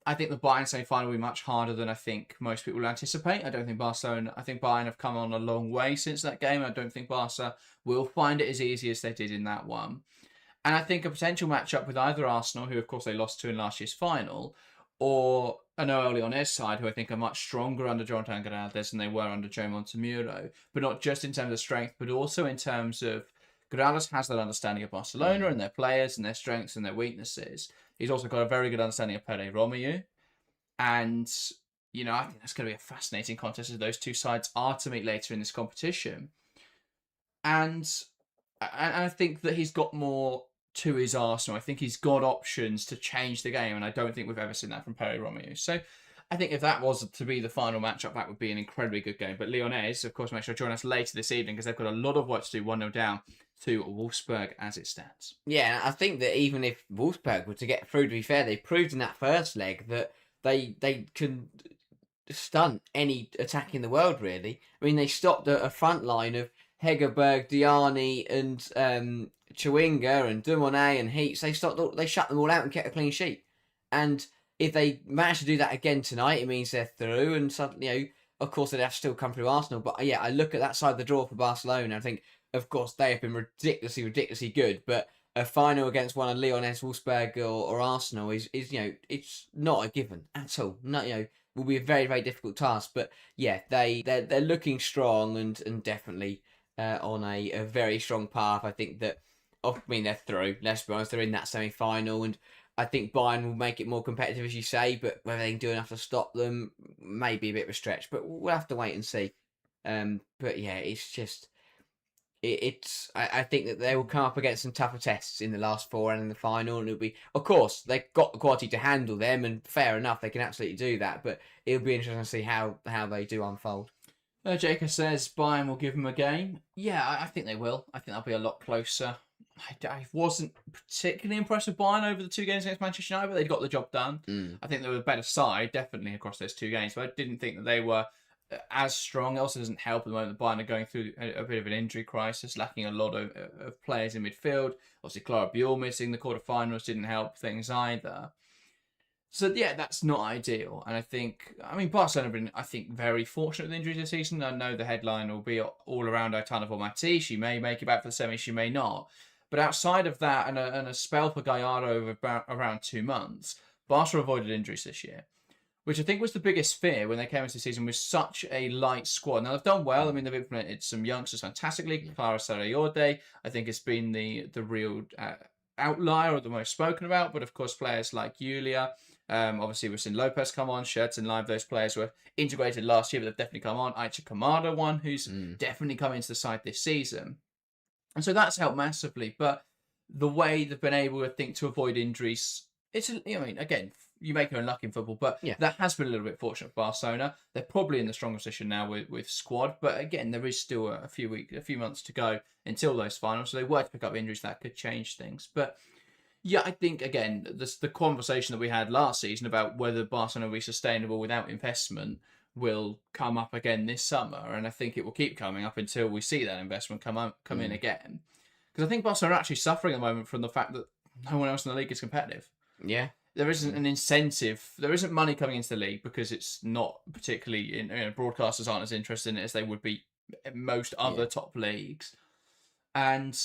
I think the Bayern semi-final will be much harder than I think most people anticipate. I think Bayern have come on a long way since that game. I don't think Barca will find it as easy as they did in that one. And I think a potential matchup with either Arsenal, who of course they lost to in last year's final, or an Leones side, who I think are much stronger under Jonathan Granados than they were under Joe Montemuro, but not just in terms of strength, but also in terms of Granados has that understanding of Barcelona and their players and their strengths and their weaknesses. He's also got a very good understanding of Pere Romeu. And, I think that's going to be a fascinating contest as those two sides are to meet later in this competition. And I think that he's got more to his Arsenal. I think he's got options to change the game, and I don't think we've ever seen that from Pere Romeu. So I think if that was to be the final matchup, that would be an incredibly good game. But Leones, of course, make sure to join us later this evening because they've got a lot of work to do, 1-0 down to Wolfsburg as it stands. Yeah, I think that even if Wolfsburg were to get through, to be fair, they proved in that first leg that they can stunt any attack in the world, really. I mean, they stopped a front line of Hegerberg, Diani, and Chewinga and Dumonet and Heats. They shut them all out and kept a clean sheet. And if they manage to do that again tonight, it means they're through. And suddenly, of course, they'd have to still come through Arsenal. But I look at that side of the draw for Barcelona and I think, of course, they have been ridiculously good. But a final against one of Leones, Wolfsburg, or Arsenal is it's not a given at all. Will be a very, very difficult task. But they're looking strong and definitely on a very strong path. I think that, they're through. Let's be honest, they're in that semi-final, and I think Bayern will make it more competitive, as you say. But whether they can do enough to stop them may be a bit of a stretch. But we'll have to wait and see. But yeah, it's just I think that they will come up against some tougher tests in the last four and in the final, and it'll be, of course, they've got the quality to handle them, and fair enough, they can absolutely do that. But it'll be interesting to see how they do unfold. Jacob says Bayern will give them a game. Yeah, I think they will. I think they'll be a lot closer. I wasn't particularly impressed with Bayern over the 2 games against Manchester United, but they got the job done. I think they were a better side, definitely, across those 2 games, but I didn't think that they were as strong. It also doesn't help at the moment that Bayern are going through a bit of an injury crisis, lacking a lot of players in midfield. Obviously, Clara Bjork missing the quarterfinals didn't help things either. So yeah, that's not ideal. And I mean, Barcelona have been, I think, very fortunate with injuries this season. I know the headline will be all around Aitana Bonmatí. She may make it back for the semi, she may not. But outside of that, and a spell for Gallardo over around 2 months, Barca avoided injuries this year, which I think was the biggest fear when they came into the season with such a light squad. Now, they've done well. I mean, they've implemented some youngsters fantastically. Clara Sarayorde, I think, has been the real outlier or the most spoken about. But, of course, players like Julia, obviously, we've seen Lopez come on, Schertz and Live. Those players were integrated last year, but they've definitely come on. Aicha Kamada, one who's definitely come into the side this season. And so that's helped massively. But the way they've been able, I think, to avoid injuries, again, you make your own luck in football, but that has been a little bit fortunate for Barcelona. They're probably in the stronger position now with squad, but again, there is still a few months to go until those finals. So they were to pick up injuries that could change things. But yeah, I think again, the conversation that we had last season about whether Barcelona will be sustainable without investment will come up again this summer, and I think it will keep coming up until we see that investment come in again. Because I think Barcelona are actually suffering at the moment from the fact that no one else in the league is competitive. Yeah. There isn't an incentive. There isn't money coming into the league because it's not particularly broadcasters aren't as interested in it as they would be in most other top leagues. And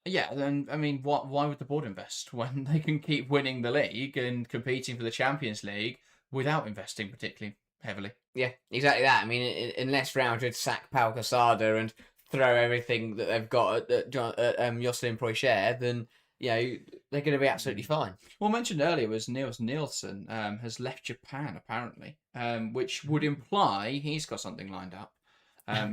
yeah, then I mean, why would the board invest when they can keep winning the league and competing for the Champions League without investing particularly heavily? Yeah, exactly that. I mean, unless Real Madrid sack Pau Casada and throw everything that they've got at Jocelyn Proichet, then they're going to be absolutely fine. Well, mentioned earlier was Niels Nielsen has left Japan apparently, which would imply he's got something lined up.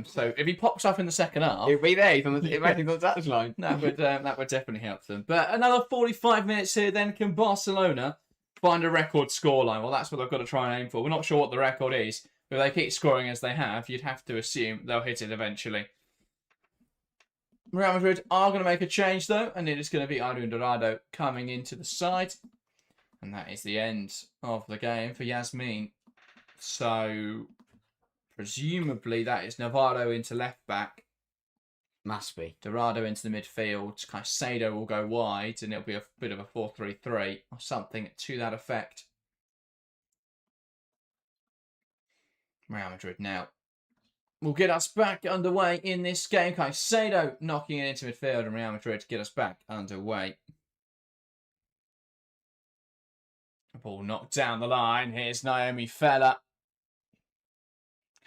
So if he pops up in the second half, he'll be there. He's on the touchline. That would definitely help them. But another 45 minutes here. Then can Barcelona find a record scoreline? Well, that's what they've got to try and aim for. We're not sure what the record is, but if they keep scoring as they have, you'd have to assume they'll hit it eventually. Real Madrid are going to make a change, though, and it is going to be Adrian Dorado coming into the side. And that is the end of the game for Yasmin. So, presumably, that is Navarro into left back. Must be. Dorado into the midfield. Caicedo will go wide, and it'll be a bit of a 4-3-3 or something to that effect. Real Madrid now will get us back underway in this game. Caicedo knocking it into midfield, and Real Madrid to get us back underway. Ball knocked down the line. Here's Naomi Feller.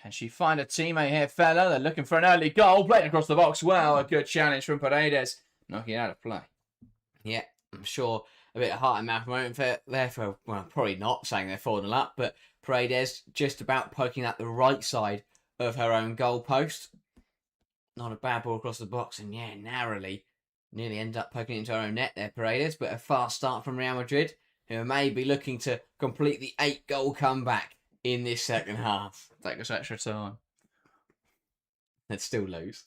Can she find a teammate here, Feller? They're looking for an early goal. Played across the box well. A good challenge from Paredes. Knocking it out of play. Yeah, I'm sure a bit of heart and mouth moment there for, well, probably not saying they're 4-0 up, but Paredes just about poking at the right side of her own goal post. Not a bad ball across the box, and narrowly nearly end up poking into her own net there, Paredes, but a fast start from Real Madrid, who may be looking to complete the 8-goal comeback in this second half. Take us extra time. They'd still lose.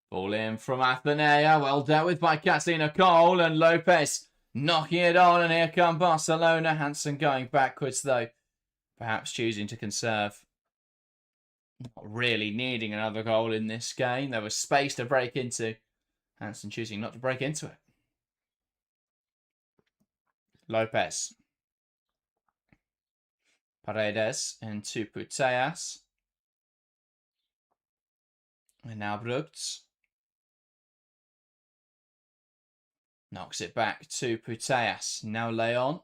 Ball in from Athenea, well dealt with by Catalina Cole, and Lopez knocking it on, and here come Barcelona. Hansen going backwards though, perhaps choosing to conserve. Not really needing another goal in this game. There was space to break into. Hansen choosing not to break into it. Lopez. Paredes into Putellas. And now Brugts. Knocks it back to Putellas. Now Leon.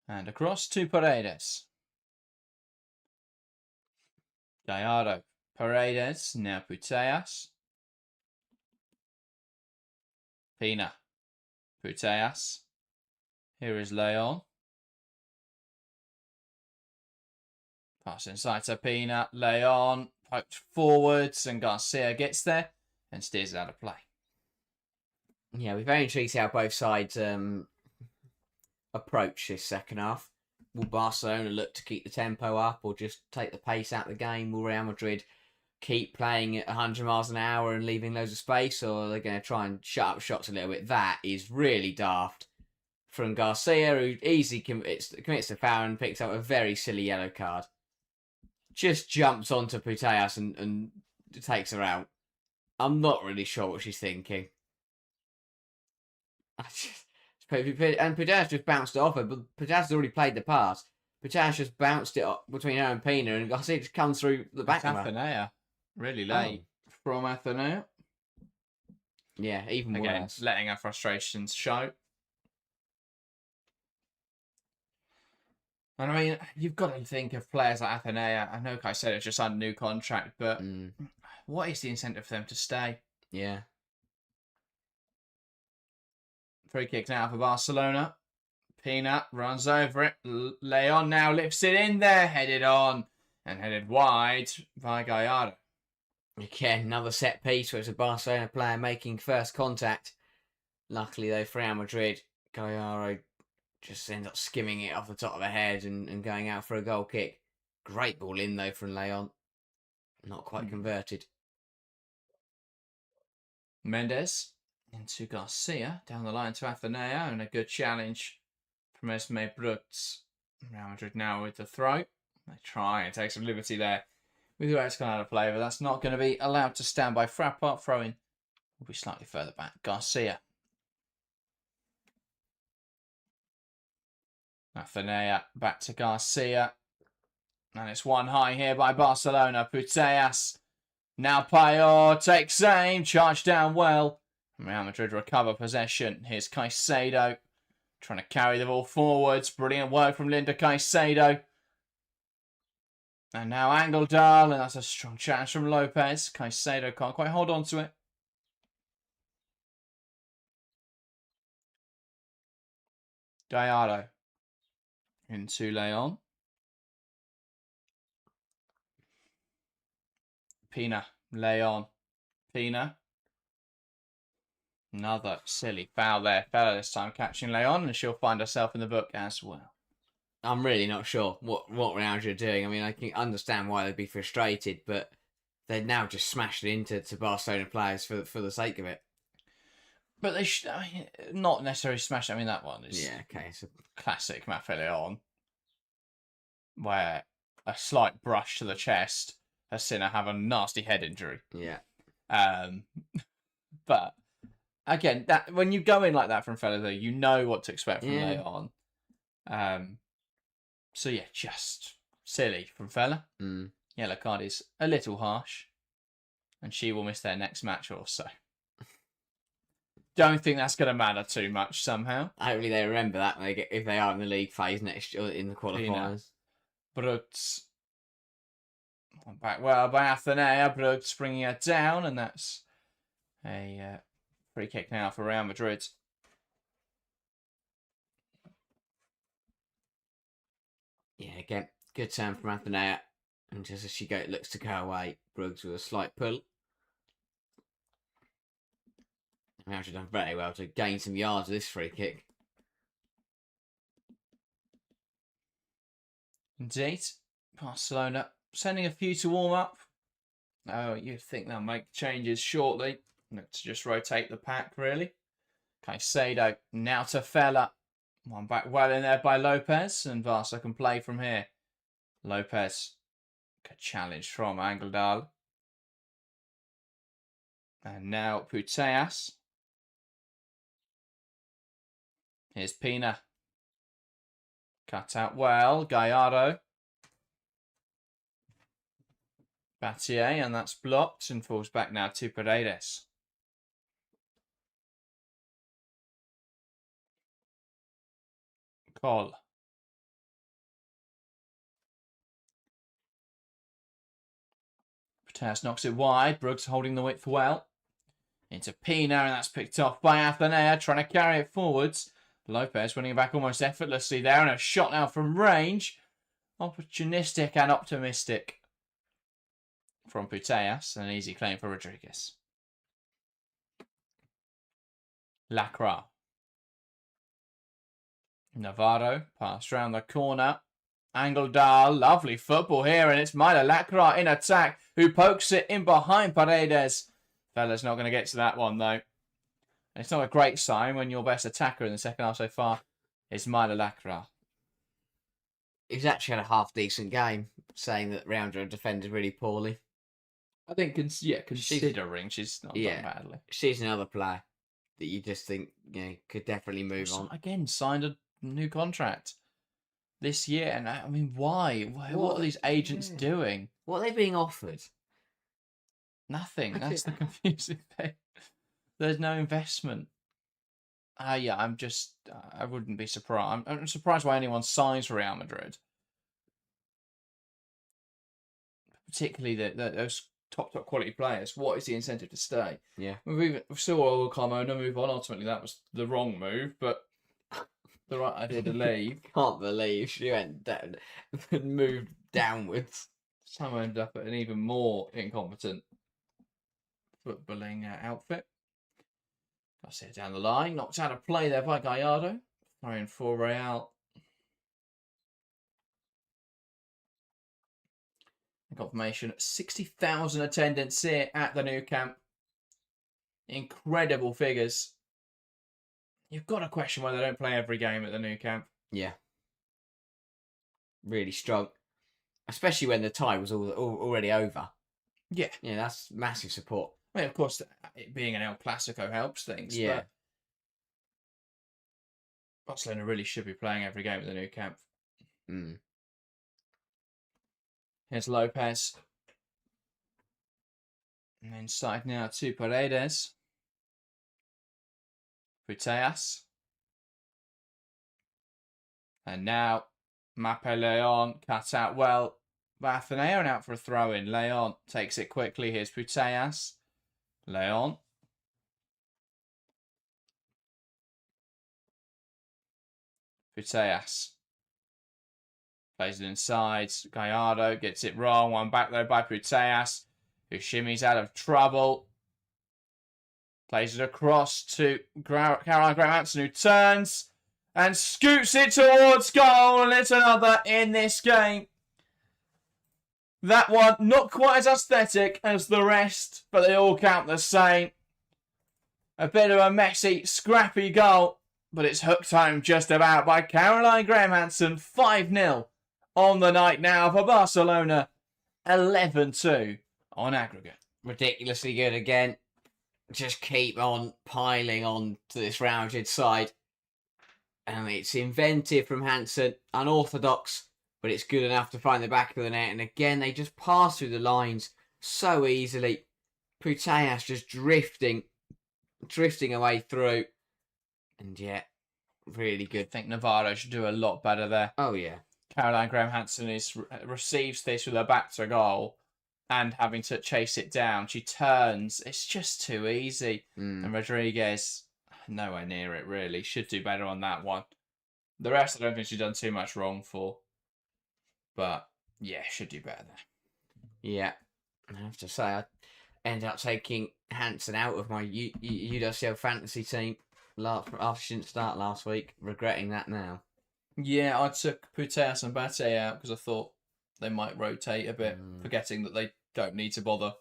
And across to Paredes. Gallardo. Paredes. Now Putellas. Pina. Putellas. Here is Leon. Pass inside to Pina. Leon poked forwards, and Garcia gets there and steers it out of play. Yeah, we're very intrigued to see how both sides approach this second half. Will Barcelona look to keep the tempo up or just take the pace out of the game? Will Real Madrid keep playing at 100 miles an hour and leaving loads of space, or are they going to try and shut up shots a little bit? That is really daft from Garcia, who easily commits to foul and picks up a very silly yellow card. Just jumps onto Putellas and takes her out. I'm not really sure what she's thinking. And Putellas just bounced it off her, but Putellas already played the pass. Putellas just bounced it up between her and Pina, and Garcia just comes through the back of her. Athenea. Really late from Athenea. Yeah, even worse. Letting her frustrations show. And I mean, you've got to think of players like Athenea. I know Caicedo's just signed a new contract, but what is the incentive for them to stay? Yeah. Free kick now for Barcelona. Pina runs over it. Leon now lifts it in there, headed on and headed wide by Gallardo. Again, another set piece where it's a Barcelona player making first contact. Luckily, though, for Real Madrid, Gallardo just ends up skimming it off the top of her head and going out for a goal kick. Great ball in, though, from Leon. Not quite converted. Mendes into Garcia. Down the line to Athenea. And a good challenge from Esme Brooks. Real Madrid now with the throw. They try and take some liberty there with where it's gone out of play, but that's not going to be allowed to stand by. Frappart throwing will be slightly further back. Garcia. Athenea back to Garcia. And it's one high here by Barcelona. Putellas. Now Payot takes aim. Charged down well. Real Madrid recover possession. Here's Caicedo. Trying to carry the ball forwards. Brilliant work from Linda Caicedo. And now Angeldal, and that's a strong challenge from Lopez. Caicedo can't quite hold on to it. Gallardo into Leon. Pina, Leon, Pina. Another silly foul there. Fella this time catching Leon, and she'll find herself in the book as well. I'm really not sure what Real Madrid are doing. I mean, I can understand why they'd be frustrated, but they're now just smashed it into Barcelona players for the sake of it. But they should, not necessarily smash. I mean, that one is It's a classic Mafe Leon, where a slight brush to the chest has seen her have a nasty head injury. Yeah. But again, that when you go in like that from Fella, though, you know what to expect from Leon. So yeah, just silly from Fella. Yellow card is a little harsh, and she will miss their next match also. Don't think that's going to matter too much somehow. Hopefully they remember that when if they are in the league phase next year in the qualifiers. Brooks back well by Athenea. Brooks bringing her down, and that's a free kick now for Real Madrid. Yeah, again, good turn from Athenea. And just as she looks to go away, Brooks with a slight pull. Real Madrid done very well to gain some yards with this free kick. Indeed. Barcelona sending a few to warm up. Oh, you'd think they'll make changes shortly. Look to just rotate the pack, really. Caicedo now to Fella. One back well in there by Lopez, and Barca can play from here. Lopez. Good challenge from Angeldal. And now Putellas. Here's Pina. Cut out well. Gallardo. Battier, and that's blocked and falls back now to Paredes. Cole. Putellas knocks it wide. Brooks holding the width well. Into Pina, and that's picked off by Athenea, trying to carry it forwards. Lopez winning it back almost effortlessly there, and a shot now from range. Opportunistic and optimistic from Putellas. An easy claim for Rodriguez. Lacroix. Navarro passed round the corner. Angledal, lovely football here, and it's Milo Lacroix in attack, who pokes it in behind Paredes. Fella's not going to get to that one, though. It's not a great sign when your best attacker in the second half so far is Milo Lacroix. He's actually had a half-decent game, saying that Real Madrid defended really poorly. I think, considering she's not done badly. She's another player that you just think could definitely move on. Again, signed a new contract this year, and I mean, why? What are these agents doing? What are they being offered? Nothing. That's the confusing thing. There's no investment. I wouldn't be surprised. I'm surprised why anyone signs for Real Madrid. Particularly those top quality players. What is the incentive to stay? Yeah. We saw Carmona move on. Ultimately, that was the wrong move, but the right idea to leave. Can't believe she went down and moved downwards. Someone ended up at an even more incompetent footballing outfit. I see it down the line. Knocked out of play there by Gallardo. Throwing for Real. Confirmation. 60,000 attendance here at the new camp. Incredible figures. You've got to question why they don't play every game at the new camp. Yeah. Really strong. Especially when the tie was already over. Yeah. Yeah, that's massive support. I mean, of course, it being an El Clasico helps things. Yeah. But Barcelona really should be playing every game at the new camp. Mm. Here's Lopez. And inside now to Paredes. Putellas. And now Mape Leon cut out well. Bathaneon out for a throw in. Leon takes it quickly. Here's Putellas. Leon. Putellas. Plays it inside. Gallardo gets it wrong. One back there by Putellas, who shimmies out of trouble. Plays it across to Caroline Graham-Hansen, who turns and scoots it towards goal. And it's another in this game. That one not quite as aesthetic as the rest, but they all count the same. A bit of a messy, scrappy goal, but it's hooked home just about by Caroline Graham-Hansen. 5-0 on the night now for Barcelona. 11-2 on aggregate. Ridiculously good again. Just keep on piling on to this Real Madrid side. It's inventive from Hansen, unorthodox, but it's good enough to find the back of the net. And again, they just pass through the lines so easily. Putellas just drifting away through. And really good. I think Navarro should do a lot better there. Oh, yeah. Caroline Graham-Hansen receives this with her back to goal and having to chase it down. She turns. It's just too easy. And Rodriguez, nowhere near it, really. Should do better on that one. The rest, I don't think she's done too much wrong for. But, yeah, should do better there. Yeah. I have to say, I ended up taking Hansen out of my uwcl fantasy team after she didn't start last week. Regretting that now. Yeah, I took Putellas and Bate out because I thought they might rotate a bit, forgetting that they don't need to bother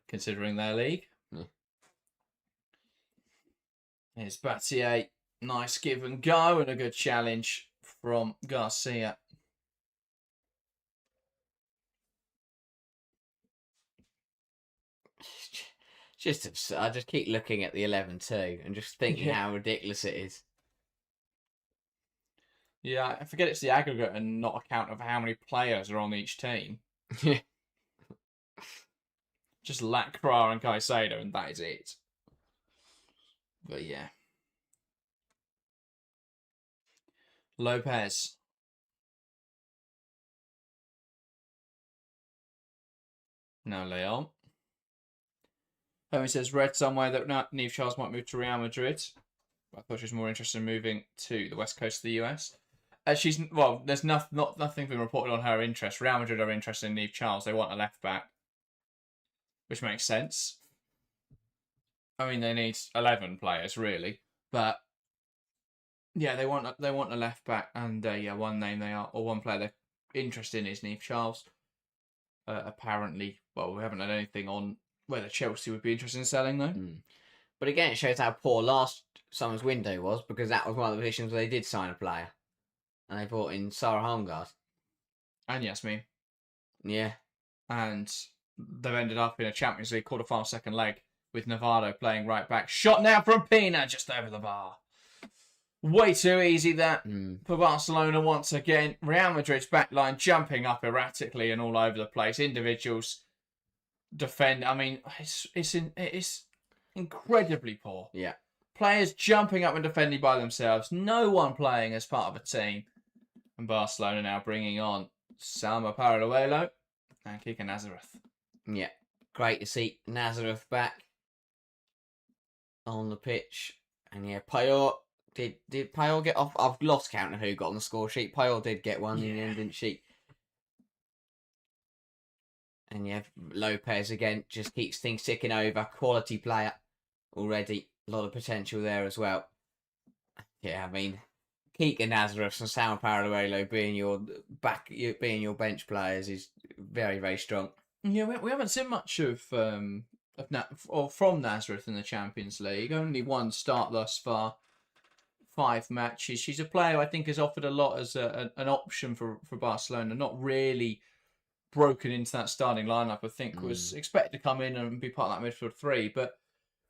considering their league. Yeah. Here's Battier. Nice give and go and a good challenge from Garcia. Just absurd. I just keep looking at the 11-2 and just thinking how ridiculous it is. Yeah, I forget it's the aggregate and not a count of how many players are on each team. Yeah. Just Lacroix and Caicedo, and that is it. But yeah. Lopez. Now Leon. Homie says, read somewhere that Niamh Charles might move to Real Madrid. I thought she was more interested in moving to the west coast of the US. There's nothing been reported on her interest. Real Madrid are interested in Niamh Charles. They want a left back, which makes sense. I mean, they need 11 players really, but yeah, they want a left back, and one player they're interested in is Niamh Charles. Apparently, we haven't had anything on whether Chelsea would be interested in selling though. But again, it shows how poor last summer's window was, because that was one of the positions where they did sign a player, and they brought in Sarah Holmgard and Yasmin. Yeah, and they've ended up in a Champions League quarter-final second leg with Navarro playing right back. Shot now from Pina, just over the bar. Way too easy that for Barcelona once again. Real Madrid's backline jumping up erratically and all over the place. Individuals defend. I mean, it's incredibly poor. Yeah. Players jumping up and defending by themselves. No one playing as part of a team. And Barcelona now bringing on Salma Paraluelo and Kika Nazareth. Yeah. Great to see Nazareth back on the pitch. And yeah, Payot. Did Payot get off? I've lost count of who got on the score sheet. Payot did get one in the end, didn't she? And yeah, Lopez again just keeps things ticking over. Quality player already. A lot of potential there as well. Yeah, I mean, Kika Nazareth and Salma Paraluelo being your bench players is very, very strong. Yeah, we haven't seen much from Nazareth in the Champions League. Only one start thus far. 5 matches. She's a player I think has offered a lot as an option for Barcelona. Not really broken into that starting lineup. I think was expected to come in and be part of that midfield 3, but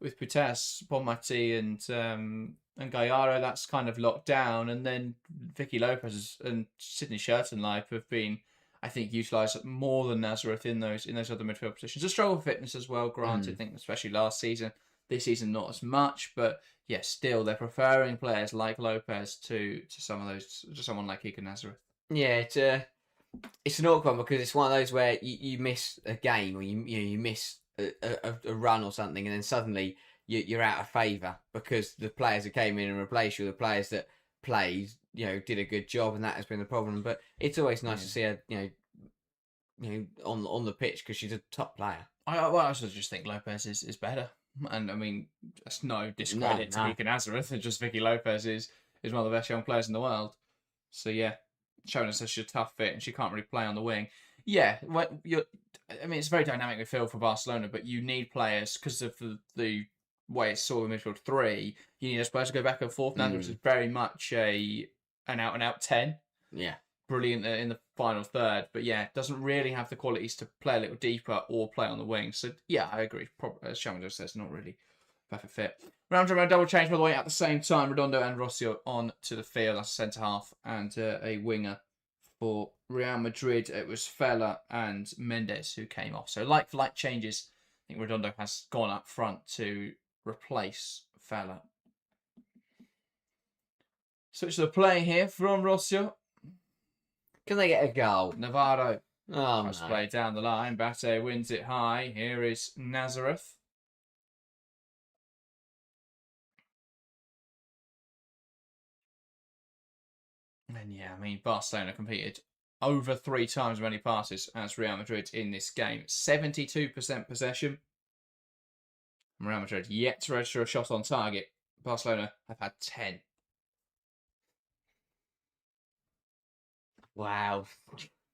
with Putas, Bonmati and Gallardo, that's kind of locked down. And then Vicky Lopez and Sydney Schertenleib have been, I think, utilised more than Nazareth in those other midfield positions. A struggle for fitness as well, granted. I think especially last season. This season not as much, but yes, still they're preferring players like Lopez to someone like Kika Nazareth. Yeah, it's an awkward one because it's one of those where you miss a game or you miss a run or something, and then suddenly you're out of favour because the players that came in and replaced you, the players that played, did a good job, and that has been the problem. But it's always nice to see her, on the pitch because she's a top player. I also just think Lopez is better. And I mean, that's no discredit to Kika Nazareth. And just Vicky Lopez is one of the best young players in the world. So yeah, showing us that she's a tough fit and she can't really play on the wing. Yeah, it's a very dynamic midfield for Barcelona, but you need players because of the way it's sort of midfield 3. You need those players to go back and forth. Nazareth is very much an out and out 10. Yeah. Brilliant in the final third, but yeah, doesn't really have the qualities to play a little deeper or play on the wing. So yeah, I agree. As Shaman just says, not really perfect fit. Round double change by the way at the same time. Redondo and Rossio on to the field as a centre half and a winger for Real Madrid. It was Fella and Mendes who came off. So like for like changes. I think Redondo has gone up front to replace Fella. Switch to the play here from Rossio. Can they get a goal? Navarro. Nice play down the line. Bate wins it high. Here is Nazareth. And yeah, I mean, Barcelona competed over 3 times as many passes as Real Madrid in this game. 72% possession. Real Madrid yet to register a shot on target. Barcelona have had 10. Wow.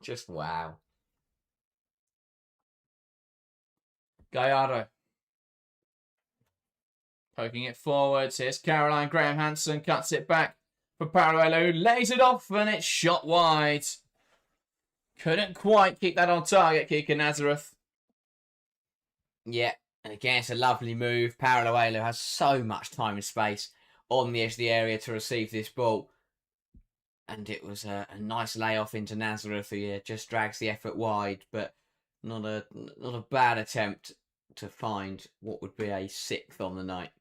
Just wow. Gallardo. Poking it forwards. Here's Caroline. Graham Hansen cuts it back for Paraluelo, who lays it off and it's shot wide. Couldn't quite keep that on target, Kika Nazareth. Yeah, and again, it's a lovely move. Paraluelo has so much time and space on the edge of the area to receive this ball. And it was a nice layoff into Nazareth, who just drags the effort wide, but not a bad attempt to find what would be a 6th on the night.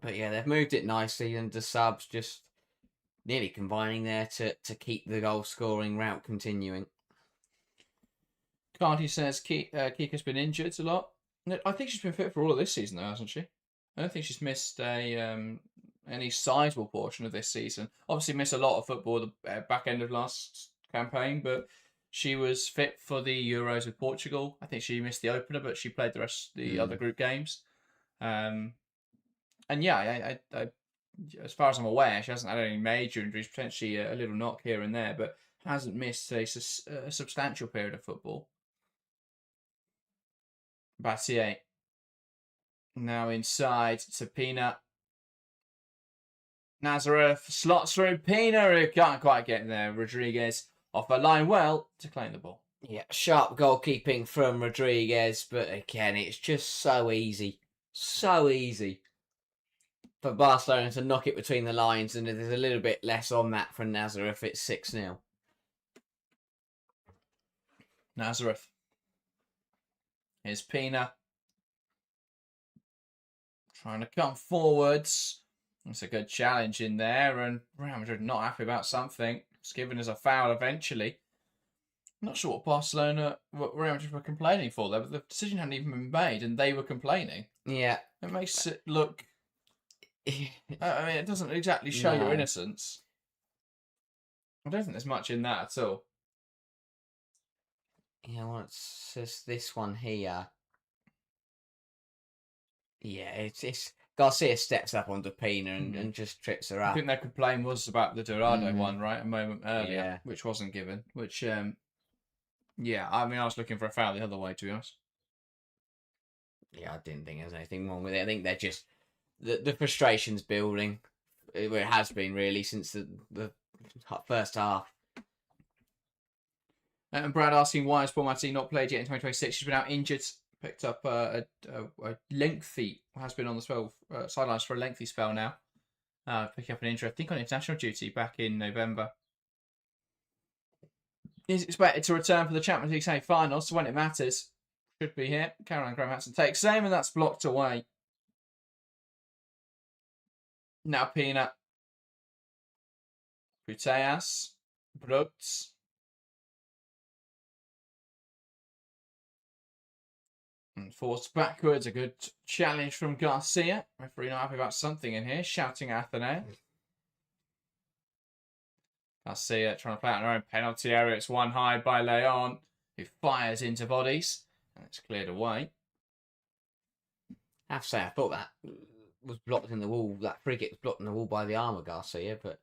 But yeah, they've moved it nicely, and the subs just nearly combining there to keep the goal scoring route continuing. Carty says Kika's been injured a lot. I think she's been fit for all of this season, though, hasn't she? I don't think she's missed a any sizable portion of this season. Obviously, missed a lot of football the back end of last campaign, but she was fit for the Euros with Portugal. I think she missed the opener, but she played the rest of the other group games. And yeah, I, as far as I'm aware, she hasn't had any major injuries, potentially a little knock here and there, but hasn't missed a substantial period of football. Battier. Now inside to Pina. Nazareth slots through Pina, who can't quite get there. Rodriguez off the line well to claim the ball. Yeah, sharp goalkeeping from Rodriguez, but again, it's just so easy. So easy for Barcelona to knock it between the lines, and there's a little bit less on that for Nazareth. It's 6-0. Nazareth. Here's Pina. Trying to come forwards. It's a good challenge in there, and Real Madrid not happy about something. It's given us a foul eventually. I'm not sure what Real Madrid were complaining for there, but the decision hadn't even been made, and they were complaining. Yeah. It makes it look... I mean, it doesn't exactly show your innocence. I don't think there's much in that at all. Yeah, well, it's just this one here. Yeah, it's Garcia steps up onto Pina and just trips her up. I think their complaint was about the Dorado one, right? A moment earlier, which wasn't given. Which, yeah, I mean, I was looking for a foul the other way, to be honest. Yeah, I didn't think there was anything wrong with it. I think they're just... The frustration's building. It has been, really, since the first half. And Brad asking why has Paul Matti not played yet in 2026? She's been out injured. Picked up a lengthy, has been on the sidelines for a lengthy spell now. Picking up an injury, I think, on international duty back in November. Is expected to return for the Champions League semi-finals, so when it matters, should be here. Caroline Graham-Hansen takes aim, and that's blocked away. Now Pina. Puteas. Brugts. And forced backwards. A good challenge from Garcia. Referee not happy about something in here. Shouting at Athene. Garcia trying to play out in her own penalty area. It's one high by Leon, who fires into bodies. And it's cleared away. I have to say, I thought that was blocked in the wall. That free kick was blocked in the wall by the arm of Garcia, but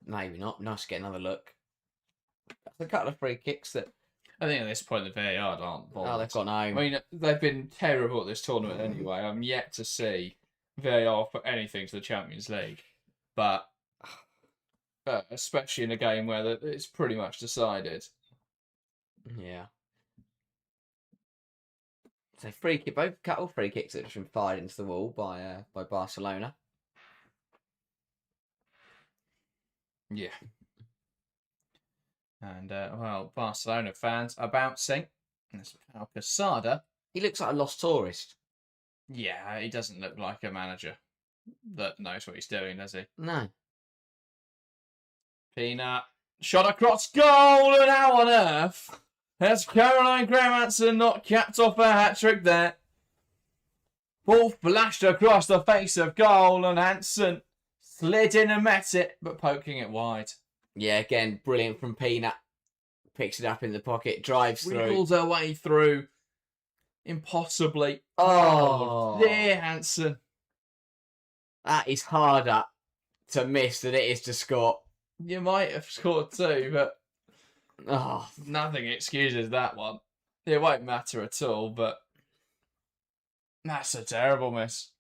maybe not. Nice to get another look. That's a couple of free kicks that... I think at this point the VAR aren't bothered. Oh, they've gone home. I mean, they've been terrible at this tournament anyway. I'm yet to see VAR put anything to the Champions League. But especially in a game where it's pretty much decided. Yeah. So free kick, both couple free kicks that have been fired into the wall by Barcelona. Yeah. And, well, Barcelona fans are bouncing. That's Pau Casada. He looks like a lost tourist. Yeah, he doesn't look like a manager that knows what he's doing, does he? No. Pina. Shot across goal, and how on earth has Caroline Graham-Hansen not capped off her hat-trick there? Ball flashed across the face of goal, and Hansen slid in and met it, but poking it wide. Yeah, again, brilliant from Pina. Picks it up in the pocket, drives through. Wriggles her way through. Impossibly. Oh, dear Hansen. That is harder to miss than it is to score. You might have scored too, but Oh, nothing excuses that one. It won't matter at all, but that's a terrible miss.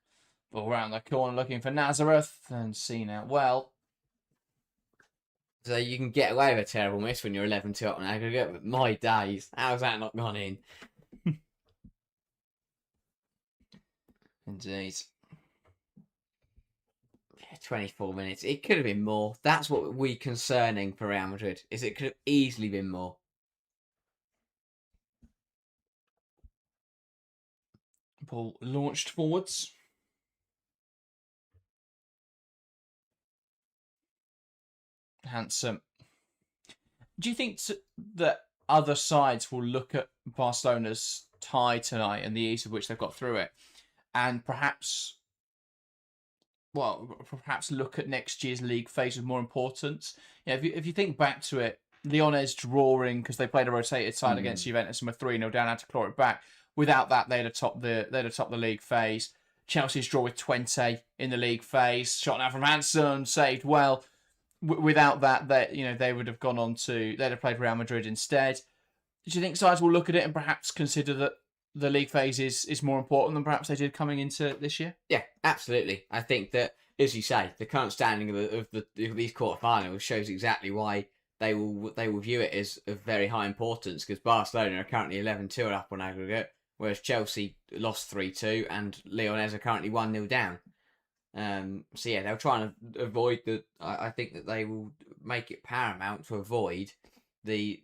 Ball round the corner looking for Nazareth and seen out well. so you can get away with a terrible miss when you're 11-2 up on aggregate, but my days, how's that not gone in? Indeed. 24 minutes. It could have been more. That's what would be concerning for Real Madrid, is it could have easily been more. Ball launched forwards. Handsome. Do you think that other sides will look at Barcelona's tie tonight and the ease with which they've got through it, and perhaps well, perhaps look at next year's league phase with more importance. You know, if you think back to it, Lyonnais drawing because they played a rotated side against Juventus and were 3-0 down, had to claw it back. Without that, they'd have topped the league phase. Chelsea's draw with Twente in the league phase, shot out from Hansen, saved well. Without that, they would have gone on to they'd have played Real Madrid instead. Do you think sides will look at it and perhaps consider that the league phase is more important than perhaps they did coming into this year? Yeah, absolutely. I think that, as you say, the current standing of these quarterfinals shows exactly why they will view it as of very high importance, because Barcelona are currently 11-2 up on aggregate, whereas Chelsea lost 3-2 and Lyonnais are currently 1-0 down. So yeah, they'll try and avoid the. I think that they will make it paramount to avoid the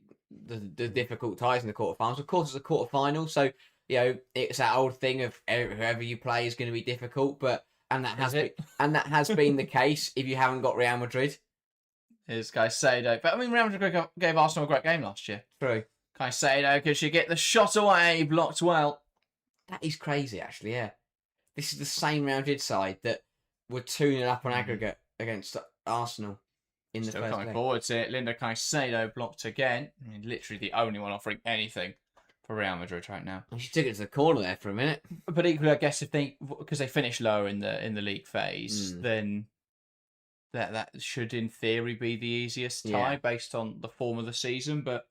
difficult ties in the quarterfinals. Of course, it's a quarterfinal, so it's that old thing of whoever you play is going to be difficult, and that has been the case if you haven't got Real Madrid. Here's Caicedo, but I mean, Real Madrid gave Arsenal a great game last year. True. Caicedo, could she get the shot away? Blocked well. That is crazy, actually. Yeah, this is the same Real Madrid side that were 2-0 up on aggregate against Arsenal in the Still first coming leg. forward to it. Linda Caicedo blocked again. I mean, literally the only one offering anything for Real Madrid right now. And she took it to the corner there for a minute. But equally, I guess because they finished lower in the league phase, then that should in theory be the easiest tie based on the form of the season. But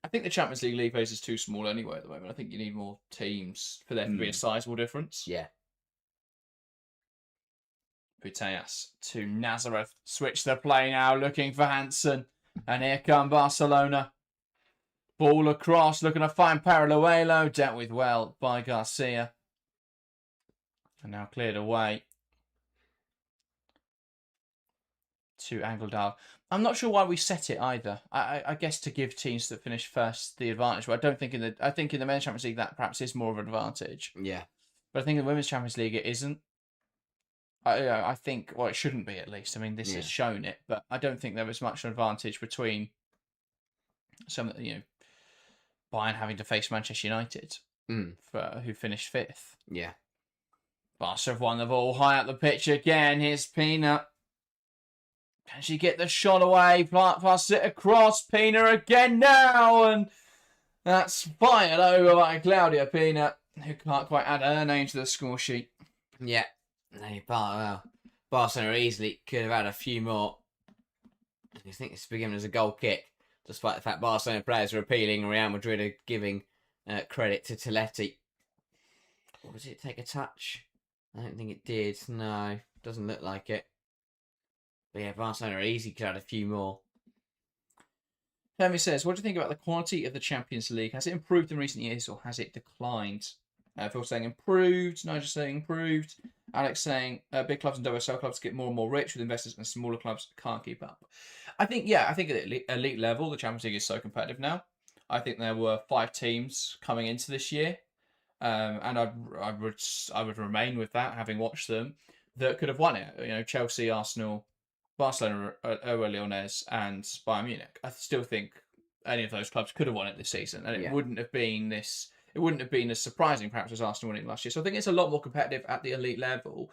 I think the Champions League phase is too small anyway at the moment. I think you need more teams for there to be a sizable difference. Yeah. Putellas to Nazareth. Switch the play now, looking for Hansen. And here come Barcelona. Ball across, looking to find Paraluelo. Dealt with well by Garcia. And now cleared away to Angledal. I'm not sure why we set it either. I guess to give teams that finish first the advantage. But I don't think I think in the Men's Champions League that perhaps is more of an advantage. Yeah. But I think in the Women's Champions League it isn't. I think, well, it shouldn't be at least. I mean, this has shown it, but I don't think there was much advantage between Bayern having to face Manchester United, who finished 5th. Yeah. Barca have won the ball high up the pitch again. Here's Pina. Can she get the shot away? Pass it across. Pina again now, and that's fired over by Claudia Pina, who can't quite add her name to the score sheet. Yeah. Well, Barcelona easily could have had a few more. I think it's beginning as a goal kick, despite the fact Barcelona players are appealing and Real Madrid are giving credit to Toletti. Or did it take a touch? I don't think it did. No, doesn't look like it. But yeah, Barcelona easily could have had a few more. Hermie says, what do you think about the quality of the Champions League? Has it improved in recent years or has it declined? Phil saying improved, Nigel saying improved, Alex saying big clubs and WSL clubs get more and more rich with investors and smaller clubs can't keep up. I think at elite level, the Champions League is so competitive now. I think there were 5 teams coming into this year, and I would remain with that, having watched them, that could have won it. Chelsea, Arsenal, Barcelona, Lyonnais, and Bayern Munich. I still think any of those clubs could have won it this season, and it wouldn't have been this. It wouldn't have been as surprising, perhaps, as Arsenal winning last year. So I think it's a lot more competitive at the elite level.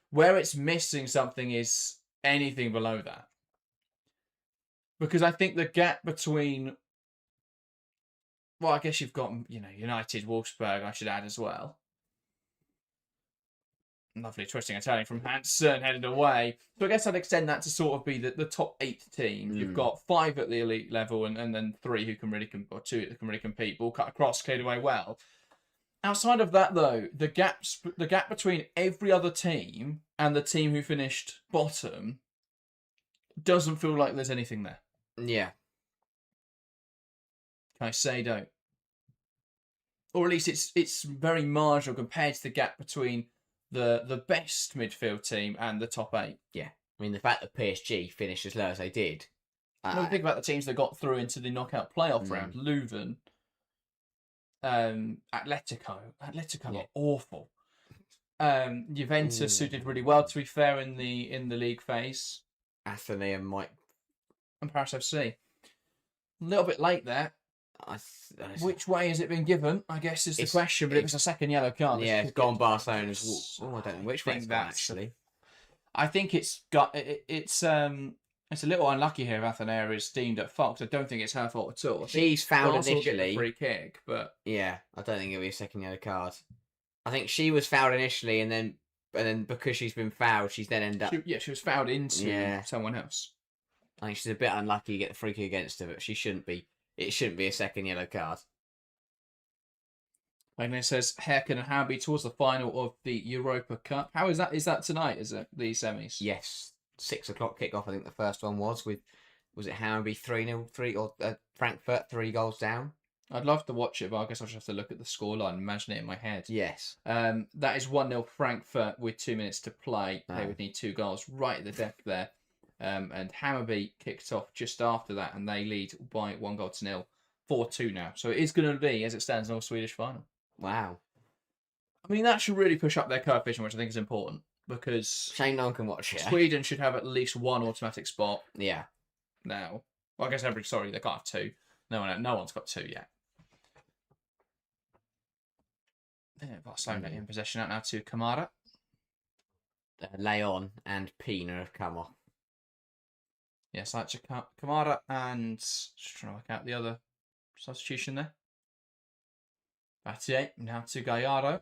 Where it's missing something is anything below that. Because I think the gap between... Well, I guess you've got, United, Wolfsburg, I should add as well. Lovely twisting Italian from Hansen, headed away. So I guess I'd extend that to sort of be the top 8 teams. You've got 5 at the elite level and then 3 who can really or 2 that can really compete. Ball cut across, cleared away well. Outside of that, though, the gap between every other team and the team who finished bottom doesn't feel like there's anything there. Yeah. Caicedo. Or at least it's very marginal compared to the gap between the best midfield team and the top 8. Yeah. I mean, the fact that PSG finished as low as they did. When we think about the teams that got through into the knockout playoff round, Leuven, Atletico are awful. Juventus, who did really well, to be fair, in the league phase. Athenaeum might... And Paris FC. A little bit late there. Which way has it been given? I guess is the question, but it was a second yellow card. Yeah, it's gone Barcelona's. I don't know which way it's gone, actually. I think it's a little unlucky here if Athanair is deemed at fault. I don't think it's her fault at all. She's fouled Barca will get the initially. free kick, but Yeah, I don't think it'll be a second yellow card. I think she was fouled initially, and then because she's been fouled, she's then ended up. she was fouled into someone else. I think she's a bit unlucky to get the free kick against her, but she shouldn't be. It shouldn't be a second yellow card. And it says Herken and Hamby towards the final of the Europa Cup. How is that? Is that tonight? Is it the semis? Yes, 6 o'clock kickoff. I think the first one was it Hamby 3-0 or Frankfurt 3 goals down. I'd love to watch it, but I guess I'll just have to look at the scoreline and imagine it in my head. Yes. That is 1-0 Frankfurt with 2 minutes to play. Oh. They would need 2 goals right at the deck there. And Hammarby kicked off just after that, and they lead by 1-0. 4-2 now. So it is going to be, as it stands, an all-Swedish final. Wow. I mean, that should really push up their coefficient, which I think is important, because shame no one can watch it. Sweden should have at least 1 automatic spot. Yeah. Now. Well, I guess they can't have 2. No one's got 2 yet. Barcelona in possession out now to Kamara. Leon and Pina have come off. Yes, that's Kamara and just trying to work out the other substitution there. Battier now to Gallardo.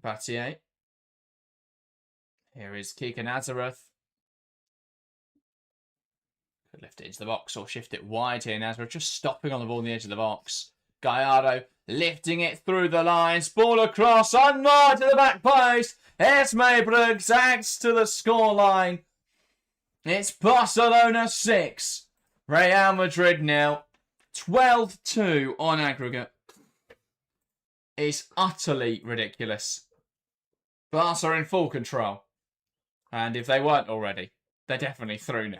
Battier. Here is Kika Nazareth. Could lift it into the box or shift it wide here. Nazareth just stopping on the ball on the edge of the box. Gallardo lifting it through the lines. Ball across, unmarked to the back post. Esme Bruggs adds to the scoreline. It's Barcelona 6, Real Madrid 0. 12-2 on aggregate. It's utterly ridiculous. Barca are in full control. And if they weren't already, they're definitely through now.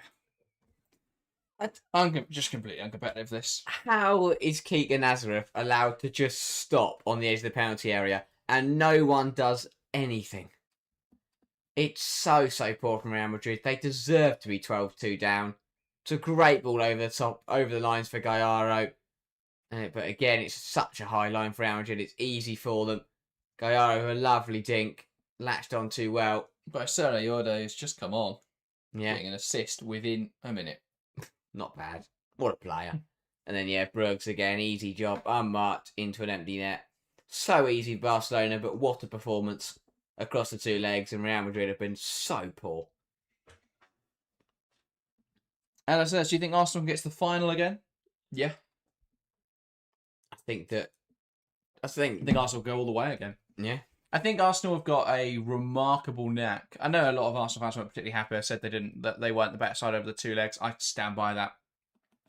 Just completely uncompetitive, this. How is Keegan Nazareth allowed to just stop on the edge of the penalty area and no one does anything? It's so poor from Real Madrid. They deserve to be 12-2 down. It's a great ball over the top, over the lines for Gallardo. But again, it's such a high line for Real Madrid. It's easy for them. Gallardo, a lovely dink. Latched on too well. But Sarah Yorda has just come on. Yeah. Getting an assist within a minute. Not bad. What a player. And then, Bruggs again. Easy job. Unmarked into an empty net. So easy for Barcelona, but what a performance across the 2 legs. And Real Madrid have been so poor. Alice says, do you think Arsenal gets the final again? Yeah. I think Arsenal go all the way again. Yeah. I think Arsenal have got a remarkable knack. I know a lot of Arsenal fans weren't particularly happy. I said that they weren't the better side over the 2 legs. I stand by that.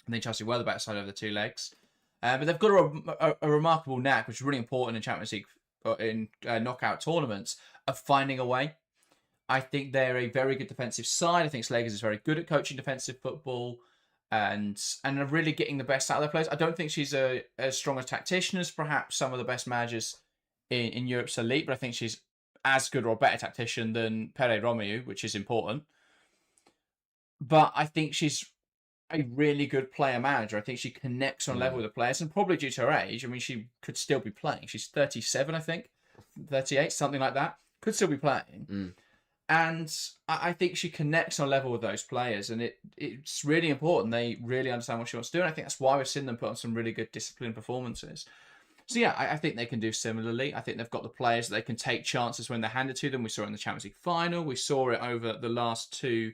I think Chelsea were the better side over the 2 legs. But they've got a remarkable knack, which is really important in Champions League, in knockout tournaments, of finding a way. I think they're a very good defensive side. I think Slegers is very good at coaching defensive football and are really getting the best out of their players. I don't think she's as strong a tactician as perhaps some of the best managers in Europe's elite, but I think she's as good or a better tactician than Pere Romeu, which is important. But I think she's a really good player manager. I think she connects on level with the players, and probably due to her age, I mean, she could still be playing. She's 37, I think, 38, something like that. Could still be playing. And I think she connects on level with those players, and it's really important. They really understand what she wants to do, and I think that's why we've seen them put on some really good disciplined performances. So yeah, I think they can do similarly. I think they've got the players that they can take chances when they're handed to them. We saw it in the Champions League final. We saw it over the last two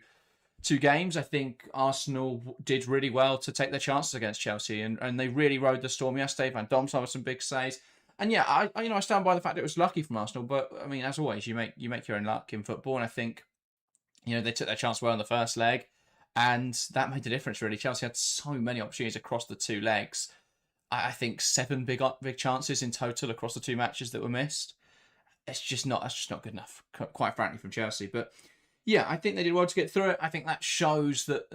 games. I think Arsenal did really well to take their chances against Chelsea, and they really rode the storm yesterday. Van Dom with some big saves. And yeah, I stand by the fact it was lucky from Arsenal, but I mean, as always, you make your own luck in football, and I think they took their chance well in the first leg, and that made the difference really. Chelsea had so many opportunities across the 2 legs. I think 7 big chances in total across the 2 matches that were missed. That's just not good enough, quite frankly, from Chelsea. But yeah, I think they did well to get through it. I think that shows that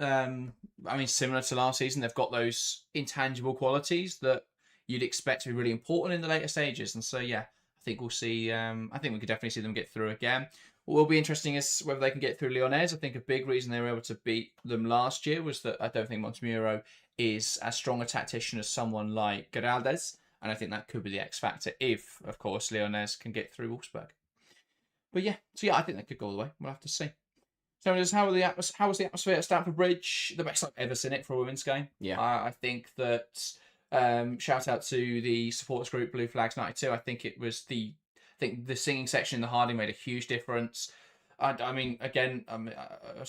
similar to last season, they've got those intangible qualities that you'd expect to be really important in the later stages. And so, yeah, I think we'll see. I think we could definitely see them get through again. What will be interesting is whether they can get through Lyonnais. I think a big reason they were able to beat them last year was that I don't think Montemuro is as strong a tactician as someone like Geraldes. And I think that could be the X factor if, of course, Lyonnaise can get through Wolfsburg. But yeah, I think that could go all the way. We'll have to see. So, how was the atmosphere at Stamford Bridge? The best I've ever seen it for a women's game. Yeah. I think that. Shout out to the supporters group Blue Flags 92. I think the singing section in the Harding made a huge difference. I mean, again, I'm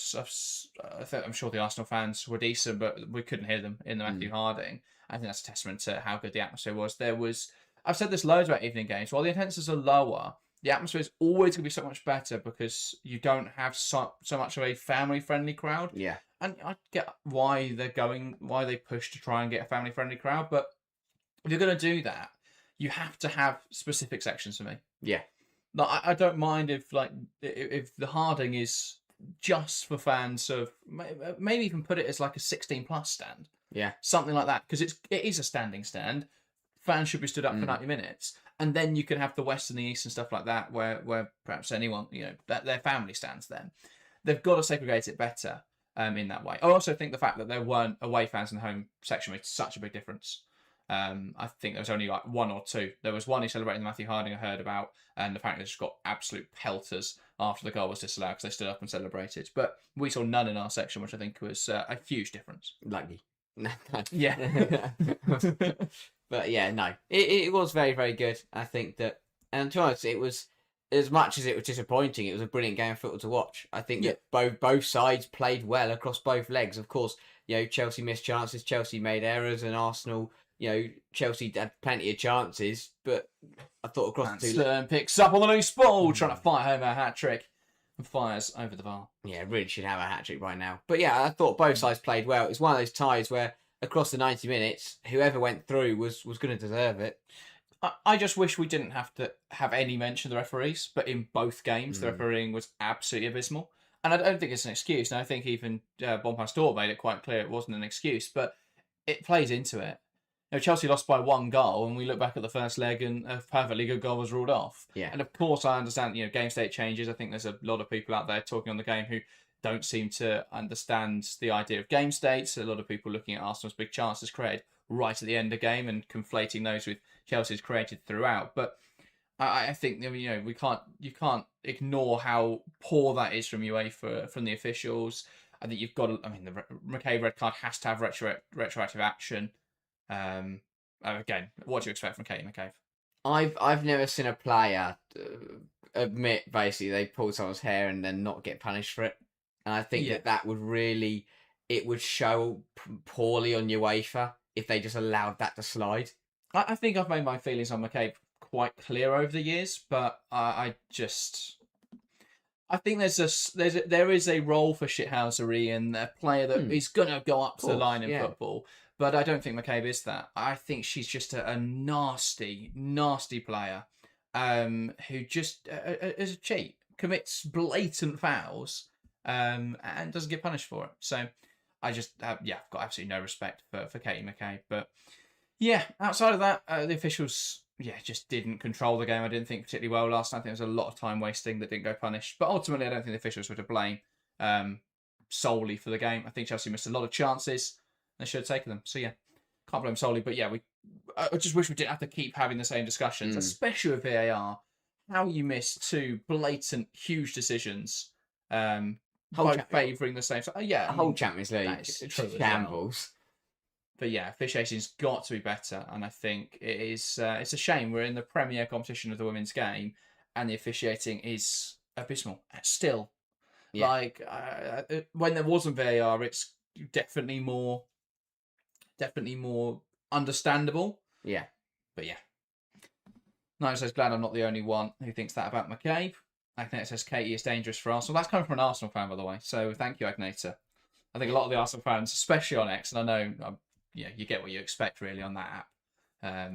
sure the Arsenal fans were decent, but we couldn't hear them in the Matthew Harding. I think that's a testament to how good the atmosphere was. I've said this loads about evening games. While the attendances are lower, the atmosphere is always going to be so much better because you don't have so much of a family-friendly crowd. Yeah. And I get why they push to try and get a family-friendly crowd, but if you're going to do that, you have to have specific sections for me. Yeah. Like, I don't mind if the Harding is just for fans of, maybe even put it as like a 16+ stand. Yeah. Something like that, because it is a standing stand. Fans should be stood up for 90 minutes. And then you can have the West and the East and stuff like that, where perhaps anyone, that their family stands then. They've got to segregate it better in that way. I also think the fact that there weren't away fans in the home section made such a big difference. I think there was only like one or two. There was one who celebrated the Matthew Harding I heard about, and apparently they just got absolute pelters after the goal was disallowed because they stood up and celebrated. But we saw none in our section, which I think was a huge difference. Lucky. Yeah. But yeah, no. It was very, very good. I think that, and to be honest, it was, as much as it was disappointing, it was a brilliant game of football to watch. I think that both sides played well across both legs. Of course, Chelsea missed chances, Chelsea made errors, and Arsenal, Chelsea had plenty of chances, but I thought across the two legs, picks up on the loose ball, trying to fight home a hat-trick, and fires over the bar. Yeah, really should have a hat-trick by now. But yeah, I thought both sides played well. It's one of those ties where across the 90 minutes, whoever went through was going to deserve it. I just wish we didn't have to have any mention of the referees, but in both games, the refereeing was absolutely abysmal. And I don't think it's an excuse. And I think even Bonpastor made it quite clear it wasn't an excuse, but it plays into it. Chelsea lost by 1 goal, and we look back at the first leg, and a perfectly good goal was ruled off. Yeah. And of course, I understand, game state changes. I think there's a lot of people out there talking on the game who don't seem to understand the idea of game states. A lot of people looking at Arsenal's big chances created right at the end of the game and conflating those with Chelsea's created throughout. But I think you can't ignore how poor that is from UEFA, from the officials. I think you've got to, the McCabe red card has to have retroactive action. Again, what do you expect from Katie McCabe? I've never seen a player admit basically they pulled someone's hair and then not get punished for it. And I think that would really, it would show poorly on UEFA if they just allowed that to slide. I think I've made my feelings on McCabe quite clear over the years, but I think there is a role for shithousery and a player that is gonna go up to the line in football. But I don't think McCabe is that. I think she's just a nasty, nasty player who just is a cheat, commits blatant fouls, and doesn't get punished for it. So I just I've got absolutely no respect for Katie McCabe. But yeah, outside of that, the officials just didn't control the game. I didn't think particularly well last night. I think there was a lot of time wasting that didn't go punished. But ultimately, I don't think the officials were to blame solely for the game. I think Chelsea missed a lot of chances. They should have taken them. So yeah, can't blame solely. But yeah, I just wish we didn't have to keep having the same discussions, especially with VAR. How you miss 2 blatant, huge decisions, both favouring the same. A whole Champions League shambles. But yeah, officiating's got to be better, and I think it is. It's a shame we're in the premier competition of the women's game, and the officiating is abysmal. Still, when there wasn't VAR, it's definitely more understandable. Yeah. But yeah. Nigel says, glad I'm not the only one who thinks that about McCabe. Agneta says, Katie is dangerous for Arsenal. That's coming from an Arsenal fan, by the way. So thank you, Agneta. I think a lot of the Arsenal fans, especially on X, and I know, you get what you expect really on that app.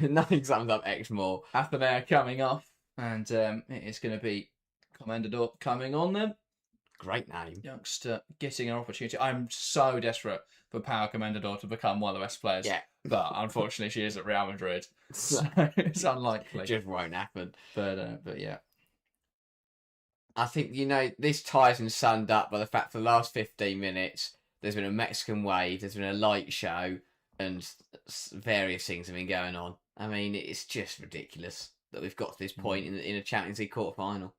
Nothing sums up X more. Athenea coming off, and it is going to be Commendador coming on them. Great name. Youngster getting an opportunity. I'm so desperate for Pau Commendador to become one of the best players. Yeah. But unfortunately, she is at Real Madrid. So it's unlikely. It just won't happen. But yeah. I think, this ties and summed up by the fact for the last 15 minutes, there's been a Mexican wave, there's been a light show, and various things have been going on. I mean, it's just ridiculous that we've got to this point in a Champions League quarter final.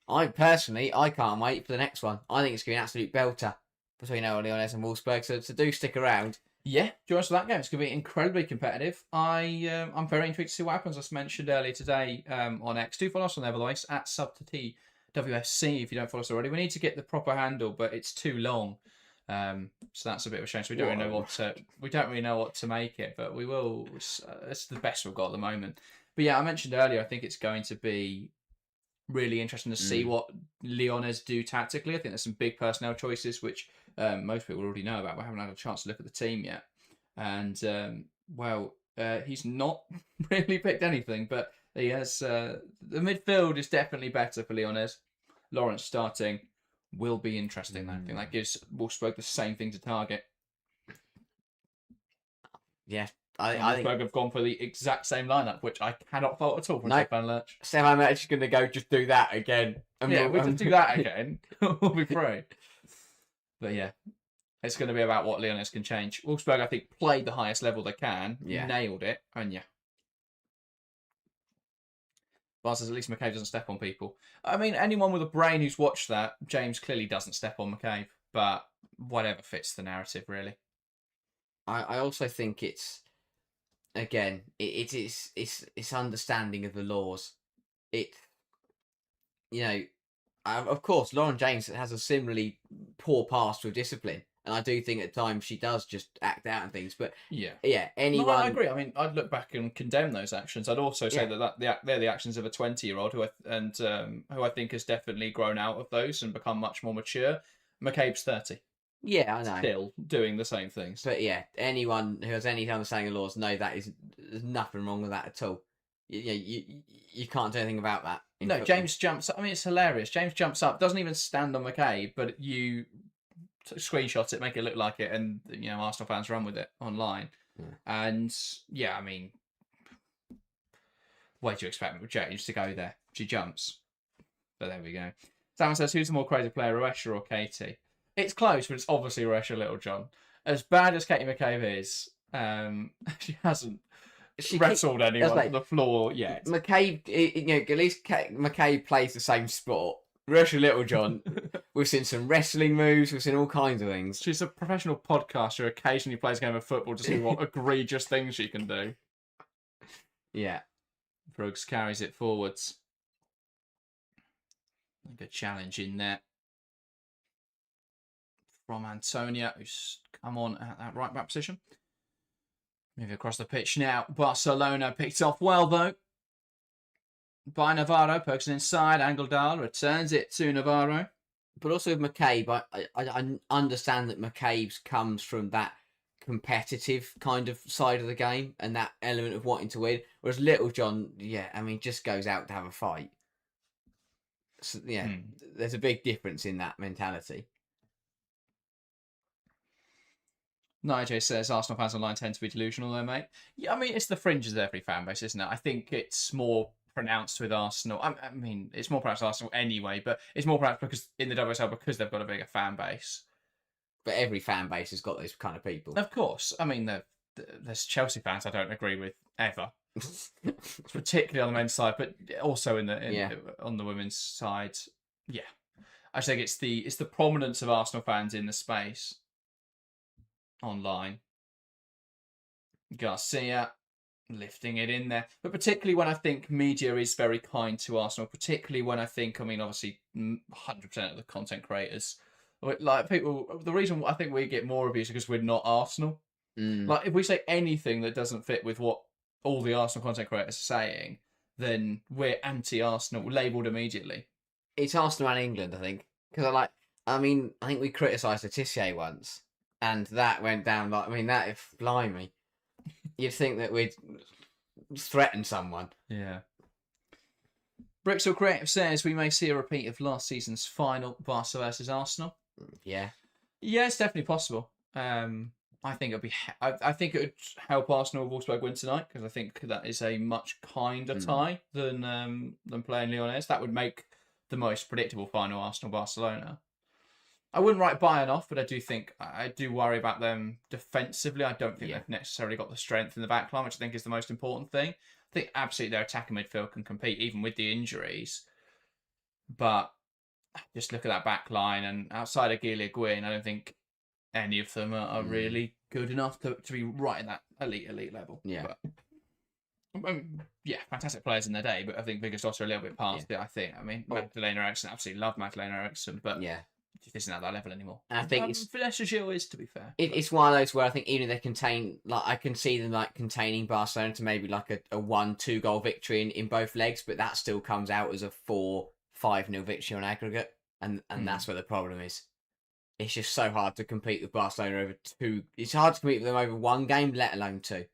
I can't wait for the next one. I think it's going to be an absolute belter between Lyonès and Wolfsburg. So do stick around. Yeah, join us for that game. It's going to be incredibly competitive. I'm very intrigued to see what happens. As mentioned earlier today on X. Do follow us on Evervoice at @TWFC if you don't follow us already. We need to get the proper handle, but it's too long. So that's a bit of a shame. So we don't really know what to make it, but we will. It's the best we've got at the moment. But yeah, I mentioned earlier, I think it's going to be really interesting to see what Lyonès do tactically. I think there's some big personnel choices which most people already know about. We haven't had a chance to look at the team yet, and he's not really picked anything, but he has. The midfield is definitely better for Lyonès. Lawrence starting will be interesting. I think that gives Wolfsburg the same thing to target. Yeah. I think Wolfsburg have gone for the exact same lineup, which I cannot fault at all from Stefan Lerch. Stefan Lerch is going to go just do that again. We just do that again. We'll be free. But yeah, it's going to be about what Lyonès can change. Wolfsburg, I think, played the highest level they can, nailed it, and yeah. Bar says at least McCabe doesn't step on people. I mean, anyone with a brain who's watched that, James clearly doesn't step on McCabe, but whatever fits the narrative, really. I also think it's understanding of the laws. Of course, Lauren James has a similarly poor past with discipline, and I do think at times she does just act out and things. But anyone. No, I agree. I mean, I'd look back and condemn those actions. I'd also say that they're the actions of a 20-year-old who I think has definitely grown out of those and become much more mature. McCabe's 30. Yeah, I know. Still doing the same things. But yeah, anyone who has any understanding of laws know there's nothing wrong with that at all. You can't do anything about that. No, football. James jumps up. I mean, it's hilarious. James jumps up, doesn't even stand on McCabe, but you screenshot it, make it look like it, and Arsenal fans run with it online. And yeah, I mean, what do you expect with James to go there? She jumps. But there we go. Sam says, who's the more crazy player, Roesha or Katie? It's close, but it's obviously Roesha Littlejohn. As bad as Katie McCabe is, she hasn't wrestled anyone on the floor yet. McCabe, at least McCabe plays the same sport. Roesha Littlejohn, we've seen some wrestling moves, we've seen all kinds of things. She's a professional podcaster who occasionally plays a game of football to see what egregious things she can do. Yeah. Brooks carries it forwards. Good challenge in there from Antonia, who's come on at that right back position. Moving across the pitch now. Barcelona picked off well, though, by Navarro. Pokes it inside. Angeldal returns it to Navarro. But also with McCabe, I understand that McCabe's comes from that competitive kind of side of the game and that element of wanting to win. Whereas Littlejohn, just goes out to have a fight. So, there's a big difference in that mentality. Nigel says Arsenal fans online tend to be delusional, though, mate. Yeah, I mean, it's the fringes of every fan base, isn't it? I think it's more pronounced with Arsenal. I mean, it's more pronounced with Arsenal anyway, but it's more pronounced because in the WSL because they've got a bigger fan base. But every fan base has got those kind of people. Of course. I mean, there's Chelsea fans I don't agree with ever. Particularly on the men's side, but also on the women's side. Yeah. I think it's the prominence of Arsenal fans in the space online. Garcia lifting it in there, but particularly when I think media is very kind to Arsenal, particularly when obviously 100% of the content creators, like people, the reason I think we get more reviews is because we're not Arsenal. Like if we say anything that doesn't fit with what all the Arsenal content creators are saying, then we're anti-Arsenal, labelled immediately. It's Arsenal and England, I think, because I think we criticised Letitia once. And that went down that blimey. You'd think that we'd threaten someone. Yeah. Brixel Creative says we may see a repeat of last season's final, Barca versus Arsenal. Yeah. Yeah, it's definitely possible. I think I think it would help Arsenal if Wolfsburg win tonight because I think that is a much kinder tie than playing Lyonès. That would make the most predictable final Arsenal-Barcelona. I wouldn't write Bayern off, but I do worry about them defensively. I don't think Yeah. they've necessarily got the strength in the back line, which I think is the most important thing. I think absolutely their attacking midfield can compete even with the injuries. But just look at that back line, and outside of Gila Gwyn, I don't think any of them are really good enough to be right in that elite level. Yeah. But, yeah, fantastic players in their day, but I think biggest are a little bit past it, I think. I mean, Magdalena Eriksson, absolutely love Magdalena Eriksson, but just isn't at that level anymore. And I think Vanessa Gil is, to be fair. It's one of those where I think even if they contain, like, I can see them like containing Barcelona to maybe like a 1-2 goal victory in both legs, but that still comes out as a 4-5-0 victory on aggregate, and that's where the problem is. It's just so hard to compete with Barcelona over two. It's hard to compete with them over one game, let alone two.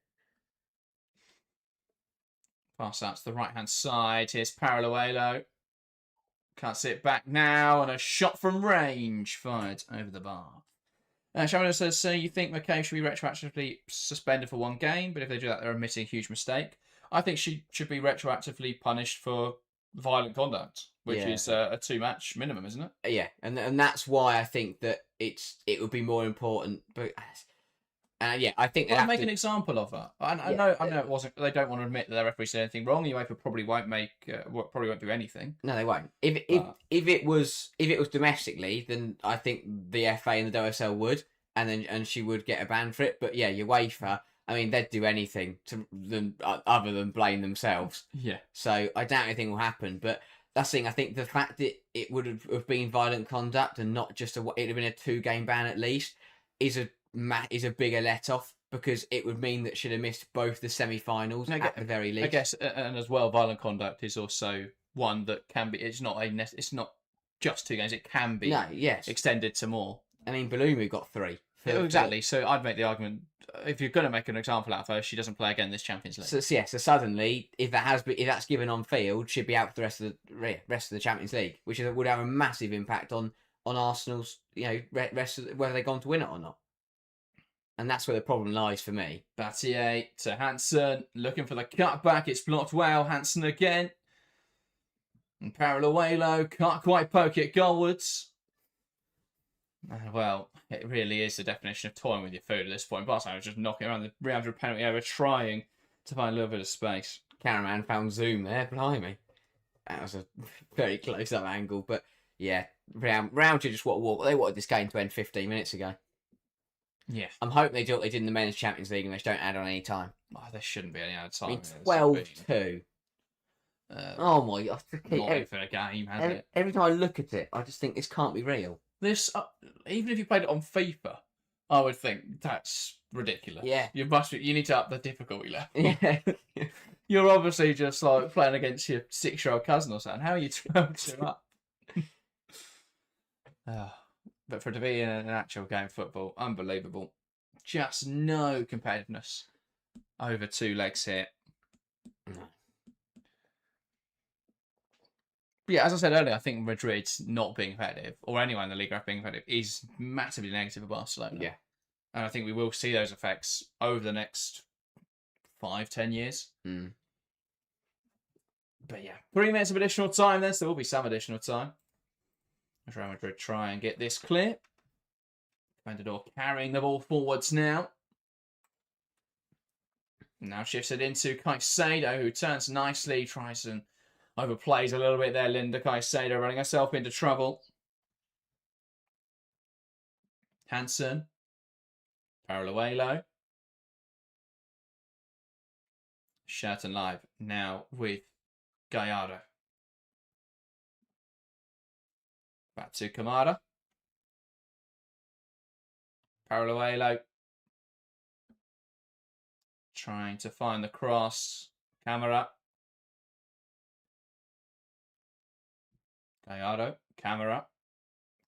Pass out to the right-hand side. Here's Paralluelo. Can't sit back now. And a shot from range. Fired over the bar. Shamino says, so you think McKay should be retroactively suspended for one game, but if they do that, they're admitting a huge mistake. I think she should be retroactively punished for violent conduct, which is a 2-match minimum, isn't it? Yeah, and that's why I think that it would be more important. But I think they make an example of her. I know it wasn't. They don't want to admit that their referee said anything wrong. UEFA probably won't do anything. No, they won't. If it was domestically, then I think the FA and the WSL would, and she would get a ban for it. But yeah, UEFA, I mean, they'd do anything to them other than blame themselves. Yeah. So I doubt anything will happen. But that's the thing. I think the fact that it would have been violent conduct and not just it'd have been a 2-game ban at least is a bigger let-off, because it would mean that she'd have missed both the semi-finals at the very least. I guess, and as well, violent conduct is also one that can be. It's not just 2 games. It can be extended to more. I mean, Balumu got 3. Exactly. So I'd make the argument, if you're going to make an example out of her, she doesn't play again this Champions League. So suddenly, if that's given on field, she'd be out for the rest of the Champions League, which would have a massive impact on Arsenal's rest of whether they're going to win it or not. And that's where the problem lies for me. Battier to Hansen, looking for the cutback. It's blocked well. Hansen again. And Paralluelo can't quite poke it goalwards. Well, it really is the definition of toying with your food at this point. Barcelona was just knocking around the Real Madrid penalty area, trying to find a little bit of space. Cameraman found Zoom there, blimey. That was a very close-up angle. But yeah, Real Madrid just walk. They wanted this game to end 15 minutes ago. Yeah. I'm hoping they do what they did in the Men's Champions League and they just don't add on any time. Oh, there shouldn't be any added time. I mean, 12-2. Oh my God. Not for a game, has it? Every time I look at it, I just think this can't be real. This, even if you played it on FIFA, I would think that's ridiculous. Yeah. You need to up the difficulty level. Yeah. You're obviously just like playing against your 6-year-old cousin or something. How are you 12-2 up? But for it to be in an actual game of football, unbelievable. Just no competitiveness over 2 legs here. No. Yeah, as I said earlier, I think Madrid not being competitive, or anyone in the Liga F being competitive, is massively negative for Barcelona. Yeah. And I think we will see those effects over the next 5-10 years. Mm. But yeah, 3 minutes of additional time then, so there will be some additional time. As Real Madrid try and get this clear. Vendador carrying the ball forwards now. Now shifts it into Caicedo, who turns nicely, tries and overplays a little bit there. Linda Caicedo running herself into trouble. Hansen. Paralluelo. Shirt and live now with Gallardo. Back to Kamada. Paralluelo. Trying to find the cross. Camera. Gallardo. Camera.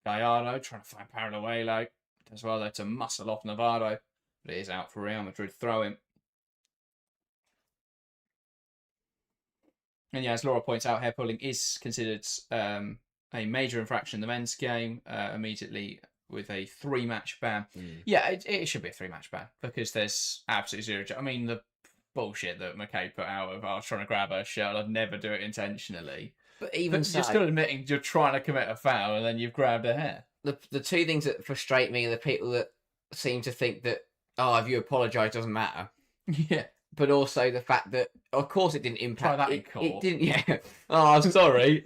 Gallardo trying to find Paralluelo. As well there to muscle off Navarro. But it is out for Real Madrid throwing. And yeah, as Laura points out, hair pulling is considered a major infraction in the men's game, immediately with a 3-match ban. Yeah, it should be a 3-match ban because there's absolutely zero. I mean, the bullshit that McKay put out of I was trying to grab her shirt, I'd never do it intentionally. But even so, you're still admitting you're trying to commit a foul and then you've grabbed her hair. the two things that frustrate me are the people that seem to think that, oh, if you apologise, doesn't matter. Yeah. But also the fact that, of course, it didn't Try impact. that in court. It didn't. Yeah. Oh, I'm sorry.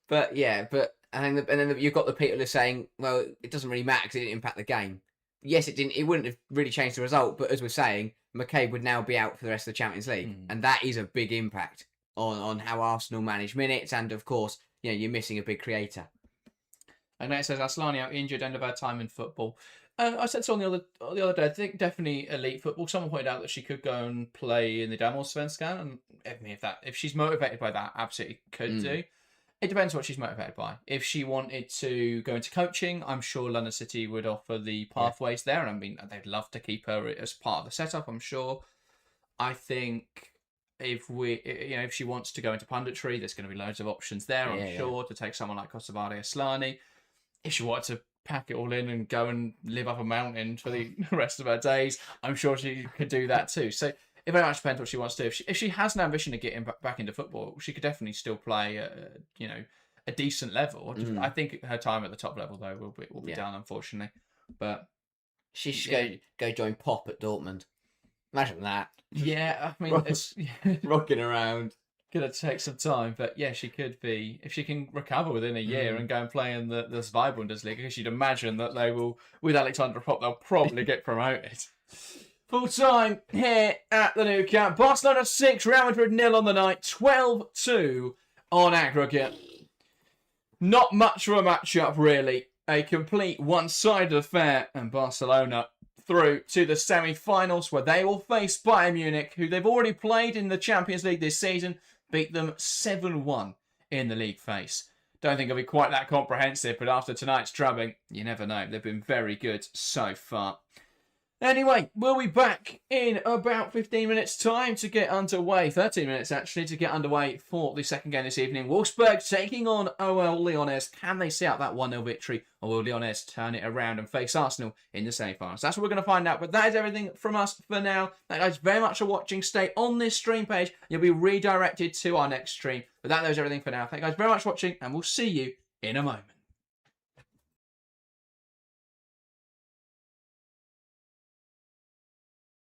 But yeah, and then you've got the people who are saying, well, it doesn't really matter because it didn't impact the game. Yes, it didn't. It wouldn't have really changed the result. But as we're saying, McCabe would now be out for the rest of the Champions League, and that is a big impact on how Arsenal manage minutes, and of course, you're missing a big creator. And it says Aslani out injured, end of her time in football. I said so on the other day. I think definitely elite football. Someone pointed out that she could go and play in the Damallsvenskan, and if she's motivated by that, absolutely could do. It depends what she's motivated by. If she wanted to go into coaching, I'm sure London City would offer the pathways there. And I mean, they'd love to keep her as part of the setup, I'm sure. I think if she wants to go into punditry, there's going to be loads of options there, I'm sure, to take someone like Kosovare Aslani. If she wanted to pack it all in and go and live up a mountain for the rest of her days, I'm sure she could do that too. So it very much depends what she wants to do. If she has an ambition to get back into football, she could definitely still play a decent level. I think her time at the top level though will be done, unfortunately. But she should go join Pop at Dortmund. Imagine that. Yeah, I mean, it's rocking around. Gonna take some time, but yeah, she could be, if she can recover within a year and go and play in the Zweibundesliga, because you'd imagine that they will, with Alexandra Pop, they'll probably get promoted. Full time here at the Nou Camp. Barcelona 6, Real Madrid 0 on the night, 12-2 on aggregate. Not much of a matchup, really. A complete one-sided affair, and Barcelona through to the semi-finals, where they will face Bayern Munich, who they've already played in the Champions League this season, beat them 7-1 in the league phase. Don't think it'll be quite that comprehensive, but after tonight's drubbing, you never know. They've been very good so far. Anyway, we'll be back in about 15 minutes' time to get underway. 13 minutes, actually, to get underway for the second game this evening. Wolfsburg taking on OL Lyonnais. Can they see out that 1-0 victory, or will Lyonnais turn it around and face Arsenal in the semi-finals? That's what we're going to find out. But that is everything from us for now. Thank you guys very much for watching. Stay on this stream page. You'll be redirected to our next stream. But that is everything for now. Thank you guys very much for watching, and we'll see you in a moment.